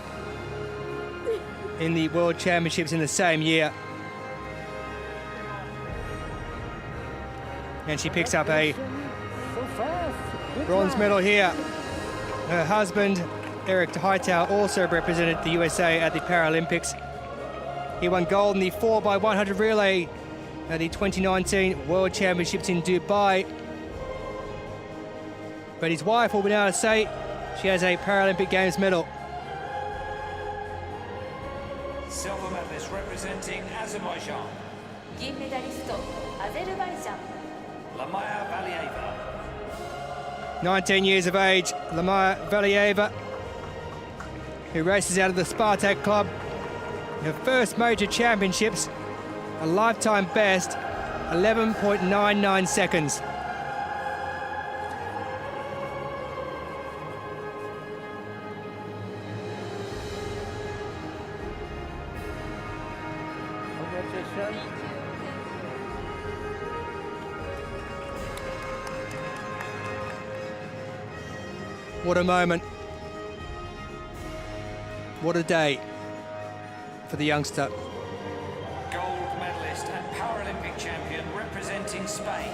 in the World Championships in the same year. And she picks up a bronze medal here. Her husband, Eric Hightower, also represented the USA at the Paralympics. He won gold in the 4x100 relay at the 2019 World Championships in Dubai. But his wife will be able to say she has a Paralympic Games medal. Silver medalist representing Azerbaijan. 銀メダリストアゼルバイジャン Lamaya Valieva. 19 years of age, Lamaya Valieva, who races out of the Spartak Club. Her first major championships, a lifetime best, 11.99 seconds. What a moment. What a day for the youngster. Gold medalist and Paralympic champion representing Spain.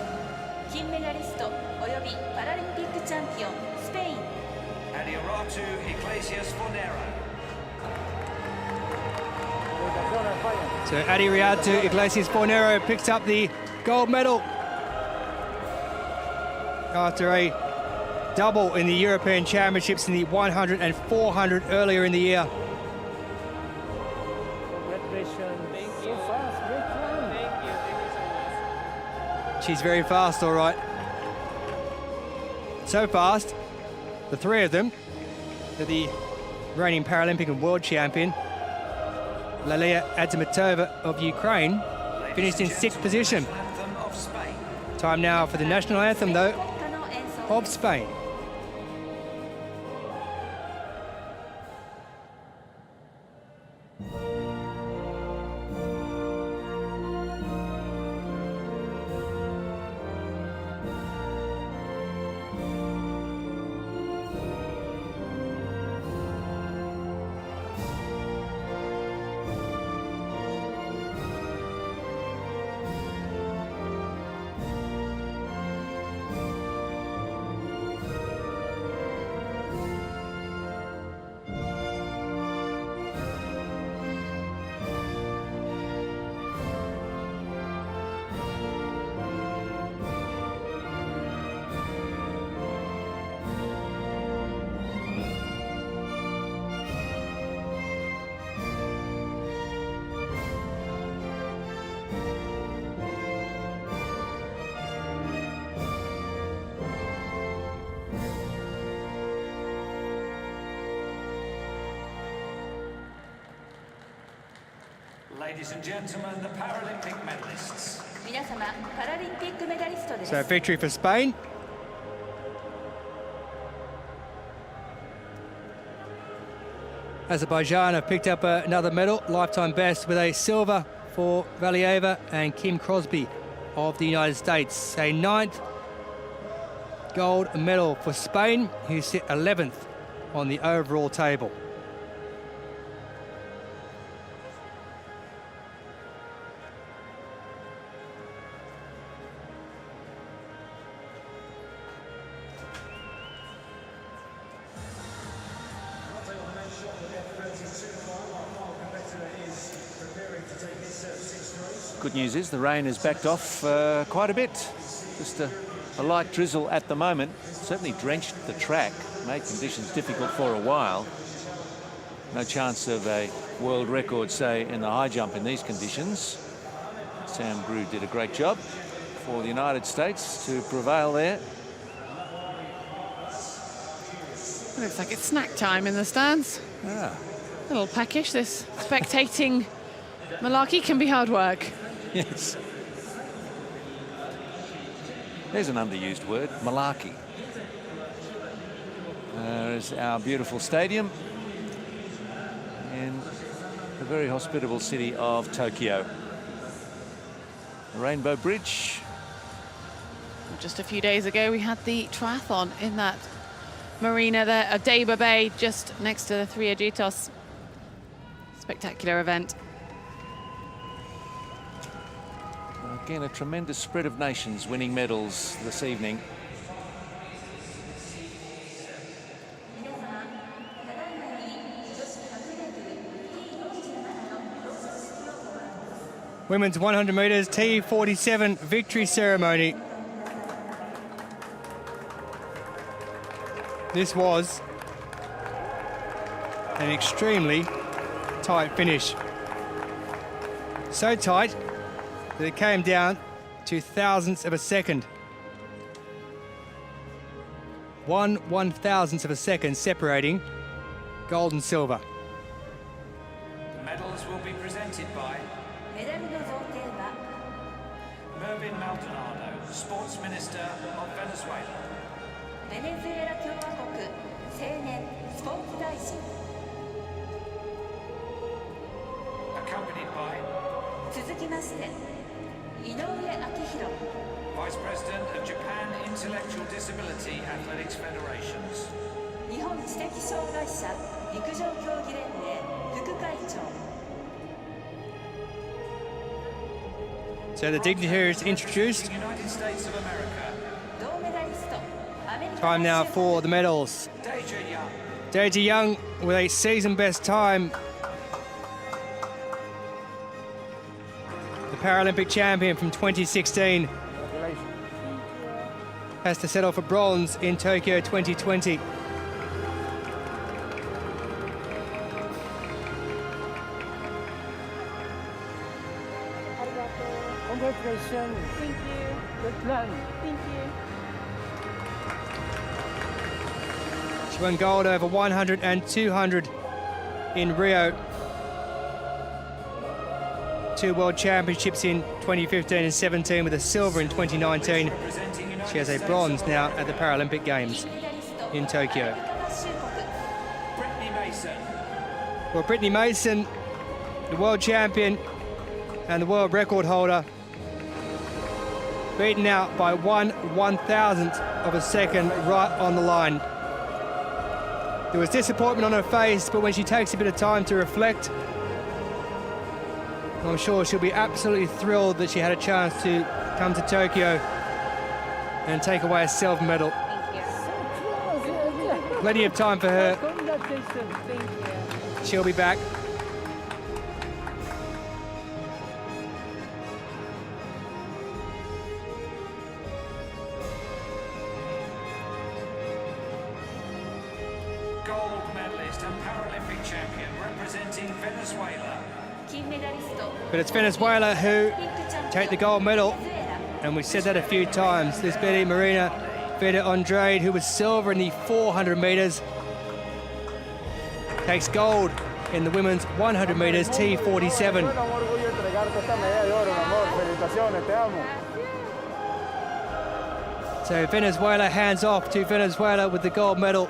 金メダリストおよびパラリンピックチャンピオンスペイン Adriatu Iglesias Fornero. So Adriatu Iglesias Fornero picks up the gold medal after a double in the European Championships in the 100 and 400 earlier in the year. She's very fast, all right. So fast, the three of them, the reigning Paralympic and world champion, Lalia Azimatova of Ukraine, finished in 6th position. Anthem of Spain. Time now for the national anthem, though, 国歌の演奏 of Spain. Ladies and gentlemen, the Paralympic medalists. 皆様、パラリンピックメダリストです。 So victory for Spain. Azerbaijan have picked up another medal, lifetime best, with a silver for Valieva and Kim Crosby of the United States. A 9th gold medal for Spain, who sit 11th on the overall table. Good news is the rain has backed off quite a bit. Just a light drizzle at the moment. Certainly drenched the track, made conditions difficult for a while. No chance of a world record, say, in the high jump in these conditions. Sam Grew did a great job for the United States to prevail there. Looks like it's snack time in the stands. Ah. A little peckish. This spectating malarkey can be hard work. Yes. There's an underused word, malarkey. There's our beautiful stadium in the very hospitable city of Tokyo. The Rainbow Bridge. Just a few days ago, we had the triathlon in that marina there, Odaiba Bay, just next to the Three Agitos. Spectacular event. Again, a tremendous spread of nations winning medals this evening. Women's 100 metres T47 victory ceremony. This was an extremely tight finish. So tight that it came down to thousandths of a second. 1/1000th of a second separating gold and silver. The medals will be presented by メダルの贈呈は Mervyn Maldonado, Sports Minister of Venezuela. ベネズエラ共和国青年スポーツ大臣 Accompanied by 続きまして井上明宏 Vice President of Japan Intellectual Disability Athletics Federations. 日本知的障害者陸上競技連盟副会長 So the dignitaries introduced. United States of America. 銅メダリストアメリカ Time now for the medals. Deja Young. Deja Young with a season best time. The Paralympic champion from 2016 has to settle for bronze in Tokyo 2020. Congratulations. Thank you. Good plan. Thank you. She won gold over 100 and 200 in Rio. 2 world championships in 2015 and 17 with a silver in 2019. She has a bronze now at the Paralympic Games in Tokyo. Brittany Mason. Well, Brittany Mason, the world champion and the world record holder, beaten out by 1/1000th of a second right on the line. There was disappointment on her face, but when she takes a bit of time to reflect, I'm sure she'll be absolutely thrilled that she had a chance to come to Tokyo and take away a silver medal. Plenty of time for her. Congratulations. Thank you. She'll be back. Gold medalist and Paralympic champion representing Venezuela. 金メダリスト But it's Venezuela who ピンクチャンピオン take the gold medal. ベネズエラ And we've said that a few times. This Betty Marina Veda Andrade, who was silver in the 400 metres, takes gold in the women's 100 metres T47. Un orgullo entregarte esta medalla de oro, mi amor. Felicitaciones, te amo. So Venezuela hands off to Venezuela with the gold medal.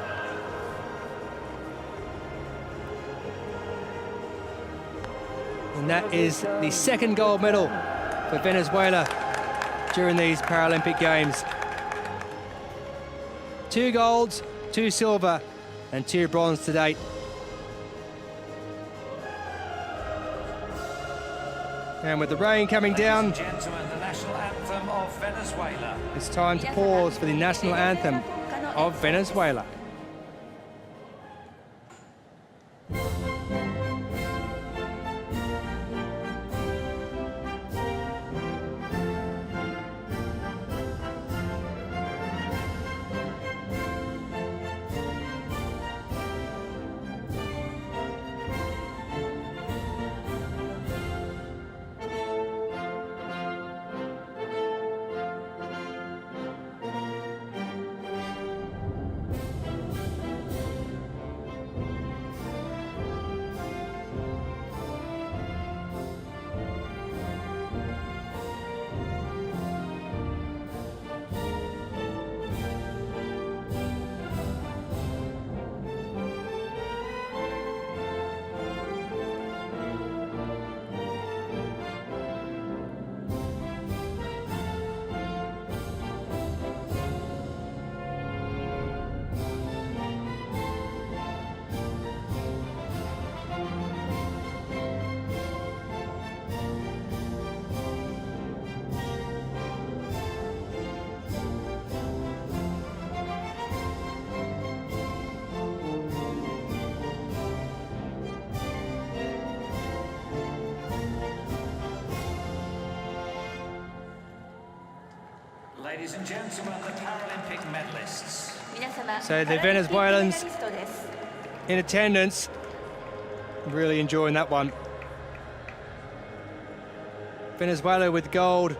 And that is the second gold medal for Venezuela during these Paralympic Games. 2 golds, 2 silver, and 2 bronze to date. And with the rain coming down, Ladies and gentlemen, the national anthem of Venezuela. it's time to pause for the national anthem of Venezuela. Ladies and gentlemen, the Paralympic medalists. So the Venezuelans in attendance, really enjoying that one. Venezuela with gold,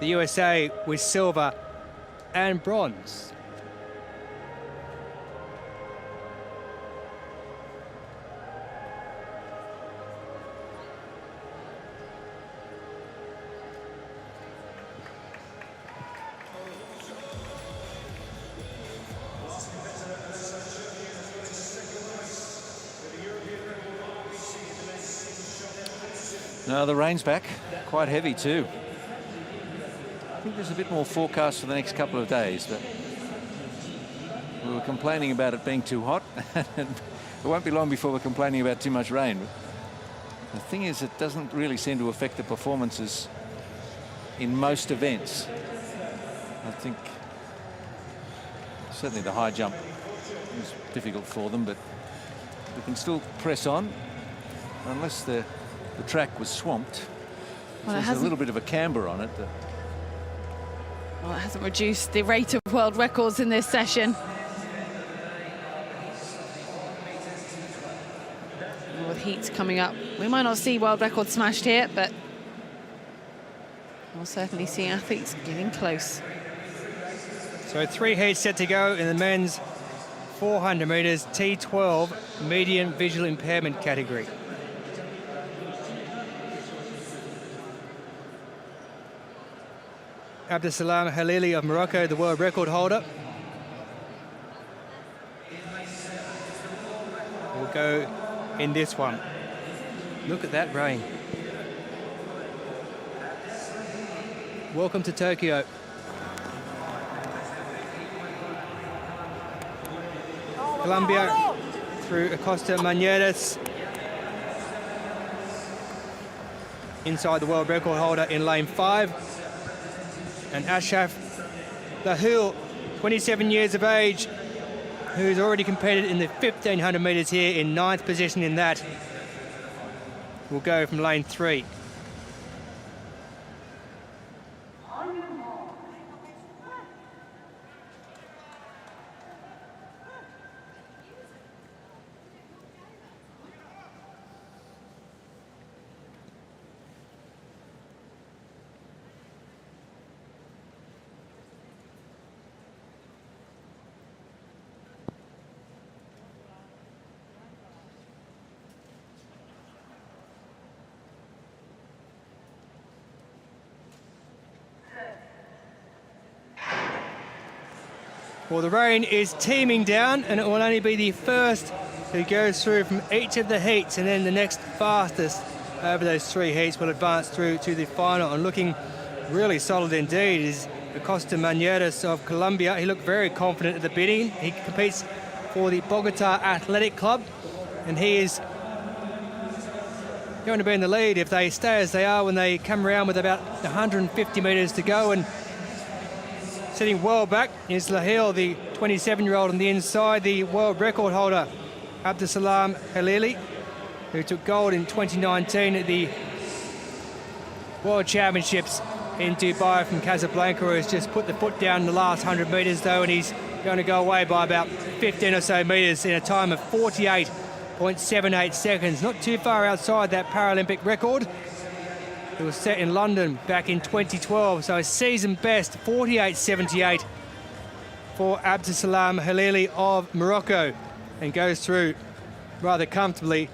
the USA with silver and bronze. No, the rain's back, quite heavy too. I think there's a bit more forecast for the next couple of days, but we were complaining about it being too hot. It won't be long before we're complaining about too much rain. But the thing is, it doesn't really seem to affect the performances in most events. I think certainly the high jump was difficult for them, but we can still press on unless the track was swamped. Well, There's a little bit of a camber on it. Well, it hasn't reduced the rate of world records in this session. With heats coming up, we might not see world records smashed here, but we'll certainly see athletes getting close. So 3 heats set to go in the men's 400 metres T12 medium visual impairment category. Abdesalam Halili of Morocco, the world record holder, will go in this one. Look at that rain. Welcome to Tokyo. Colombia through Acosta Maneras. Inside the world record holder in lane 5. And Ashraf Lahul, 27 years of age, who's already competed in the 1500 metres here in 9th position in that, will go from lane 3. Well, the rain is teeming down, and it will only be the first who goes through from each of the heats, and then the next fastest over those 3 heats will advance through to the final. And looking really solid indeed is Acosta Manieres of Colombia. He looked very confident at the bidding. He competes for the Bogota Athletic Club, and he is going to be in the lead if they stay as they are when they come around with about 150 metres to go. And sitting well back is Lahil, the 27-year-old on the inside, the world record holder, Abdusalam Halili, who took gold in 2019 at the World Championships in Dubai from Casablanca, who has just put the foot down in the last 100 metres though, and he's going to go away by about 15 or so metres in a time of 48.78 seconds. Not too far outside that Paralympic record. It was set in London back in 2012, so a season best 48.78 for Abdusalam Halili of Morocco, and goes through rather comfortably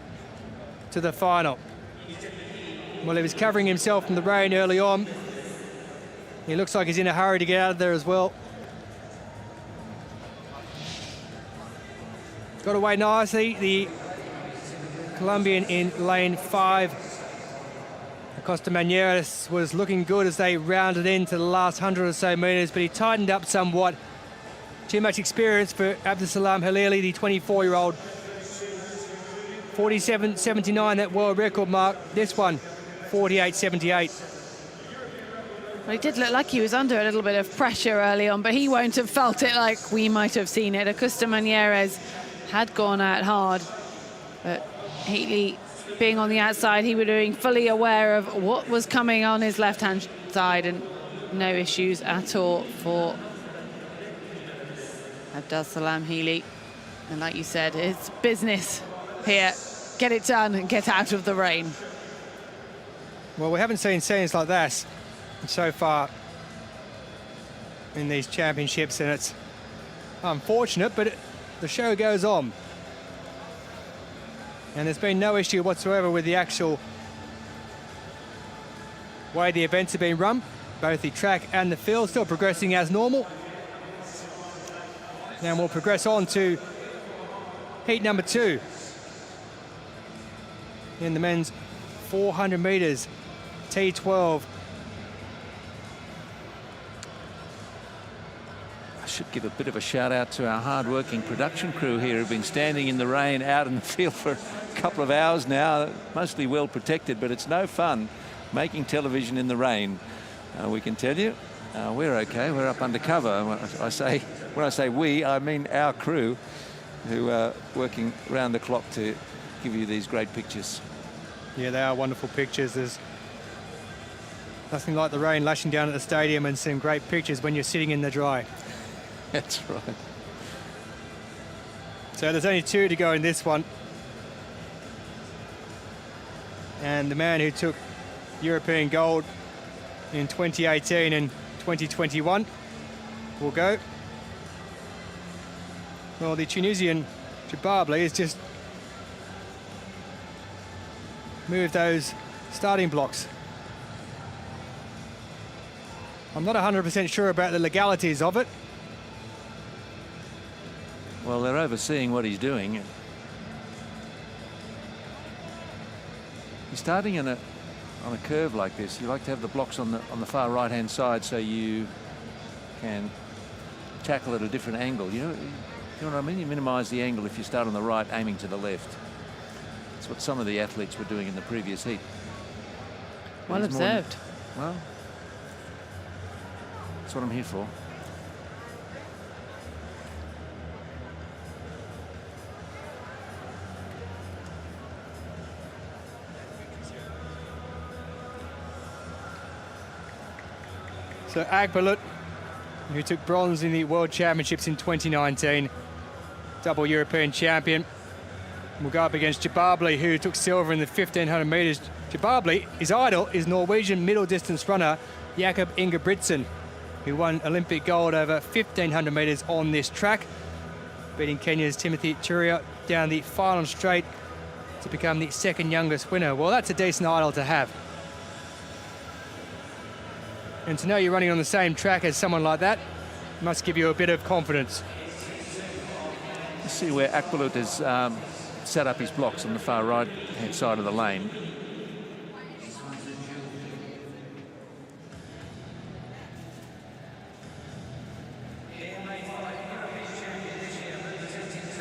to the final. Well, he was covering himself from the rain early on. He looks like he's in a hurry to get out of there as well. Got away nicely, the Colombian in lane 5. Acosta Manieres was looking good as they rounded into the last 100 or so metres, but he tightened up somewhat. Too much experience for Abdusalam Halili, the 24-year-old. 47.79, that world record mark. This one, 48.78. Well, it did look like he was under a little bit of pressure early on, but he won't have felt it like we might have seen it. Acosta Manieres had gone out hard, but Heatley, being on the outside, he was being fully aware of what was coming on his left-hand side, and no issues at all for Abdusalam Heatley. And like you said, it's business here. Get it done and get out of the rain. Well, we haven't seen scenes like that so far in these championships, and it's unfortunate, but the show goes on. And there's been no issue whatsoever with the actual way the events have been run, both the track and the field, still progressing as normal. Now we'll progress on to heat number 2 in the men's 400 metres, T12. I should give a bit of a shout out to our hard-working production crew here who've been standing in the rain out in the field for a couple of hours now, mostly well protected, but it's no fun making television in the rain. We can tell you we're okay, we're up under cover. When I say we, I mean our crew, who are working round the clock to give you these great pictures. Yeah, they are wonderful pictures. There's nothing like the rain lashing down at the stadium and some great pictures when you're sitting in the dry. That's right. So there's only 2 to go in this one. And the man who took European gold in 2018 and 2021 will go. Well, the Tunisian Jababli has just moved those starting blocks. I'm not 100% sure about the legalities of it. Well, they're overseeing what he's doing. He's starting on a curve like this. You like to have the blocks on the far right-hand side so you can tackle at a different angle. You know what I mean? You minimise the angle if you start on the right, aiming to the left. That's what some of the athletes were doing in the previous heat. Well observed. Well, that's what I'm here for. So Agbalut, who took bronze in the World Championships in 2019, double European champion, will go up against Jababli, who took silver in the 1500 metres. Jababli, his idol, is Norwegian middle distance runner Jakob Ingebrigtsen, who won Olympic gold over 1500 metres on this track, beating Kenya's Timothy Cheruiyot down the final straight to become the second youngest winner. Well, that's a decent idol to have. And to know you're running on the same track as someone like that Must give you a bit of confidence. Let's see where Akbulut has set up his blocks on the far right-hand side of the lane.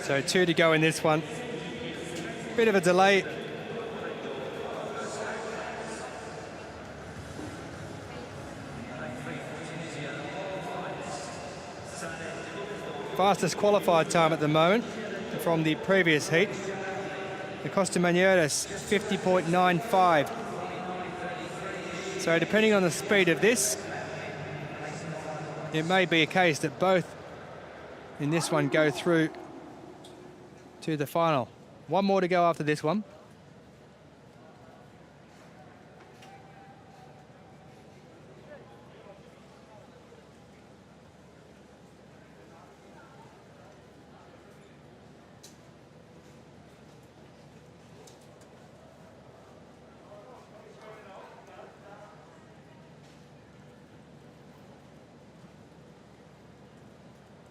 So 2 to go in this one. Bit of a delay. Fastest qualified time at the moment from the previous heat. The Costa Manieres 50.95. So depending on the speed of this, it may be a case that both in this one go through to the final. One more to go after this one.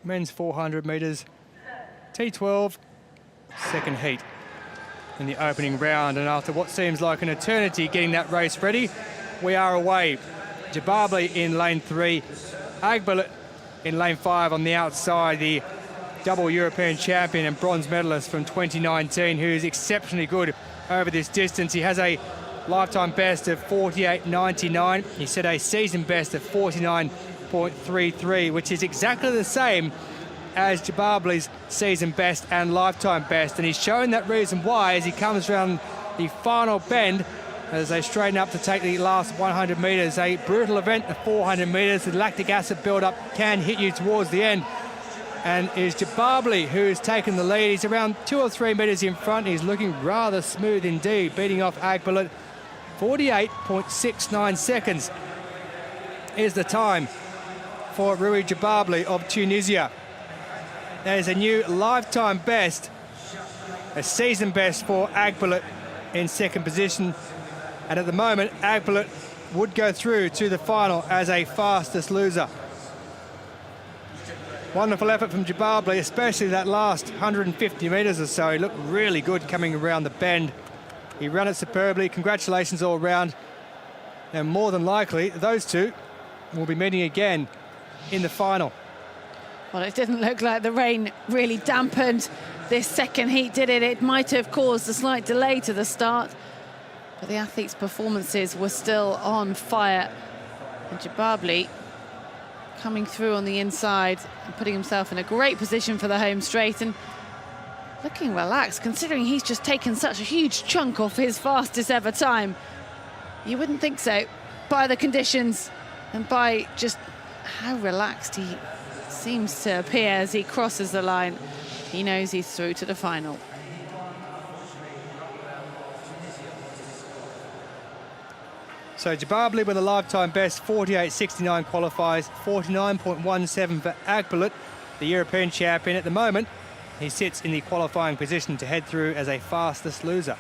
Men's 400 metres, T12, second heat in the opening round. And after what seems like an eternity getting that race ready, we are away. Jababli in lane 3, Akbulut in lane 5 on the outside, the double European champion and bronze medalist from 2019, who is exceptionally good over this distance. He has a lifetime best of 48.99. He set a season best of 49.33, which is exactly the same as Jababli's season best and lifetime best. And he's shown that reason why as he comes around the final bend as they straighten up to take the last 100 metres. A brutal event, the 400 metres. The lactic acid build-up can hit you towards the end. And it's Jababli who's taken the lead. He's around 2 or 3 metres in front. He's looking rather smooth indeed, beating off Akbulut. 48.69 seconds is the time for Rui Jababli of Tunisia. There's a new lifetime best, a season best for Akbulut in second position. And at the moment, Akbulut would go through to the final as a fastest loser. Wonderful effort from Jababli, especially that last 150 metres or so. He looked really good coming around the bend. He ran it superbly. Congratulations all round. And more than likely, those two will be meeting again in the final. Well, it didn't look like the rain really dampened this second heat, did it? It might have caused a slight delay to the start, but the athletes' performances were still on fire. And Jababli coming through on the inside and putting himself in a great position for the home straight and looking relaxed, considering he's just taken such a huge chunk off his fastest ever time. You wouldn't think so by the conditions and by just how relaxed he seems to appear as he crosses the line. He knows he's through to the final. So Jababli with a lifetime best, 48.69 qualifies, 49.17 for Akbulut, the European champion. At the moment, he sits in the qualifying position to head through as a fastest loser.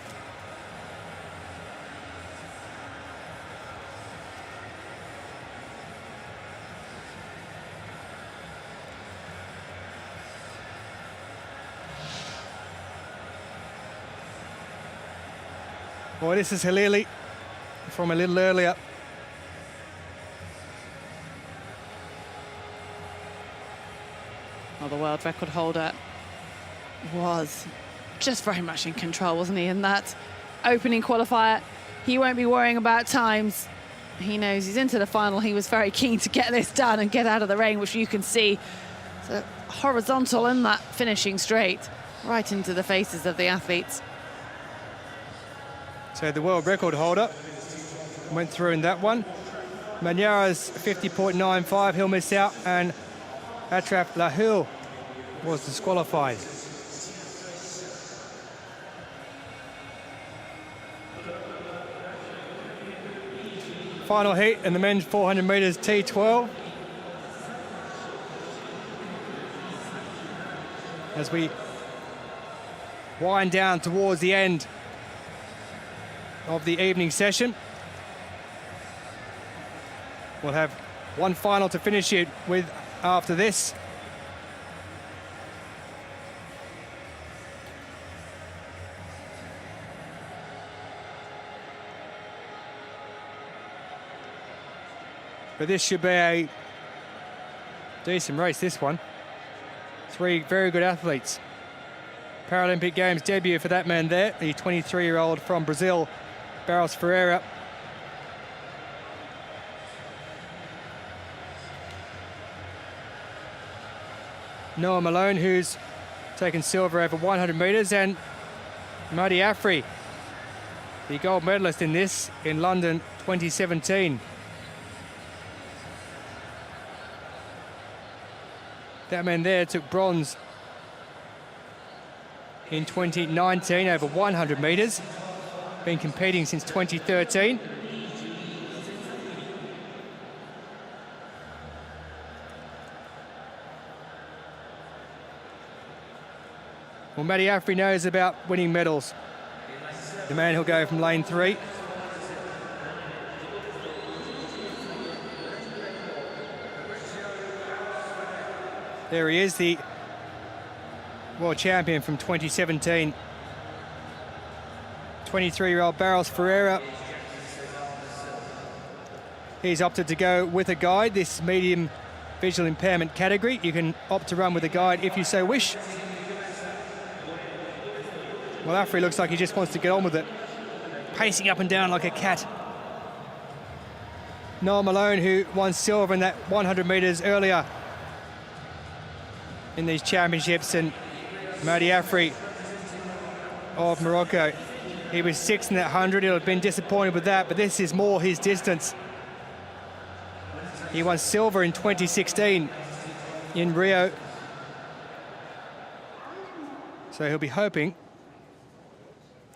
Well, this is Halili from a little earlier. Well, the world record holder was just very much in control, wasn't he, in that opening qualifier? He won't be worrying about times. He knows he's into the final. He was very keen to get this done and get out of the rain, which you can see. So horizontal in that finishing straight, right into the faces of the athletes. So the world record holder went through in that one. Maniera's 50.95, he'll miss out, and Atraf Lahil was disqualified. Final heat in the men's 400 metres T12. As we wind down towards the end of the evening session, we'll have one final to finish it with after this. But this should be a decent race, this one. 3 very good athletes. Paralympic Games debut for that man there, the 23-year-old from Brazil, Barros Ferreira. Noah Malone, who's taken silver over 100 metres, and Mahdi Afri, the gold medalist in this in London 2017. That man there took bronze in 2019 over 100 metres. Been competing since 2013. Well, Mahdi Afri knows about winning medals. The man who'll go from lane 3. There he is, the world champion from 2017. 23-year-old Barros Ferreira. He's opted to go with a guide, this medium visual impairment category. You can opt to run with a guide if you so wish. Well, Afri looks like he just wants to get on with it, pacing up and down like a cat. Noah Malone, who won silver in that 100 metres earlier in these championships, and Mahdi Afri of Morocco. He was 6th in that 100. He'll have been disappointed with that, but this is more his distance. He won silver in 2016 in Rio. So he'll be hoping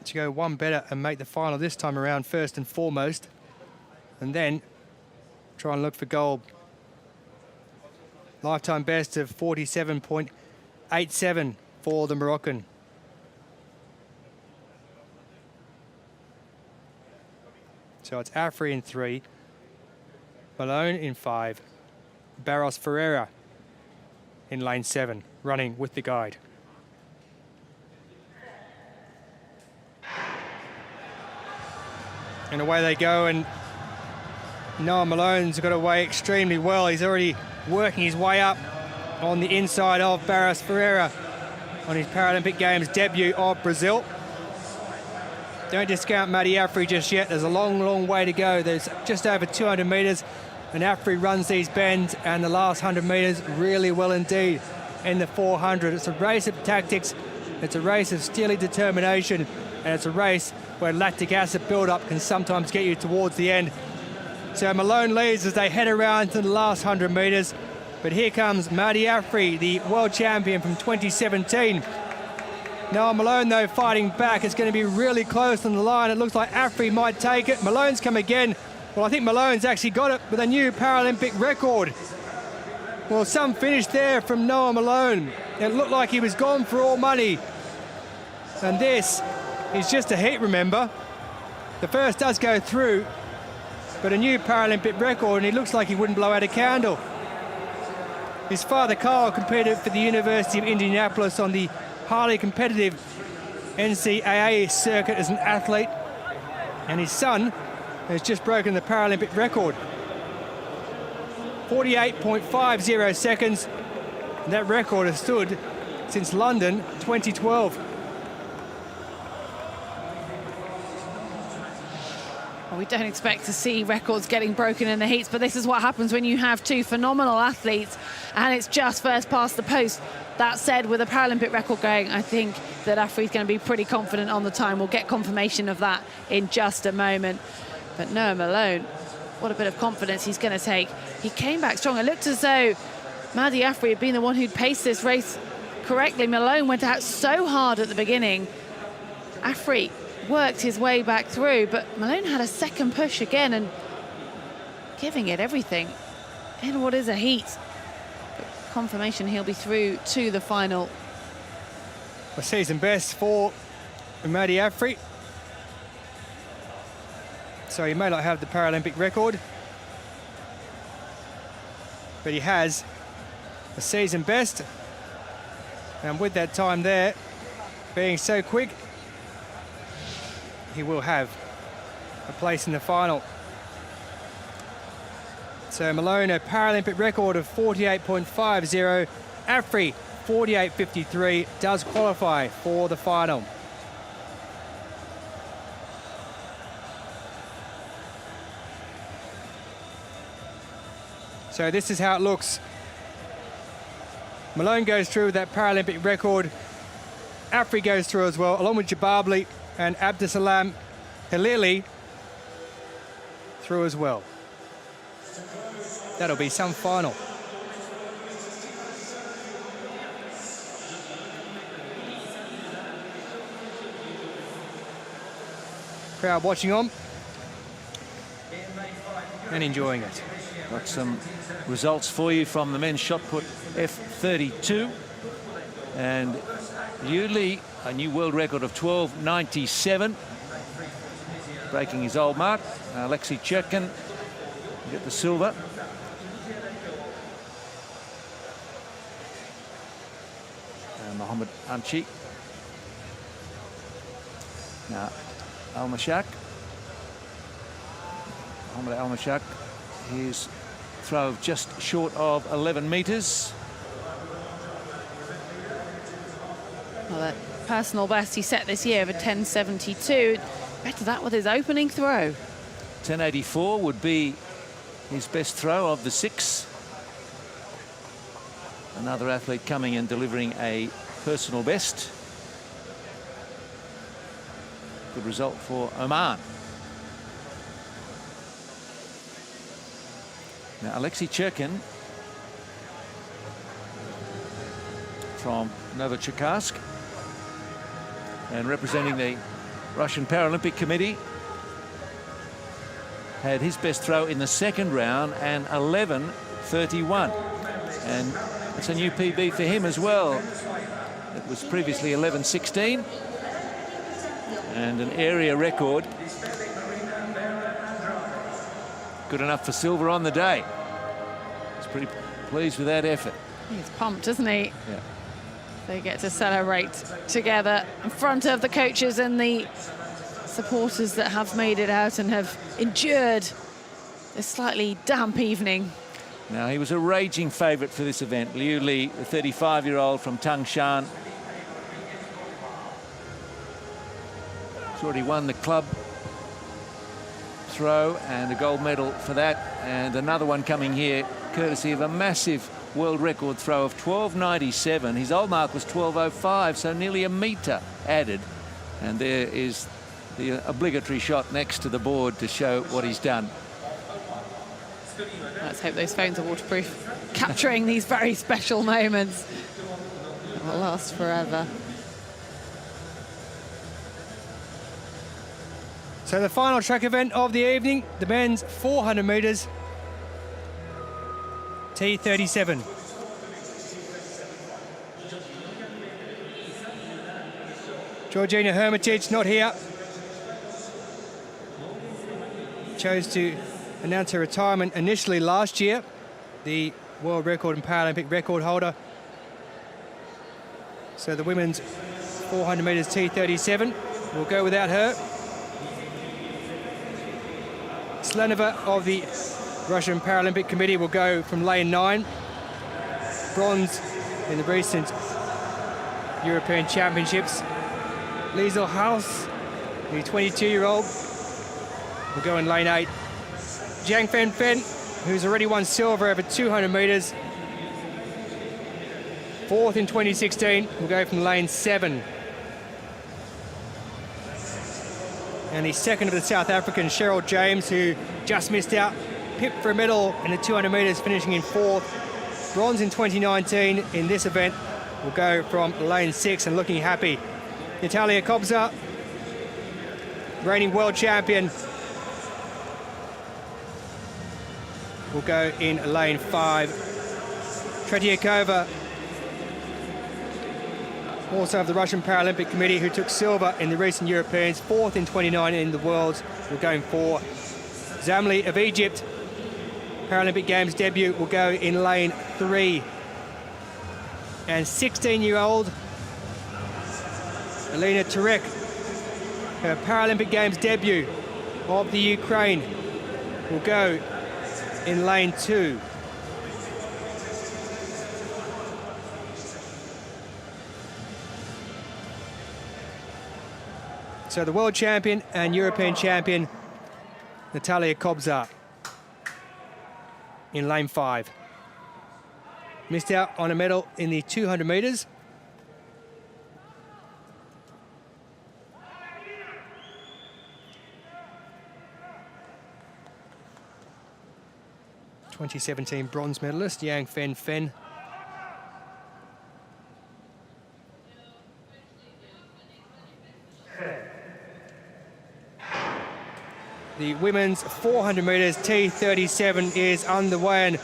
to go one better and make the final this time around first and foremost, and then try and look for gold. Lifetime best of 47.87 for the Moroccan. So it's Afri in 3, Malone in 5, Barros Ferreira in lane 7, running with the guide. And away they go, and Noah Malone's got away extremely well. He's already working his way up on the inside of Barros Ferreira on his Paralympic Games debut of Brazil. Don't discount Mahdi Afri just yet. There's a long, long way to go. There's just over 200 metres, and Afri runs these bends and the last 100 metres really well indeed in the 400. It's a race of tactics. It's a race of steely determination, and it's a race where lactic acid build-up can sometimes get you towards the end. So Malone leads as they head around to the last 100 metres. But here comes Mahdi Afri, the world champion from 2017. Noah Malone, though, fighting back. It's going to be really close on the line. It looks like Afri might take it. Malone's come again. Well, I think Malone's actually got it with a new Paralympic record. Well, some finish there from Noah Malone. It looked like he was gone for all money. And this is just a heat, remember. The first does go through, but a new Paralympic record, and he looks like he wouldn't blow out a candle. His father, Carl, competed for the University of Indianapolis on the highly competitive NCAA circuit as an athlete, and his son has just broken the Paralympic record. 48.50 seconds, and that record has stood since London 2012. Well, we don't expect to see records getting broken in the heats, but this is what happens when you have two phenomenal athletes and it's just first past the post. That said, with a Paralympic record going, I think that Afri's going to be pretty confident on the time. We'll get confirmation of that in just a moment. But Noah Malone, what a bit of confidence he's going to take. He came back strong. It looked as though Mahdi Afri had been the one who'd paced this race correctly. Malone went out so hard at the beginning. Afri worked his way back through, but Malone had a second push again and giving it everything in what is a heat. But confirmation he'll be through to the final. A season best for Mahdi Afri. So he may not have the Paralympic record, but he has a season best. And with that time there being so quick, he will have a place in the final. So Malone, a Paralympic record of 48.50. Afri, 48.53, does qualify for the final. So this is how it looks. Malone goes through with that Paralympic record. Afri goes through as well, along with Jababli and Abdusalam Halili through as well. That'll be some final. Crowd watching on and enjoying it. Got some results for you from the men's shot put F32. And Liu Li, a new world record of 12.97, breaking his old mark. Alexei Cherkin get the silver. Mohammed Anchi. Now Al-Mashak. Mohammed Al-Mashak, his throw of just short of 11 metres. Well, that personal best he set this year of a 10.72. Better that with his opening throw. 10.84 would be his best throw of the 6. Another athlete coming and delivering a personal best. Good result for Oman. Now Alexei Cherkin from Novocherkassk, and representing the Russian Paralympic Committee, had his best throw in the second round, and 11.31, and it's a new PB for him as well. It was previously 11.16, and an area record. Good enough for silver on the day. He's pretty pleased with that effort. He's pumped, isn't he? Yeah. They get to celebrate together in front of the coaches and the supporters that have made it out and have endured this slightly damp evening. Now, he was a raging favourite for this event. Liu Li, the 35-year-old from Tangshan. He's already won the club throw and a gold medal for that, and another one coming here courtesy of a massive world record throw of 12.97. His old mark was 12.05, so nearly a metre added, and there is the obligatory shot next to the board to show what he's done. Let's hope those phones are waterproof, capturing these very special moments that will last forever. So the final track event of the evening, the men's 400 metres, T37. Georgina Hermitage not here. Chose to announce her retirement initially last year, the world record and Paralympic record holder. So the women's 400 metres T37 will go without her. Slenova of the Russian Paralympic Committee will go from lane 9. Bronze in the recent European Championships. Liesel Haus, the 22-year-old, will go in lane 8. Jiang Fen, who's already won silver over 200 metres, 4th in 2016, will go from lane 7. And the second of the South Africans, Cheryl James, who just missed out, pipped for a medal in the 200 metres, finishing in 4th. Bronze in 2019 in this event, will go from lane 6 and looking happy. Natalia Kobza, reigning world champion, will go in lane 5. Tretiakova, also of the Russian Paralympic Committee, who took silver in the recent Europeans, 4th in 2019 in the Worlds, will go in 4. Zamli of Egypt, Paralympic Games debut, will go in lane 3. And 16-year-old Alina Turek, her Paralympic Games debut of the Ukraine, will go in lane 2. So the world champion and European champion, Natalia Kobzar, in lane 5. Missed out on a medal in the 200 metres. (2017) bronze medalist Yang Fen. The women's 400 metres T37 is underway, and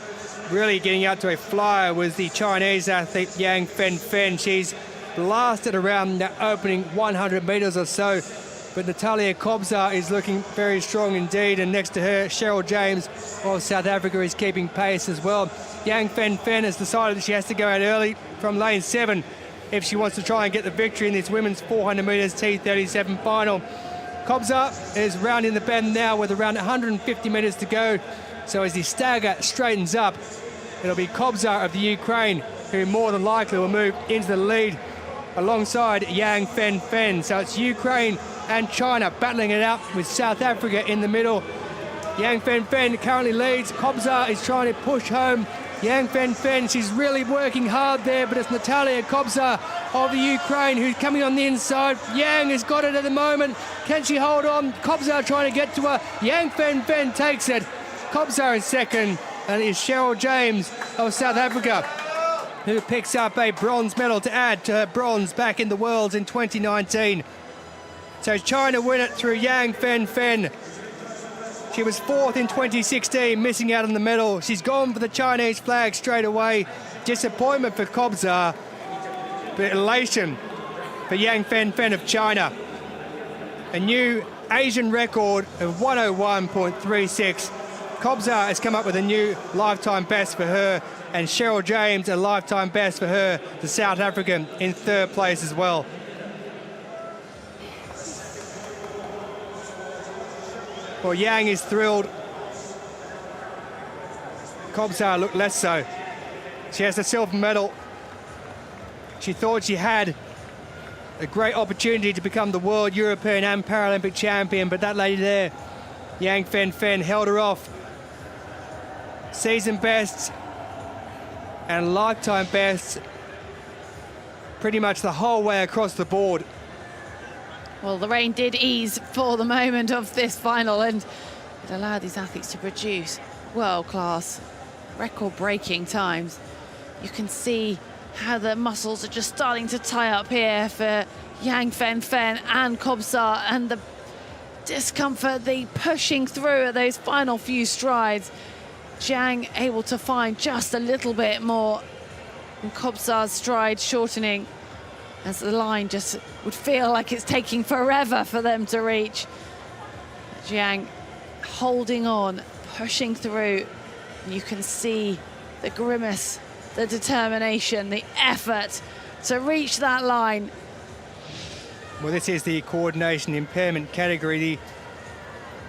really getting out to a flyer was the Chinese athlete Yang Fen. She's blasted around the opening 100 metres or so, but Natalia Kobzar is looking very strong indeed, and next to her, Cheryl James of South Africa is keeping pace as well. Yang Fen has decided that she has to go out early from lane 7 if she wants to try and get the victory in this women's 400 metres T37 final. Kobzar is rounding the bend now with around 150 metres to go. So as the stagger straightens up, it'll be Kobzar of the Ukraine who more than likely will move into the lead alongside Yang Fen. So it's Ukraine and China battling it out with South Africa in the middle. Yang Fen currently leads. Kobzar is trying to push home. Yang Fen, she's really working hard there, but it's Natalia Kobzar of the Ukraine who's coming on the inside. Yang has got it at the moment. Can she hold on? Kobzar trying to get to her. Yang Fen takes it. Kobzar in second, and it is Cheryl James of South Africa who picks up a bronze medal to add to her bronze back in the Worlds in 2019. So China win it through Yang Fen. She was 4th in 2016, missing out on the medal. She's gone for the Chinese flag straight away. Disappointment for Kobzar, but elation for Yang Fen of China. A new Asian record of 101.36. Kobzar has come up with a new lifetime best for her, and Cheryl James a lifetime best for her, the South African, in 3rd place as well. Well, Yang is thrilled. Kobzar looked less so. She has the silver medal. She thought she had a great opportunity to become the world, European and Paralympic champion, but that lady there, Yang Fen, held her off. Season bests and lifetime bests pretty much the whole way across the board. Well, the rain did ease for the moment of this final, and it allowed these athletes to produce world-class, record-breaking times. You can see how the muscles are just starting to tie up here for Yang Fen and Kobzar, and the discomfort, the pushing through at those final few strides. Jiang able to find just a little bit more, and Kobzar's stride shortening as the line just would feel like it's taking forever for them to reach. Jiang holding on, pushing through. And you can see the grimace, the determination, the effort to reach that line. Well, this is the coordination impairment category. The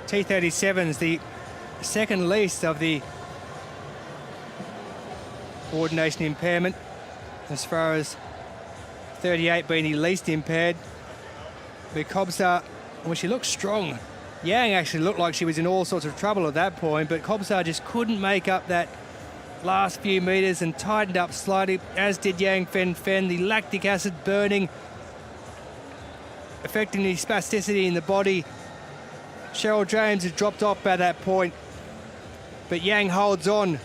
T37 is the second least of the coordination impairment, as far as 38 being the least impaired. But Kobzar, well, she looked strong. Yang actually looked like she was in all sorts of trouble at that point, but Kobzar just couldn't make up that last few metres and tightened up slightly, as did Yang Fen. The lactic acid burning, affecting the spasticity in the body. Cheryl James has dropped off by that point, but Yang holds on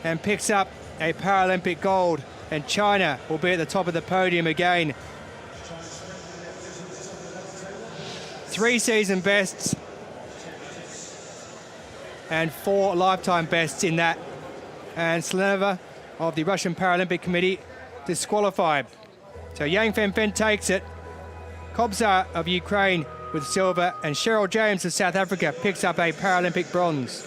and picks up a Paralympic gold, and China will be at the top of the podium again. 3 season bests and 4 lifetime bests in that. And Slenova of the Russian Paralympic Committee disqualified. So Yang Fen takes it. Kobzar of Ukraine with silver, and Cheryl James of South Africa picks up a Paralympic bronze.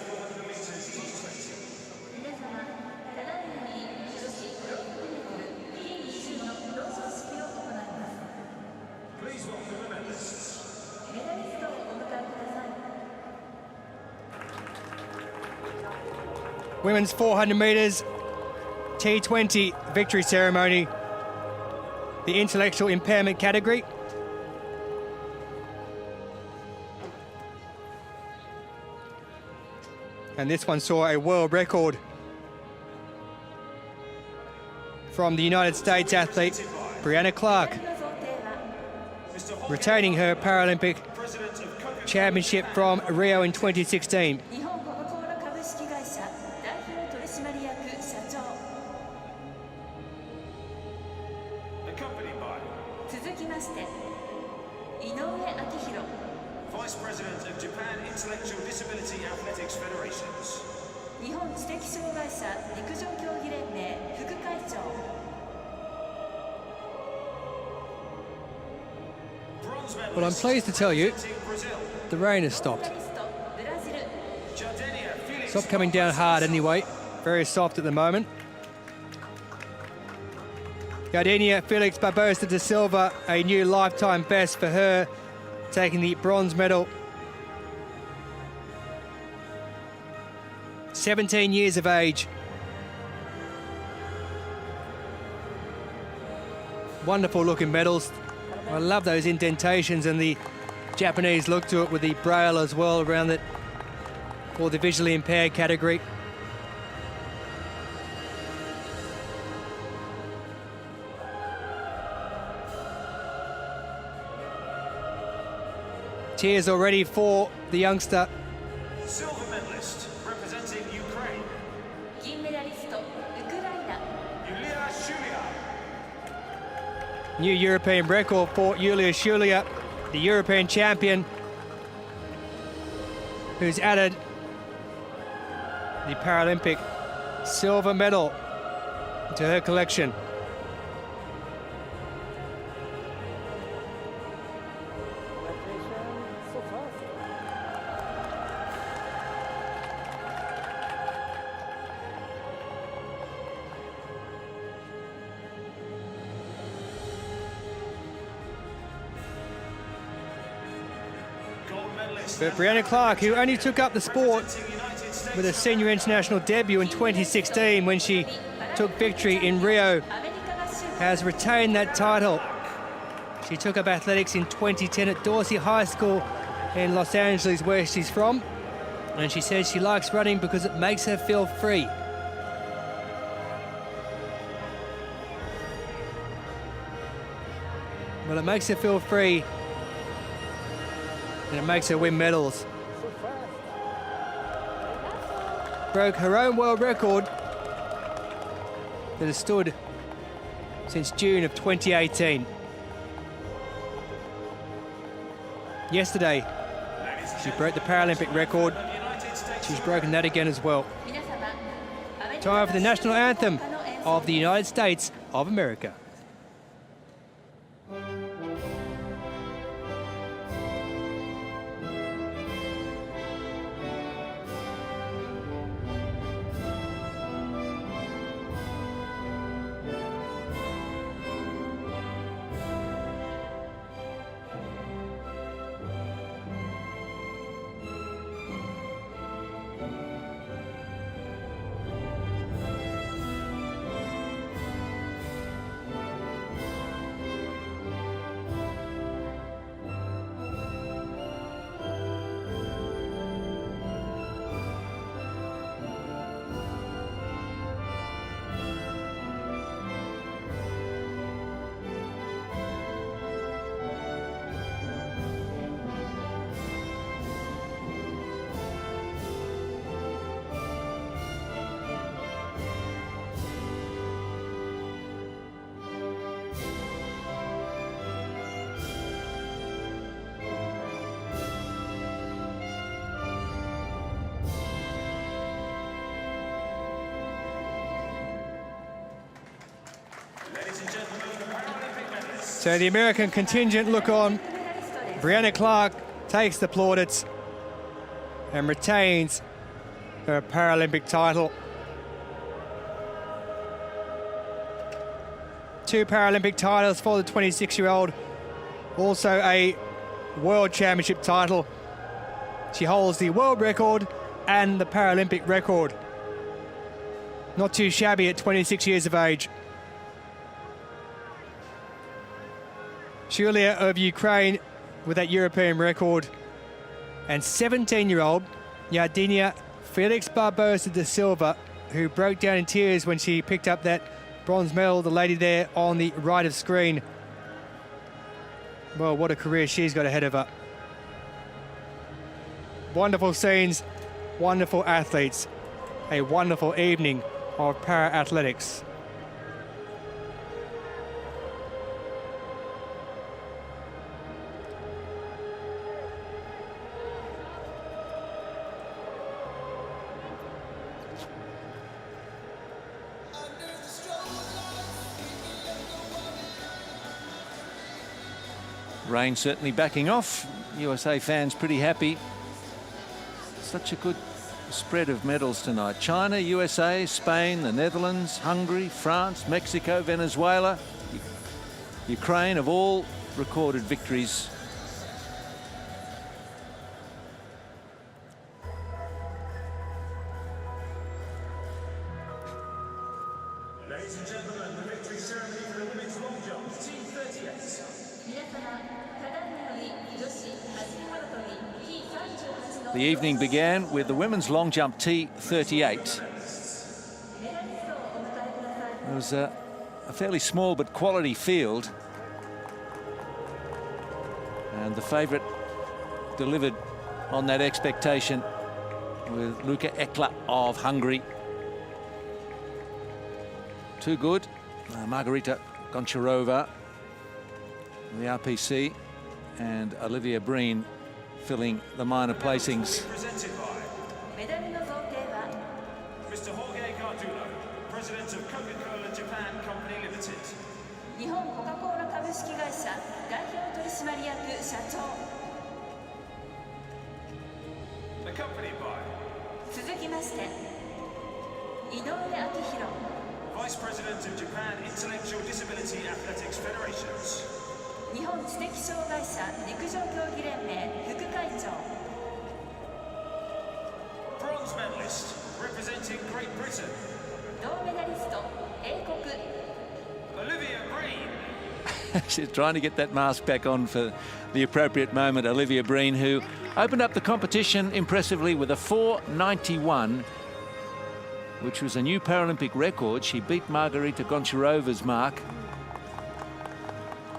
women's 400 metres T20 victory ceremony, the intellectual impairment category. And this one saw a world record from the United States athlete Brianna Clark, retaining her Paralympic championship from Rio in 2016. Vice President of Japan Intellectual Disability Athletics Federations. Well, I'm pleased to tell you, the rain has stopped. Stopped coming down hard anyway. Very soft at the moment. Gardenia Felix Barbosa da Silva, a new lifetime best for her, taking the bronze medal. 17 years of age. Wonderful looking medals. I love those indentations, and the Japanese look to it with the braille as well around it for the visually impaired category. Cheers already for the youngster. Silver medalist representing Ukraine. Yulia Shulia. New European record for Yulia Shulia, the European champion, who's added the Paralympic silver medal to her collection. So fast. Gold medalist. But Brianna Clark, who only took up the sport with a senior international debut in 2016 when she took victory in Rio, has retained that title. She took up athletics in 2010 at Dorsey High School in Los Angeles, where she's from, and she says she likes running because it makes her feel free. Well, it makes her feel free, and it makes her win medals. So fast. Broke her own world record that has stood since June of 2018. Yesterday, she broke the Paralympic record. She's broken that again as well. Time for the national anthem of the United States of America. So the American contingent look on. Brianna Clark takes the plaudits and retains her Paralympic title. 2 Paralympic titles for the 26-year-old. Also a World Championship title. She holds the world record and the Paralympic record. Not too shabby at 26 years of age. Julia of Ukraine with that European record. And 17-year-old Yardinia Felix Barbosa da Silva, who broke down in tears when she picked up that bronze medal, the lady there on the right of screen. Well, what a career she's got ahead of her. Wonderful scenes, wonderful athletes, a wonderful evening of para-athletics. Rain certainly backing off. USA fans pretty happy. Such a good spread of medals tonight. China, USA, Spain, the Netherlands, Hungary, France, Mexico, Venezuela, Ukraine have all recorded victories. Ladies and gentlemen, the victory ceremony for the women's long jump, Team 38. The evening began with the women's long jump T38. It was a fairly small but quality field, and the favourite delivered on that expectation with Luka Ekla of Hungary. Too good. Margarita Goncharova, the RPC, and Olivia Breen filling the minor placings. Presented by Mr. Jorge Gardulo, President of Coca-Cola Japan Company Limited. 日本コカ・コーラ株式会社代表取締役社長 Accompanied by 続きまして井上明宏 Vice President of Japan Intellectual Disability Athletics Federations. 日本知的障害者陸上競技連盟副会長 Bronze medalist representing Great Britain, 銅メダリスト英国 Olivia Breen. She's trying to get that mask back on for the appropriate moment. Olivia Breen, who opened up the competition impressively with a 4:91, which was a new Paralympic record. She beat Margarita Goncharova's mark,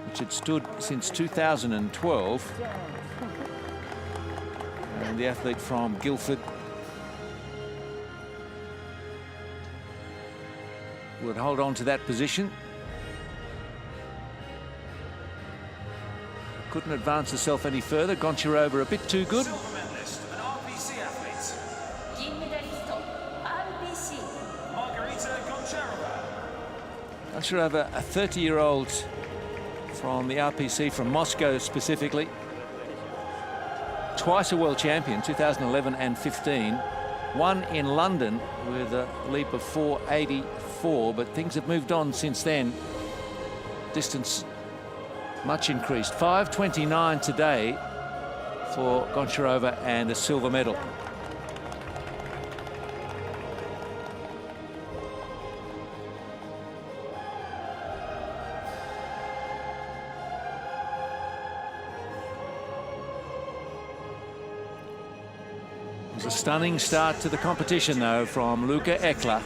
which had stood since 2012. And the athlete from Guildford would hold on to that position. Couldn't advance herself any further. Goncharova a bit too good. Silver medalist and RPC athlete, 銀メダリスト RPC Margarita Goncharova. Goncharova, a 30-year-old from the RPC from Moscow specifically. Twice a world champion, 2011 and 15. One in London with a leap of 4:84, but things have moved on since then. Distance much increased. 5:29 today for Goncharova and a silver medal. It was a stunning start to the competition, though, from Luka Ekla.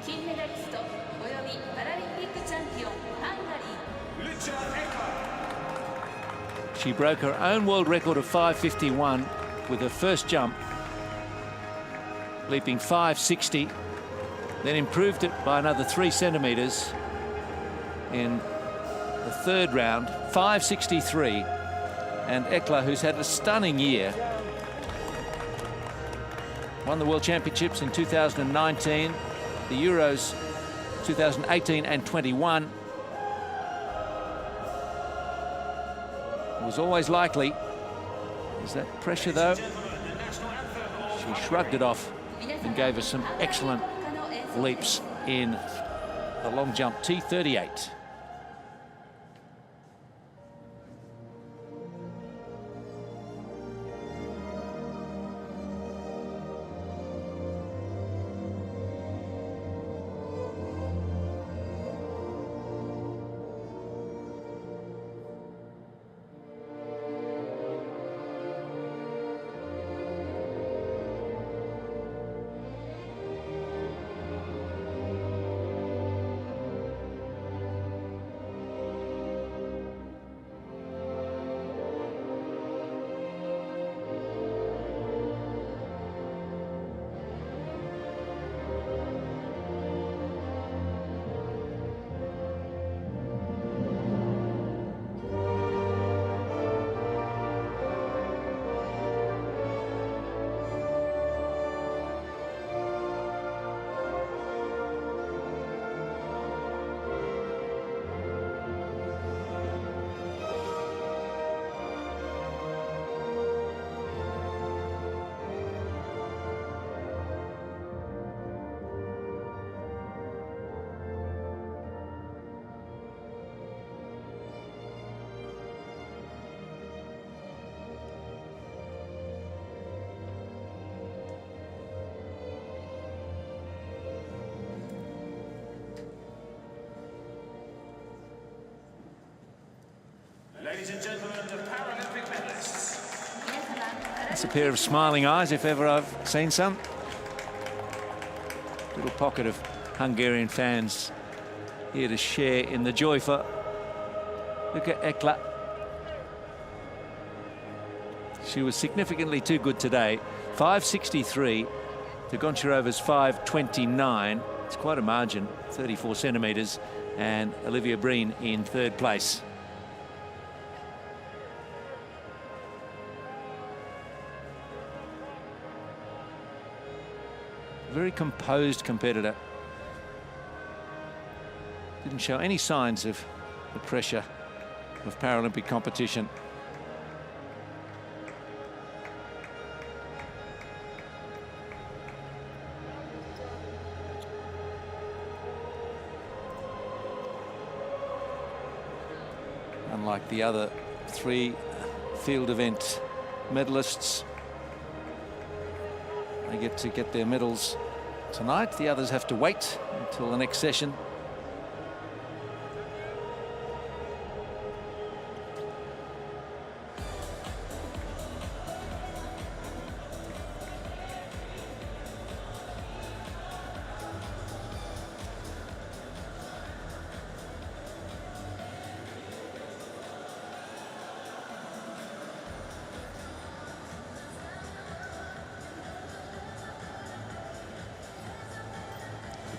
金メダリストおよびパラリンピックチャンピオンハンガリー Lucha Ekla. She broke her own world record of 5:51 with her first jump, leaping 5:60, then improved it by another 3 centimetres in the third round, 5:63. And Ekla, who's had a stunning year, won the World Championships in 2019, the Euros 2018 and 21. It was always likely. There's that pressure, though. She shrugged it off and gave us some excellent leaps in the long jump T38. Ladies and gentlemen, the Paralympic medalists. That's a pair of smiling eyes, if ever I've seen some. Little pocket of Hungarian fans here to share in the joy for Luka Ekla. She was significantly too good today. 5.63 to Goncharova's 5.29. It's quite a margin, 34 centimetres, and Olivia Breen in third place. Very composed competitor. Didn't show any signs of the pressure of Paralympic competition. Unlike the other three field event medalists, they get to get their medals tonight. The others have to wait until the next session.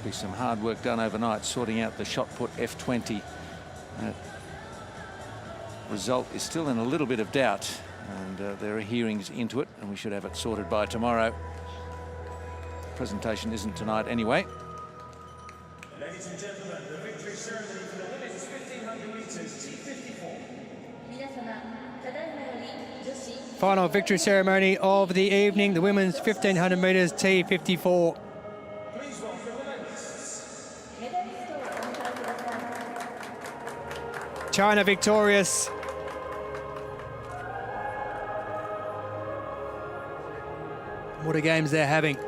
Be some hard work done overnight sorting out the shot put F20. Result is still in a little bit of doubt, and there are hearings into it, and we should have it sorted by tomorrow. Presentation isn't tonight anyway. Ladies and gentlemen, the victory ceremony for the women's 1500 meters T54. Final victory ceremony of the evening, the women's 1500 metres T54. China victorious. What a games they're having.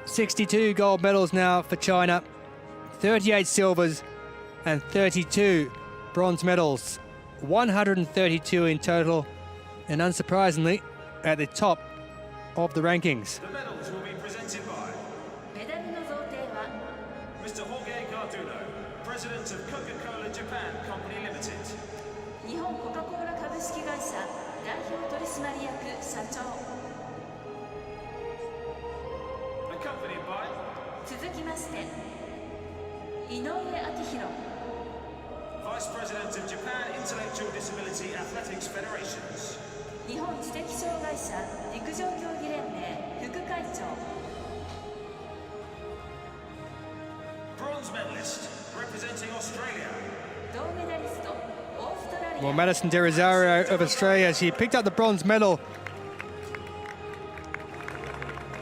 $62 gold medals now for China, 38 silvers and 32 bronze medals, 132 in total, and unsurprisingly at the top of the rankings. The medals will be presented by Mr. Jorge Carduno, President of Coca-Cola Japan Company Limited. Accompanied by Vice President of Japan Intellectual Disability Athletics Federations. Bronze medalist representing Australia. Well, Madison De Rosario of Australia, she picked up the bronze medal.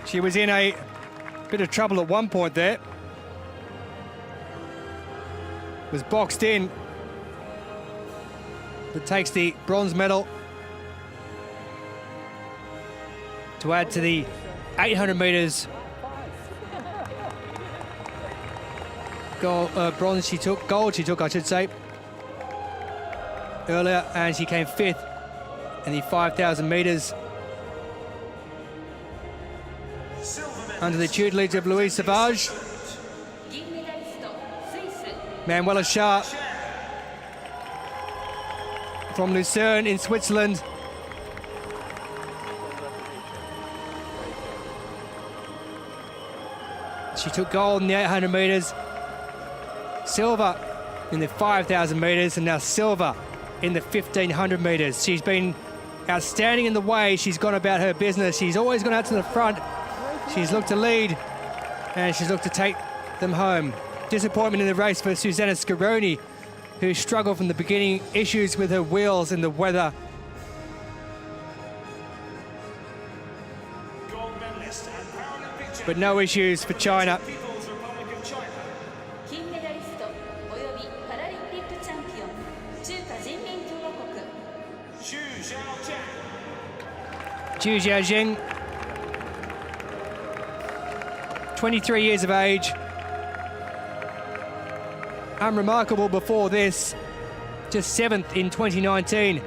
She was in a bit of trouble at one point there. Was boxed in, but takes the bronze medal to add to the 800 metres bronze she took, gold she took, I should say, earlier, and she came fifth in the 5,000 metres under the tutelage of Louise Savage. Manuela Schär from Lucerne in Switzerland. She took gold in the 800 metres, silver in the 5,000 metres, and now silver in the 1,500 metres. She's been outstanding in the way she's gone about her business. She's always gone out to the front. She's looked to lead, and she's looked to take them home. Disappointment in the race for Susanna Scaroni, who struggled from the beginning, issues with her wheels in the weather. But no issues for China. Zhu Xiaojing, 23 years of age. unremarkable before this. Just 7th in 2019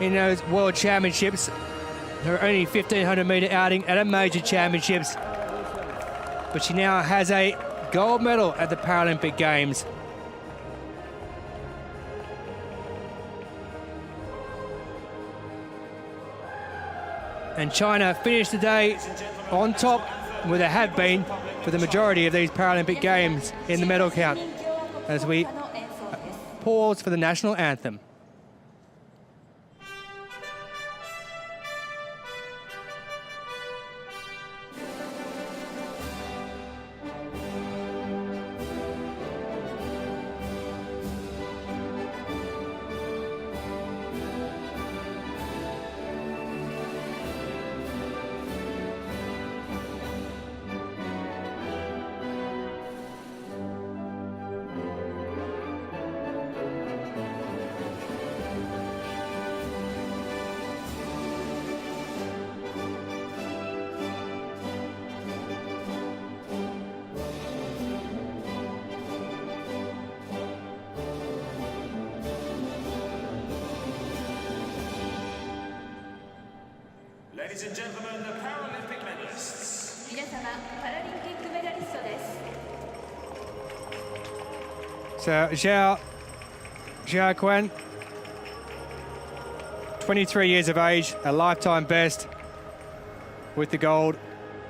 in those World Championships. Her only 1500 metre outing at a major championships. But she now has a gold medal at the Paralympic Games. And China finished the day on top, where they have been for the majority of these Paralympic Games in the medal count, as we pause for the national anthem. Ladies and gentlemen, the Paralympic medalists. 皆様、パラリンピックメダリストです。 So Zhao Quan, 23 years of age, a lifetime best with the gold,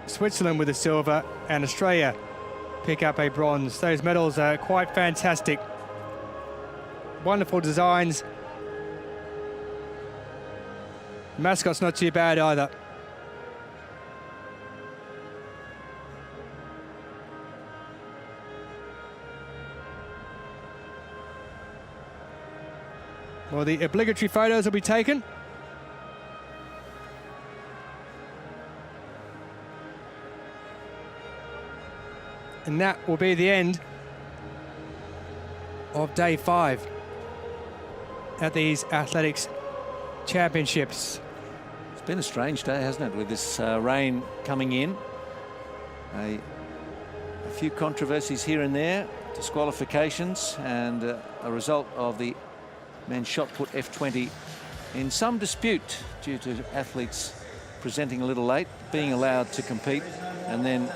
Switzerland with the silver, and Australia pick up a bronze. Those medals are quite fantastic. Wonderful designs. Mascot's not too bad either. Well, the obligatory photos will be taken. And that will be the end of day 5 at these athletics championships. It's been a strange day, hasn't it, with this rain coming in. A few controversies here and there, disqualifications, and a result of the men's shot put F20 in some dispute due to athletes presenting a little late, being allowed to compete, and then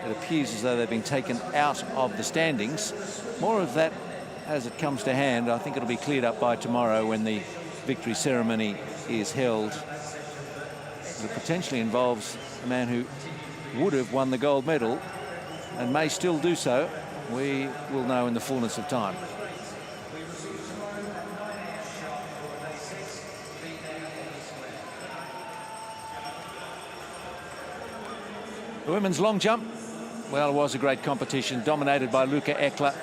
it appears as though they've been taken out of the standings. More of that as it comes to hand. I think it'll be cleared up by tomorrow when the victory ceremony is held. It potentially involves a man who would have won the gold medal and may still do so. We will know in the fullness of time. The women's long jump, well, it was a great competition, dominated by Luka Ekla.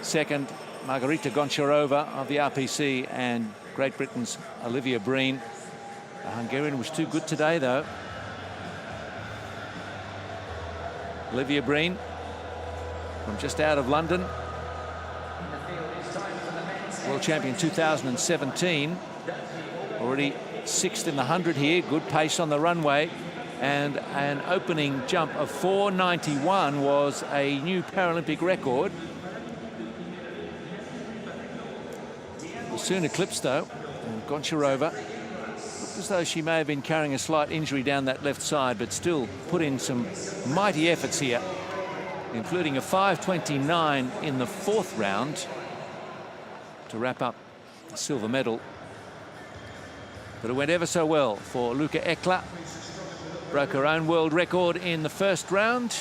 Second, Margarita Goncharova of the RPC, and Great Britain's Olivia Breen. The Hungarian was too good today, though. Olivia Breen from just out of London. World champion 2017. Already 6th in the 100 here. Good pace on the runway. And an opening jump of 4.91 was a new Paralympic record. It was soon eclipsed, though. And Goncharova looked as though she may have been carrying a slight injury down that left side, but still put in some mighty efforts here, including a 5.29 in the 4th round to wrap up the silver medal. But it went ever so well for Luka Ekla. Broke her own world record in the 1st round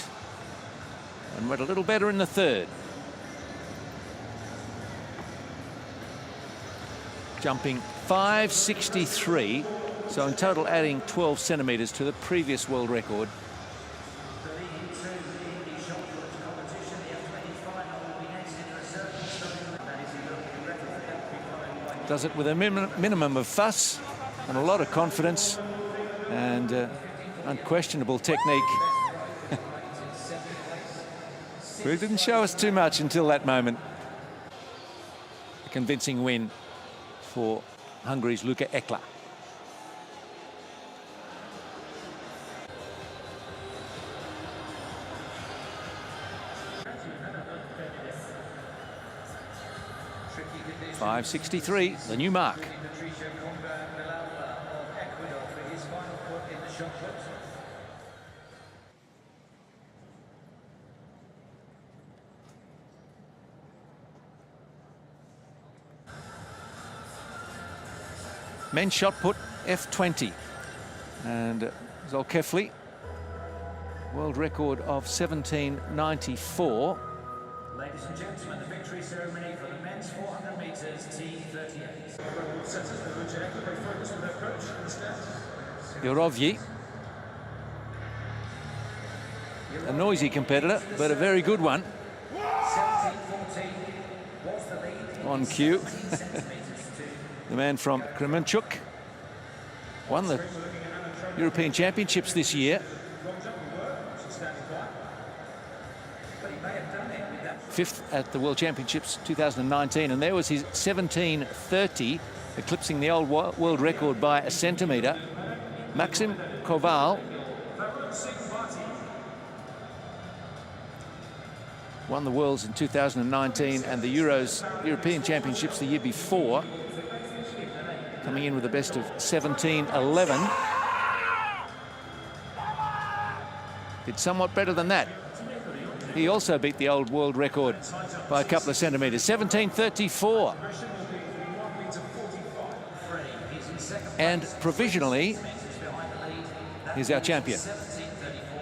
and went a little better in the 3rd. Jumping 5.63, so in total adding 12 centimetres to the previous world record. Does it with a minimum of fuss and a lot of confidence and unquestionable technique. It didn't show us too much until that moment. A convincing win for Hungary's Luka Ekla. 5:63, the new mark. Men's shot put, F20. And Zolkefli, world record of 17.94. Ladies and gentlemen, the victory ceremony for the men's 400 metres T38. Yorovyi, a noisy competitor, but a very good one. On cue. The man from Kremenchuk won the European Championships this year. Fifth at the World Championships 2019, and there was his 17.30, eclipsing the old world record by a centimetre. Maxim Koval won the Worlds in 2019 and the European Championships the year before, coming in with the best of 17.11. Did somewhat better than that. He also beat the old world record by a couple of centimetres, 17.34. And provisionally, here's our champion,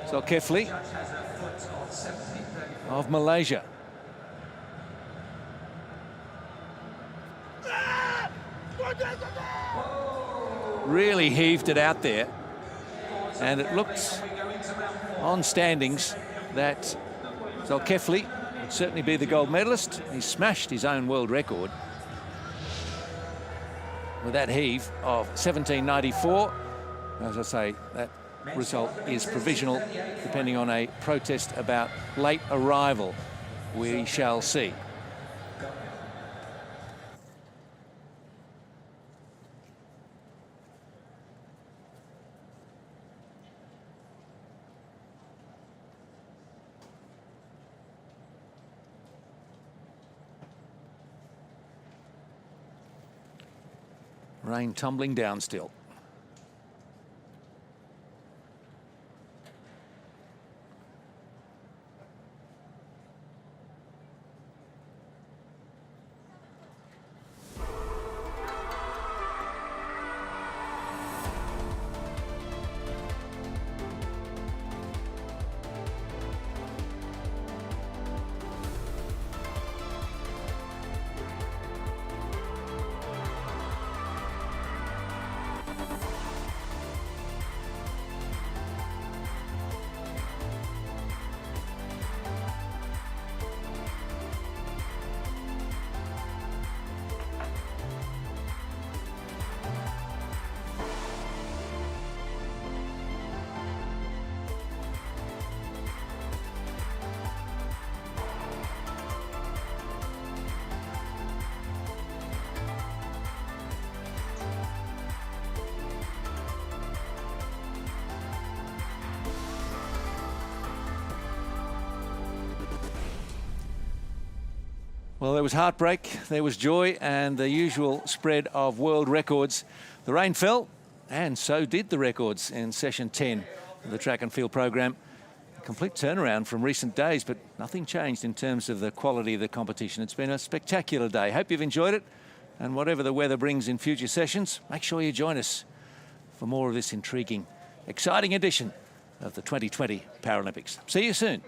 Zolkefli of Malaysia. Really heaved it out there, and it looked on standings that Zolkefli would certainly be the gold medalist. He smashed his own world record with that heave of 17.94. As I say, that result is provisional, depending on a protest about late arrival. We shall see. Rain tumbling down still. Well, there was heartbreak, there was joy, and the usual spread of world records. The rain fell, and so did the records in session 10 of the track and field program. A complete turnaround from recent days, but nothing changed in terms of the quality of the competition. It's been a spectacular day. Hope you've enjoyed it, and whatever the weather brings in future sessions, make sure you join us for more of this intriguing, exciting edition of the 2020 Paralympics. See you soon.